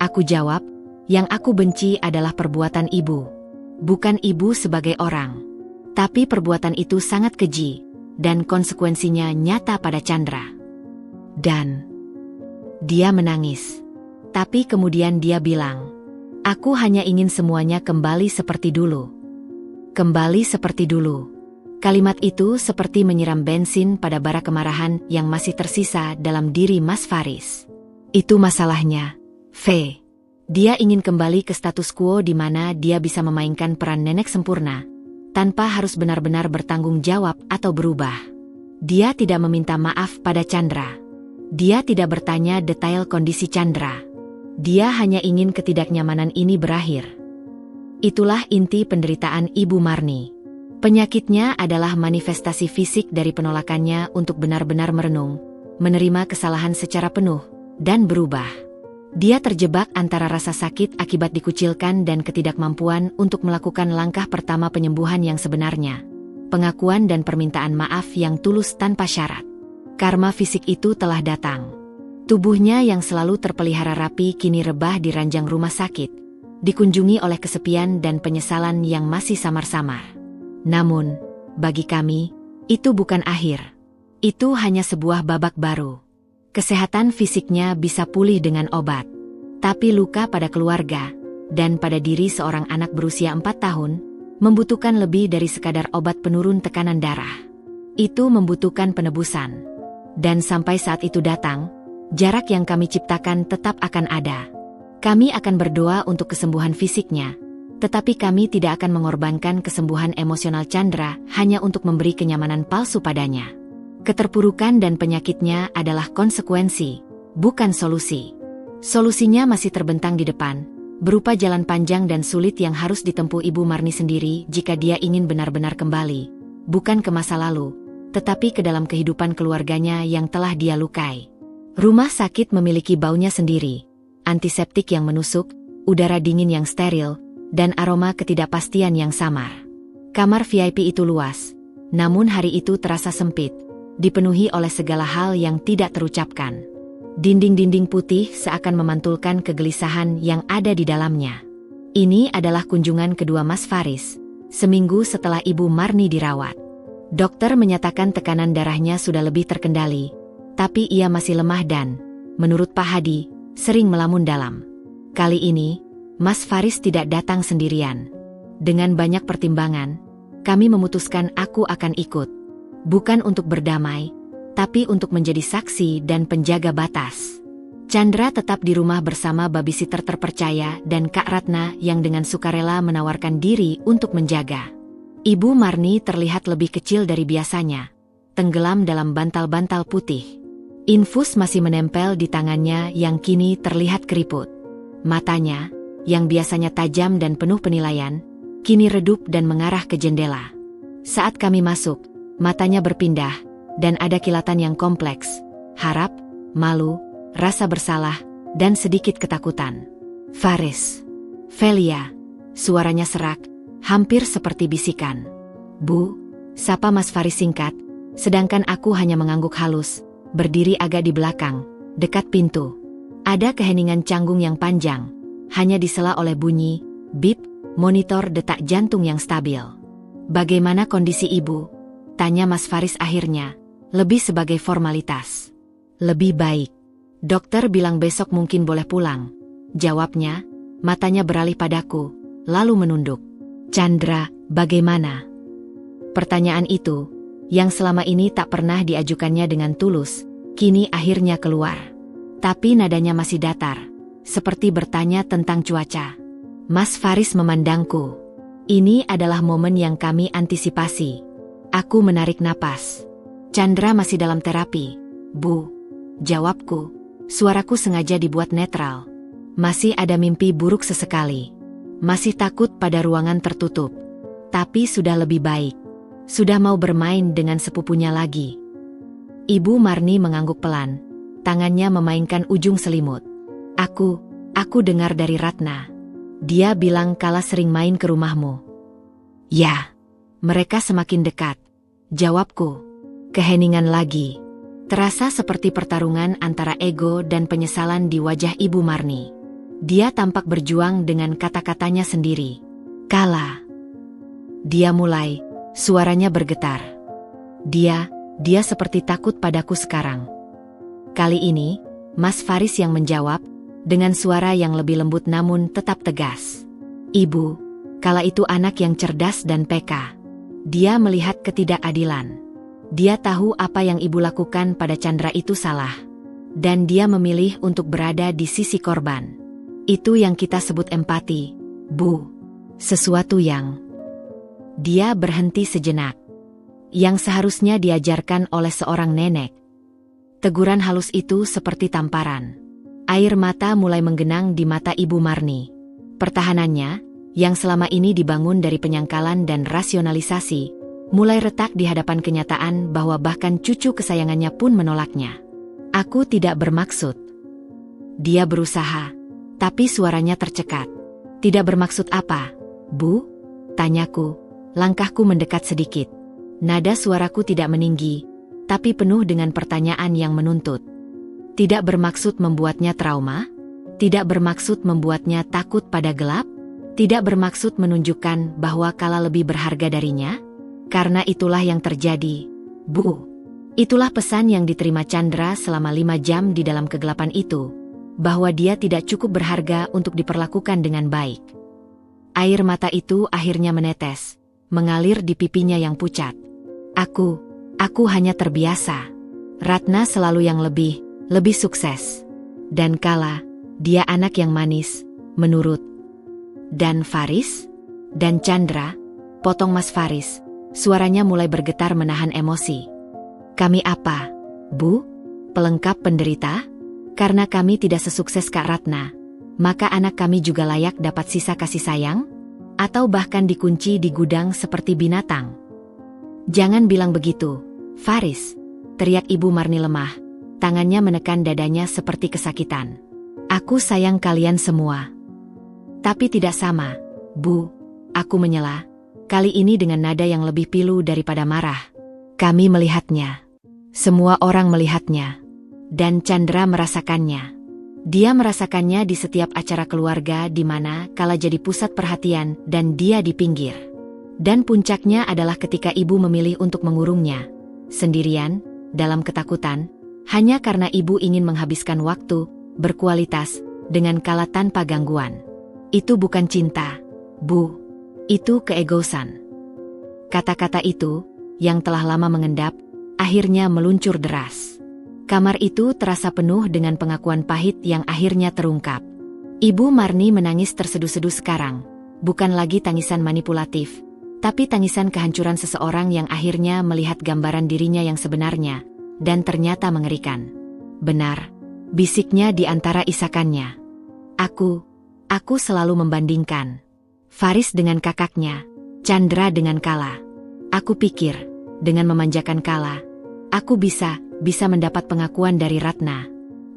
Aku jawab, yang aku benci adalah perbuatan ibu. Bukan ibu sebagai orang. Tapi perbuatan itu sangat keji, dan konsekuensinya nyata pada Chandra. Dan dia menangis. Tapi kemudian dia bilang, aku hanya ingin semuanya kembali seperti dulu. Kembali seperti dulu. Kalimat itu seperti menyiram bensin pada bara kemarahan yang masih tersisa dalam diri Mas Faris. Itu masalahnya, V. Dia ingin kembali ke status quo di mana dia bisa memainkan peran nenek sempurna, tanpa harus benar-benar bertanggung jawab atau berubah. Dia tidak meminta maaf pada Chandra. Dia tidak bertanya detail kondisi Chandra. Dia hanya ingin ketidaknyamanan ini berakhir. Itulah inti penderitaan Ibu Marni. Penyakitnya adalah manifestasi fisik dari penolakannya untuk benar-benar merenung, menerima kesalahan secara penuh, dan berubah. Dia terjebak antara rasa sakit akibat dikucilkan dan ketidakmampuan untuk melakukan langkah pertama penyembuhan yang sebenarnya. Pengakuan dan permintaan maaf yang tulus tanpa syarat. Karma fisik itu telah datang. Tubuhnya yang selalu terpelihara rapi kini rebah di ranjang rumah sakit, dikunjungi oleh kesepian dan penyesalan yang masih samar-samar. Namun, bagi kami, itu bukan akhir. Itu hanya sebuah babak baru. Kesehatan fisiknya bisa pulih dengan obat. Tapi luka pada keluarga, dan pada diri seorang anak berusia 4 tahun, membutuhkan lebih dari sekadar obat penurun tekanan darah. Itu membutuhkan penebusan. Dan sampai saat itu datang, jarak yang kami ciptakan tetap akan ada. Kami akan berdoa untuk kesembuhan fisiknya, tetapi kami tidak akan mengorbankan kesembuhan emosional Chandra hanya untuk memberi kenyamanan palsu padanya. Keterpurukan dan penyakitnya adalah konsekuensi, bukan solusi. Solusinya masih terbentang di depan, berupa jalan panjang dan sulit yang harus ditempuh Ibu Marni sendiri jika dia ingin benar-benar kembali, bukan ke masa lalu, tetapi ke dalam kehidupan keluarganya yang telah dia lukai. Rumah sakit memiliki baunya sendiri, antiseptik yang menusuk, udara dingin yang steril, dan aroma ketidakpastian yang samar. Kamar VIP itu luas, namun hari itu terasa sempit, dipenuhi oleh segala hal yang tidak terucapkan. Dinding-dinding putih seakan memantulkan kegelisahan yang ada di dalamnya. Ini adalah kunjungan kedua Mas Faris, seminggu setelah Ibu Marni dirawat. Dokter menyatakan tekanan darahnya sudah lebih terkendali, tapi ia masih lemah dan, menurut Pak Hadi, sering melamun dalam. Kali ini, Mas Faris tidak datang sendirian. Dengan banyak pertimbangan, kami memutuskan aku akan ikut. Bukan untuk berdamai, tapi untuk menjadi saksi dan penjaga batas. Chandra tetap di rumah bersama babysitter terpercaya dan Kak Ratna yang dengan sukarela menawarkan diri untuk menjaga. Ibu Marni terlihat lebih kecil dari biasanya, tenggelam dalam bantal-bantal putih. Infus masih menempel di tangannya yang kini terlihat keriput. Matanya, yang biasanya tajam dan penuh penilaian, kini redup dan mengarah ke jendela. Saat kami masuk, matanya berpindah, dan ada kilatan yang kompleks, harap, malu, rasa bersalah, dan sedikit ketakutan. Faris. Velia. Suaranya serak, hampir seperti bisikan. Bu, sapa Mas Faris singkat, sedangkan aku hanya mengangguk halus, berdiri agak di belakang, dekat pintu. Ada keheningan canggung yang panjang, hanya disela oleh bunyi, bip, monitor detak jantung yang stabil. Bagaimana kondisi ibu? Tanya Mas Faris akhirnya, lebih sebagai formalitas. Lebih baik. Dokter bilang besok mungkin boleh pulang. Jawabnya, matanya beralih padaku, lalu menunduk. Chandra, bagaimana? Pertanyaan itu, yang selama ini tak pernah diajukannya dengan tulus, kini akhirnya keluar. Tapi nadanya masih datar, seperti bertanya tentang cuaca. Mas Faris memandangku. Ini adalah momen yang kami antisipasi. Aku menarik napas. Chandra masih dalam terapi, Bu. Jawabku. Suaraku sengaja dibuat netral. Masih ada mimpi buruk sesekali. Masih takut pada ruangan tertutup. Tapi sudah lebih baik. Sudah mau bermain dengan sepupunya lagi. Ibu Marni mengangguk pelan. Tangannya memainkan ujung selimut. Aku dengar dari Ratna. Dia bilang Kala sering main ke rumahmu. Ya. Mereka semakin dekat. Jawabku. Keheningan lagi. Terasa seperti pertarungan antara ego dan penyesalan di wajah Ibu Marni. Dia tampak berjuang dengan kata-katanya sendiri. Kala. Dia mulai, suaranya bergetar. Dia seperti takut padaku sekarang. Kali ini, Mas Faris yang menjawab, dengan suara yang lebih lembut namun tetap tegas. Ibu, Kala itu anak yang cerdas dan peka. Dia melihat ketidakadilan. Dia tahu apa yang ibu lakukan pada Chandra itu salah. Dan dia memilih untuk berada di sisi korban. Itu yang kita sebut empati, Bu. Sesuatu yang... Dia berhenti sejenak. Yang seharusnya diajarkan oleh seorang nenek. Teguran halus itu seperti tamparan. Air mata mulai menggenang di mata Ibu Marni. Pertahanannya, yang selama ini dibangun dari penyangkalan dan rasionalisasi, mulai retak di hadapan kenyataan bahwa bahkan cucu kesayangannya pun menolaknya. Aku tidak bermaksud. Dia berusaha, tapi suaranya tercekat. Tidak bermaksud apa, Bu? Tanyaku, langkahku mendekat sedikit. Nada suaraku tidak meninggi, tapi penuh dengan pertanyaan yang menuntut. Tidak bermaksud membuatnya trauma? Tidak bermaksud membuatnya takut pada gelap? Tidak bermaksud menunjukkan bahwa Kala lebih berharga darinya? Karena itulah yang terjadi, Bu. Itulah pesan yang diterima Chandra selama 5 jam di dalam kegelapan itu, bahwa dia tidak cukup berharga untuk diperlakukan dengan baik. Air mata itu akhirnya menetes, mengalir di pipinya yang pucat. Aku hanya terbiasa. Ratna selalu yang lebih sukses. Dan Kala, dia anak yang manis, menurut. Dan Faris? Dan Chandra? Potong Mas Faris. Suaranya mulai bergetar menahan emosi. Kami apa, Bu? Pelengkap penderita? Karena kami tidak sesukses Kak Ratna, maka anak kami juga layak dapat sisa kasih sayang? Atau bahkan dikunci di gudang seperti binatang? Jangan bilang begitu, Faris, teriak Ibu Marni lemah. Tangannya menekan dadanya seperti kesakitan. Aku sayang kalian semua. Tapi tidak sama, Bu. Aku menyela. Kali ini dengan nada yang lebih pilu daripada marah. Kami melihatnya. Semua orang melihatnya. Dan Chandra merasakannya. Dia merasakannya di setiap acara keluarga di mana Kala jadi pusat perhatian dan dia di pinggir. Dan puncaknya adalah ketika ibu memilih untuk mengurungnya. Sendirian, dalam ketakutan, hanya karena ibu ingin menghabiskan waktu, berkualitas, dengan Kala tanpa gangguan. Itu bukan cinta, Bu. Itu keegoisan. Kata-kata itu, yang telah lama mengendap, akhirnya meluncur deras. Kamar itu terasa penuh dengan pengakuan pahit yang akhirnya terungkap. Ibu Marni menangis terseduh-seduh sekarang, bukan lagi tangisan manipulatif, tapi tangisan kehancuran seseorang yang akhirnya melihat gambaran dirinya yang sebenarnya, dan ternyata mengerikan. Benar, bisiknya di antara isakannya. Aku selalu membandingkan. Faris dengan kakaknya, Chandra dengan Kala. Aku pikir, dengan memanjakan Kala, aku bisa mendapat pengakuan dari Ratna.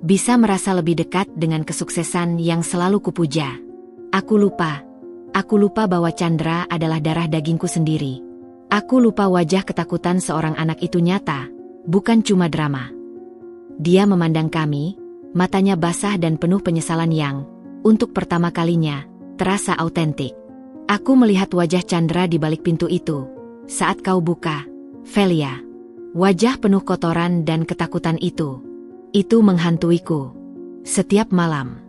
Bisa merasa lebih dekat dengan kesuksesan yang selalu kupuja. Aku lupa bahwa Chandra adalah darah dagingku sendiri. Aku lupa wajah ketakutan seorang anak itu nyata, bukan cuma drama. Dia memandang kami, matanya basah dan penuh penyesalan yang, untuk pertama kalinya, terasa autentik. Aku melihat wajah Chandra di balik pintu itu. Saat kau buka, Velia. Wajah penuh kotoran dan ketakutan itu menghantuiku. Setiap malam.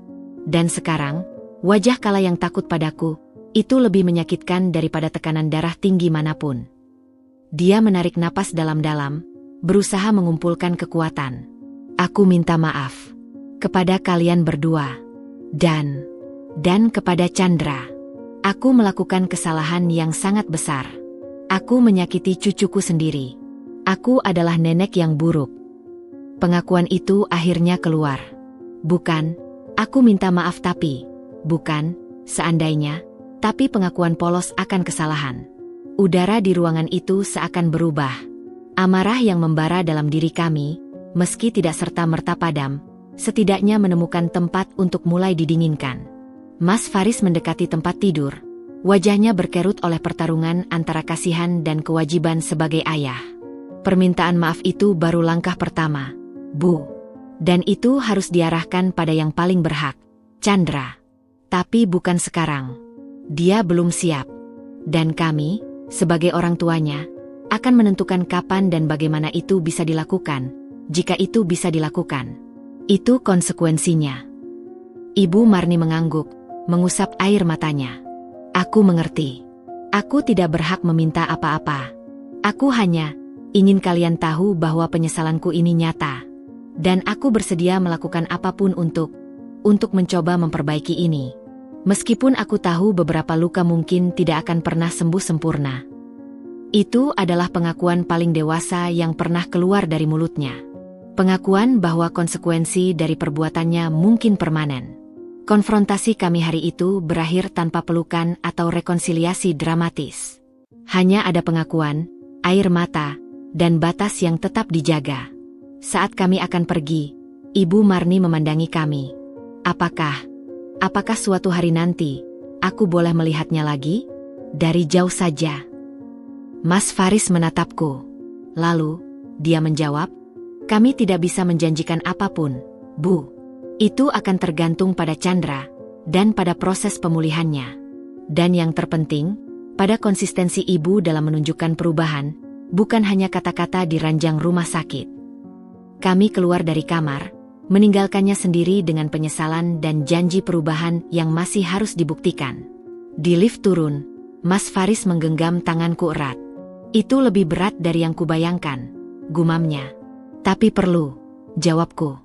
Dan sekarang, wajah Kala yang takut padaku, itu lebih menyakitkan daripada tekanan darah tinggi manapun. Dia menarik napas dalam-dalam, berusaha mengumpulkan kekuatan. Aku minta maaf. Kepada kalian berdua. Dan kepada Chandra. Aku melakukan kesalahan yang sangat besar. Aku menyakiti cucuku sendiri. Aku adalah nenek yang buruk. Pengakuan itu akhirnya keluar. Bukan, aku minta maaf tapi. Bukan, seandainya. Tapi pengakuan polos akan kesalahan. Udara di ruangan itu seakan berubah. Amarah yang membara dalam diri kami, meski tidak serta-merta padam, setidaknya menemukan tempat untuk mulai didinginkan. Mas Faris mendekati tempat tidur. Wajahnya berkerut oleh pertarungan antara kasihan dan kewajiban sebagai ayah. Permintaan maaf itu baru langkah pertama, Bu. Dan itu harus diarahkan pada yang paling berhak, Chandra. Tapi bukan sekarang. Dia belum siap. Dan kami, sebagai orang tuanya, akan menentukan kapan dan bagaimana itu bisa dilakukan, jika itu bisa dilakukan. Itu konsekuensinya. Ibu Marni mengangguk, mengusap air matanya. Aku mengerti. Aku tidak berhak meminta apa-apa. Aku hanya ingin kalian tahu bahwa penyesalanku ini nyata. Dan aku bersedia melakukan apapun untuk mencoba memperbaiki ini. Meskipun aku tahu beberapa luka mungkin tidak akan pernah sembuh sempurna. Itu adalah pengakuan paling dewasa yang pernah keluar dari mulutnya. Pengakuan bahwa konsekuensi dari perbuatannya mungkin permanen. Konfrontasi kami hari itu berakhir tanpa pelukan atau rekonsiliasi dramatis. Hanya ada pengakuan, air mata, dan batas yang tetap dijaga. Saat kami akan pergi, Ibu Marni memandangi kami. Apakah suatu hari nanti, aku boleh melihatnya lagi? Dari jauh saja. Mas Faris menatapku. Lalu, dia menjawab, kami tidak bisa menjanjikan apapun, Bu. Itu akan tergantung pada Chandra, dan pada proses pemulihannya. Dan yang terpenting, pada konsistensi ibu dalam menunjukkan perubahan, bukan hanya kata-kata di ranjang rumah sakit. Kami keluar dari kamar, meninggalkannya sendiri dengan penyesalan dan janji perubahan yang masih harus dibuktikan. Di lift turun, Mas Faris menggenggam tanganku erat. Itu lebih berat dari yang kubayangkan, gumamnya. Tapi perlu, jawabku.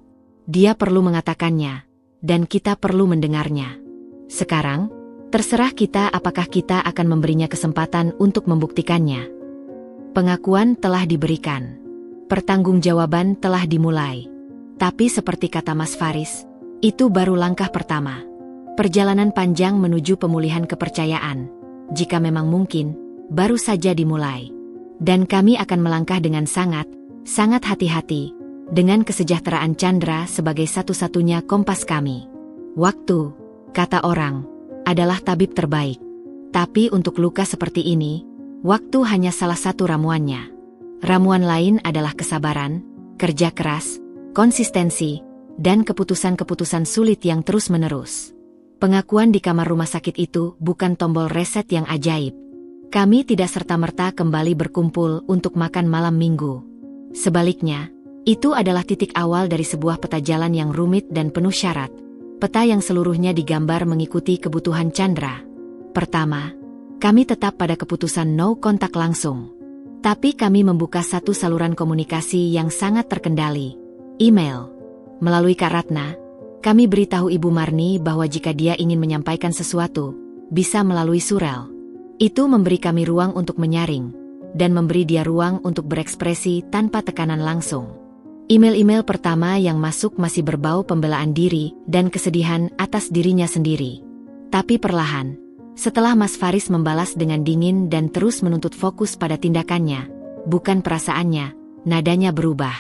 Dia perlu mengatakannya, dan kita perlu mendengarnya. Sekarang, terserah kita apakah kita akan memberinya kesempatan untuk membuktikannya. Pengakuan telah diberikan. Pertanggungjawaban telah dimulai. Tapi seperti kata Mas Faris, itu baru langkah pertama. Perjalanan panjang menuju pemulihan kepercayaan, jika memang mungkin, baru saja dimulai. Dan kami akan melangkah dengan sangat hati-hati, dengan kesejahteraan Chandra sebagai satu-satunya kompas kami. Waktu, kata orang, adalah tabib terbaik. Tapi untuk luka seperti ini, waktu hanya salah satu ramuannya. Ramuan lain adalah kesabaran, kerja keras, konsistensi, dan keputusan-keputusan sulit yang terus-menerus. Pengakuan di kamar rumah sakit itu bukan tombol reset yang ajaib. Kami tidak serta-merta kembali berkumpul untuk makan malam minggu. Sebaliknya, itu adalah titik awal dari sebuah peta jalan yang rumit dan penuh syarat. Peta yang seluruhnya digambar mengikuti kebutuhan Chandra. Pertama, kami tetap pada keputusan no kontak langsung. Tapi kami membuka satu saluran komunikasi yang sangat terkendali. Email. Melalui Kak Ratna, kami beritahu Ibu Marni bahwa jika dia ingin menyampaikan sesuatu, bisa melalui surel. Itu memberi kami ruang untuk menyaring, dan memberi dia ruang untuk berekspresi tanpa tekanan langsung. Email-email pertama yang masuk masih berbau pembelaan diri dan kesedihan atas dirinya sendiri. Tapi perlahan, setelah Mas Faris membalas dengan dingin dan terus menuntut fokus pada tindakannya, bukan perasaannya, nadanya berubah.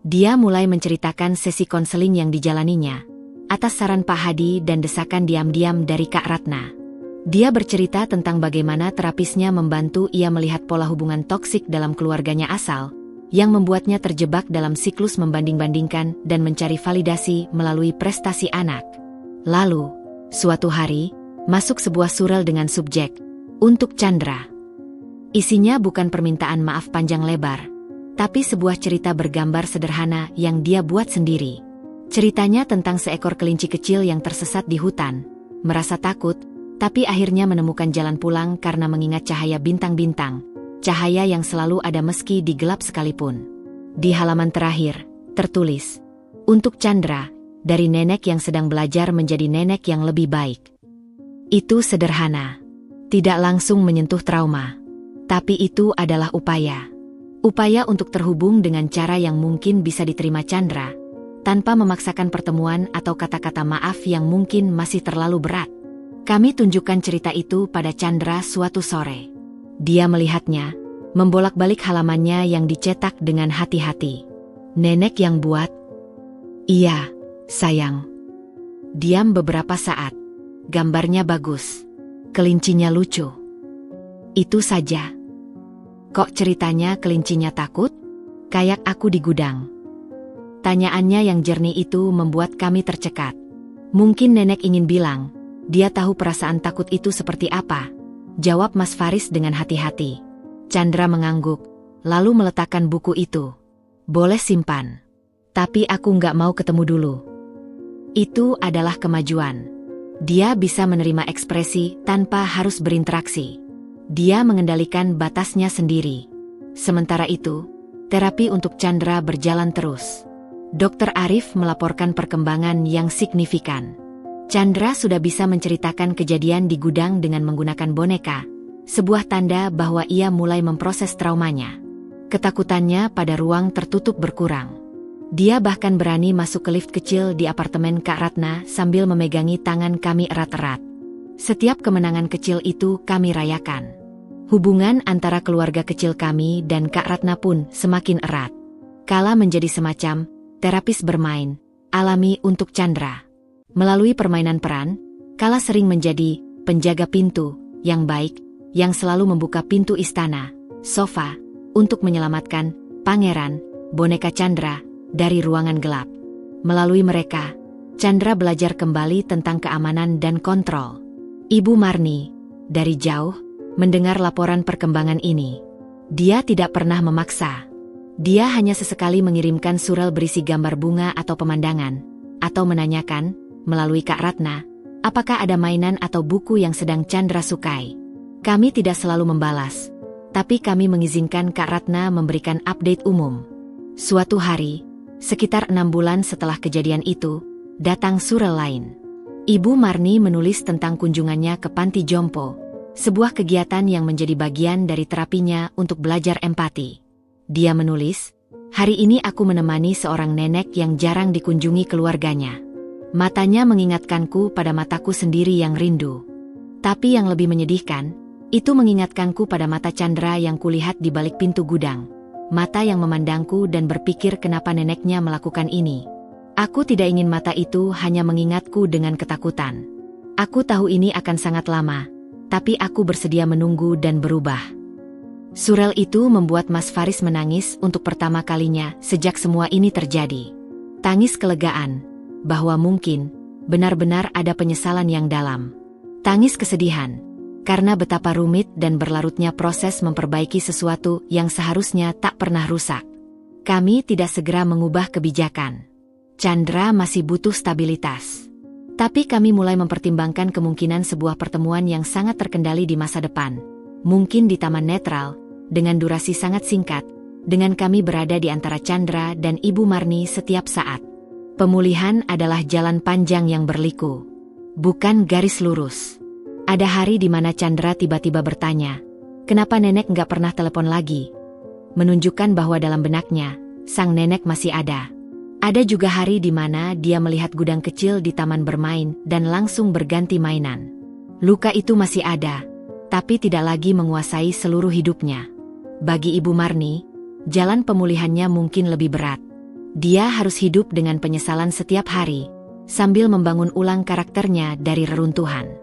Dia mulai menceritakan sesi konseling yang dijalaninya, atas saran Pak Hadi dan desakan diam-diam dari Kak Ratna. Dia bercerita tentang bagaimana terapisnya membantu ia melihat pola hubungan toksik dalam keluarganya asal, yang membuatnya terjebak dalam siklus membanding-bandingkan dan mencari validasi melalui prestasi anak. Lalu, suatu hari, masuk sebuah surel dengan subjek, untuk Chandra. Isinya bukan permintaan maaf panjang lebar, tapi sebuah cerita bergambar sederhana yang dia buat sendiri. Ceritanya tentang seekor kelinci kecil yang tersesat di hutan, merasa takut, tapi akhirnya menemukan jalan pulang karena mengingat cahaya bintang-bintang. Cahaya yang selalu ada meski di gelap sekalipun. Di halaman terakhir, tertulis, untuk Chandra, dari nenek yang sedang belajar menjadi nenek yang lebih baik. Itu sederhana. Tidak langsung menyentuh trauma. Tapi itu adalah upaya. Upaya untuk terhubung dengan cara yang mungkin bisa diterima Chandra, tanpa memaksakan pertemuan atau kata-kata maaf yang mungkin masih terlalu berat. Kami tunjukkan cerita itu pada Chandra suatu sore. Dia melihatnya, membolak-balik halamannya yang dicetak dengan hati-hati. Nenek yang buat? Iya, sayang. Diam beberapa saat. Gambarnya bagus. Kelincinya lucu. Itu saja. Kok ceritanya kelincinya takut? Kayak aku di gudang. Tanyaannya yang jernih itu membuat kami tercekat. Mungkin nenek ingin bilang, dia tahu perasaan takut itu seperti apa. Jawab Mas Faris dengan hati-hati. Chandra mengangguk, lalu meletakkan buku itu. Boleh simpan. Tapi aku nggak mau ketemu dulu. Itu adalah kemajuan. Dia bisa menerima ekspresi tanpa harus berinteraksi. Dia mengendalikan batasnya sendiri. Sementara itu, terapi untuk Chandra berjalan terus. Dr. Arif melaporkan perkembangan yang signifikan. Chandra sudah bisa menceritakan kejadian di gudang dengan menggunakan boneka, sebuah tanda bahwa ia mulai memproses traumanya. Ketakutannya pada ruang tertutup berkurang. Dia bahkan berani masuk ke lift kecil di apartemen Kak Ratna sambil memegangi tangan kami erat-erat. Setiap kemenangan kecil itu kami rayakan. Hubungan antara keluarga kecil kami dan Kak Ratna pun semakin erat. Kala menjadi semacam terapis bermain, alami untuk Chandra. Melalui permainan peran, Kala sering menjadi penjaga pintu yang baik, yang selalu membuka pintu istana, sofa, untuk menyelamatkan pangeran, boneka Chandra, dari ruangan gelap. Melalui mereka, Chandra belajar kembali tentang keamanan dan kontrol. Ibu Marni, dari jauh, mendengar laporan perkembangan ini. Dia tidak pernah memaksa. Dia hanya sesekali mengirimkan surel berisi gambar bunga atau pemandangan, atau menanyakan, melalui Kak Ratna, apakah ada mainan atau buku yang sedang Chandra sukai. Kami tidak selalu membalas, tapi kami mengizinkan Kak Ratna memberikan update umum. Suatu hari, sekitar 6 bulan setelah kejadian itu, datang surel lain. Ibu Marni menulis tentang kunjungannya ke Panti Jompo, sebuah kegiatan yang menjadi bagian dari terapinya untuk belajar empati. Dia menulis, hari ini aku menemani seorang nenek yang jarang dikunjungi keluarganya. Matanya mengingatkanku pada mataku sendiri yang rindu. Tapi yang lebih menyedihkan, itu mengingatkanku pada mata Chandra yang kulihat di balik pintu gudang. Mata yang memandangku dan berpikir kenapa neneknya melakukan ini. Aku tidak ingin mata itu hanya mengingatku dengan ketakutan. Aku tahu ini akan sangat lama, tapi aku bersedia menunggu dan berubah. Surel itu membuat Mas Faris menangis untuk pertama kalinya sejak semua ini terjadi. Tangis kelegaan, bahwa mungkin benar-benar ada penyesalan yang dalam. Tangis kesedihan, karena betapa rumit dan berlarutnya proses memperbaiki sesuatu yang seharusnya tak pernah rusak. Kami tidak segera mengubah kebijakan. Chandra masih butuh stabilitas. Tapi kami mulai mempertimbangkan kemungkinan sebuah pertemuan yang sangat terkendali di masa depan. Mungkin di taman netral, dengan durasi sangat singkat, dengan kami berada di antara Chandra dan Ibu Marni setiap saat. Pemulihan adalah jalan panjang yang berliku, bukan garis lurus. Ada hari di mana Chandra tiba-tiba bertanya, kenapa nenek nggak pernah telepon lagi? Menunjukkan bahwa dalam benaknya, sang nenek masih ada. Ada juga hari di mana dia melihat gudang kecil di taman bermain dan langsung berganti mainan. Luka itu masih ada, tapi tidak lagi menguasai seluruh hidupnya. Bagi Ibu Marni, jalan pemulihannya mungkin lebih berat. Dia harus hidup dengan penyesalan setiap hari, sambil membangun ulang karakternya dari reruntuhan.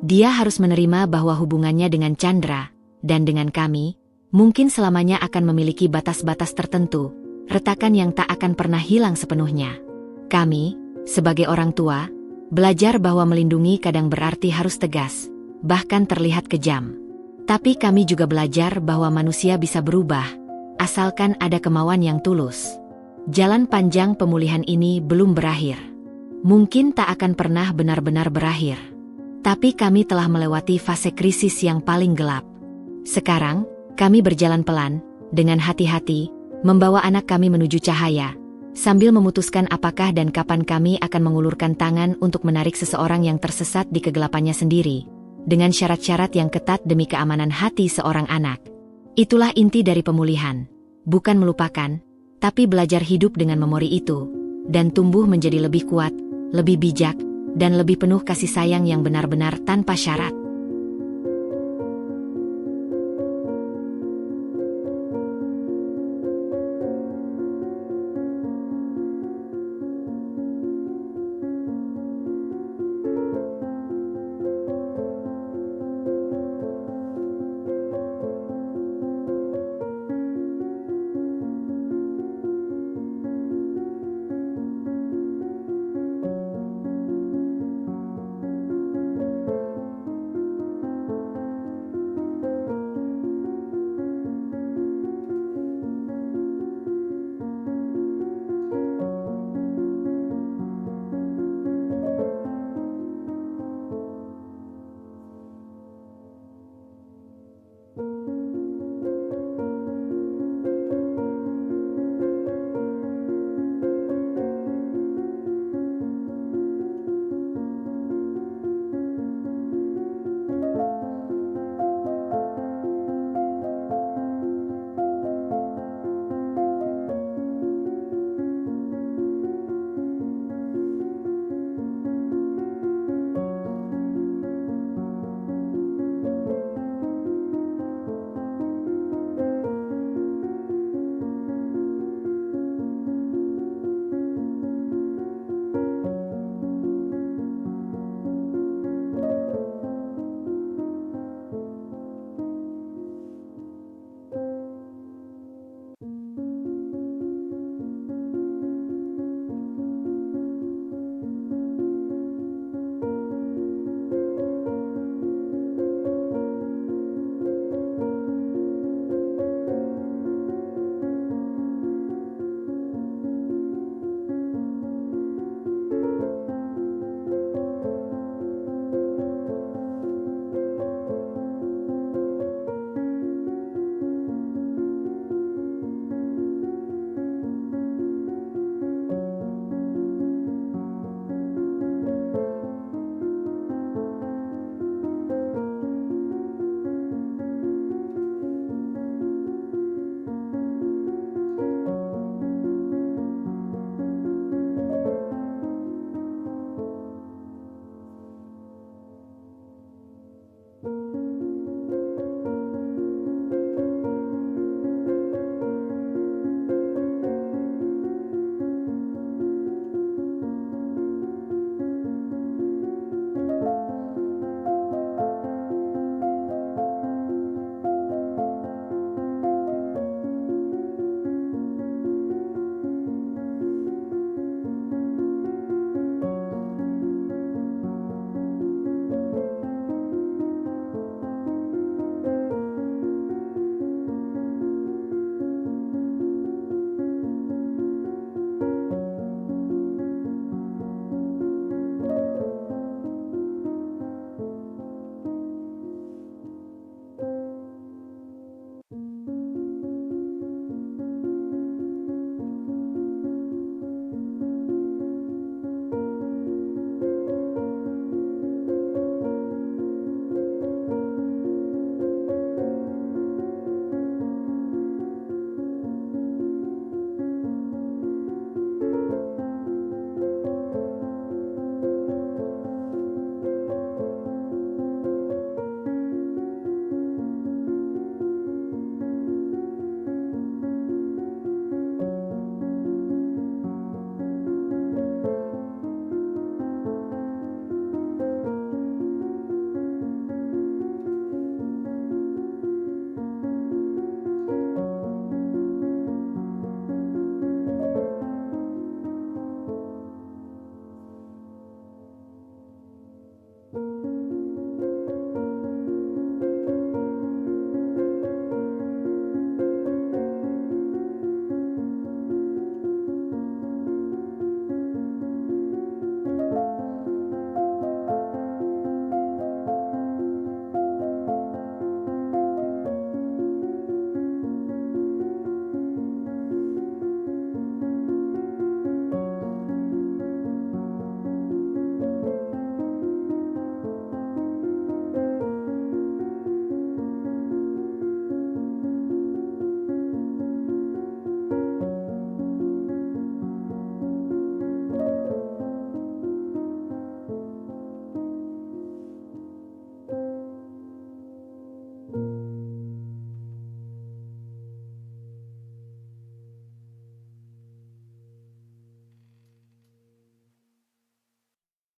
Dia harus menerima bahwa hubungannya dengan Chandra, dan dengan kami, mungkin selamanya akan memiliki batas-batas tertentu, retakan yang tak akan pernah hilang sepenuhnya. Kami, sebagai orang tua, belajar bahwa melindungi kadang berarti harus tegas, bahkan terlihat kejam. Tapi kami juga belajar bahwa manusia bisa berubah, asalkan ada kemauan yang tulus. Jalan panjang pemulihan ini belum berakhir. Mungkin tak akan pernah benar-benar berakhir. Tapi kami telah melewati fase krisis yang paling gelap. Sekarang, kami berjalan pelan, dengan hati-hati, membawa anak kami menuju cahaya, sambil memutuskan apakah dan kapan kami akan mengulurkan tangan untuk menarik seseorang yang tersesat di kegelapannya sendiri, dengan syarat-syarat yang ketat demi keamanan hati seorang anak. Itulah inti dari pemulihan. bukan melupakan, tapi belajar hidup dengan memori itu, dan tumbuh menjadi lebih kuat, lebih bijak, dan lebih penuh kasih sayang yang benar-benar tanpa syarat.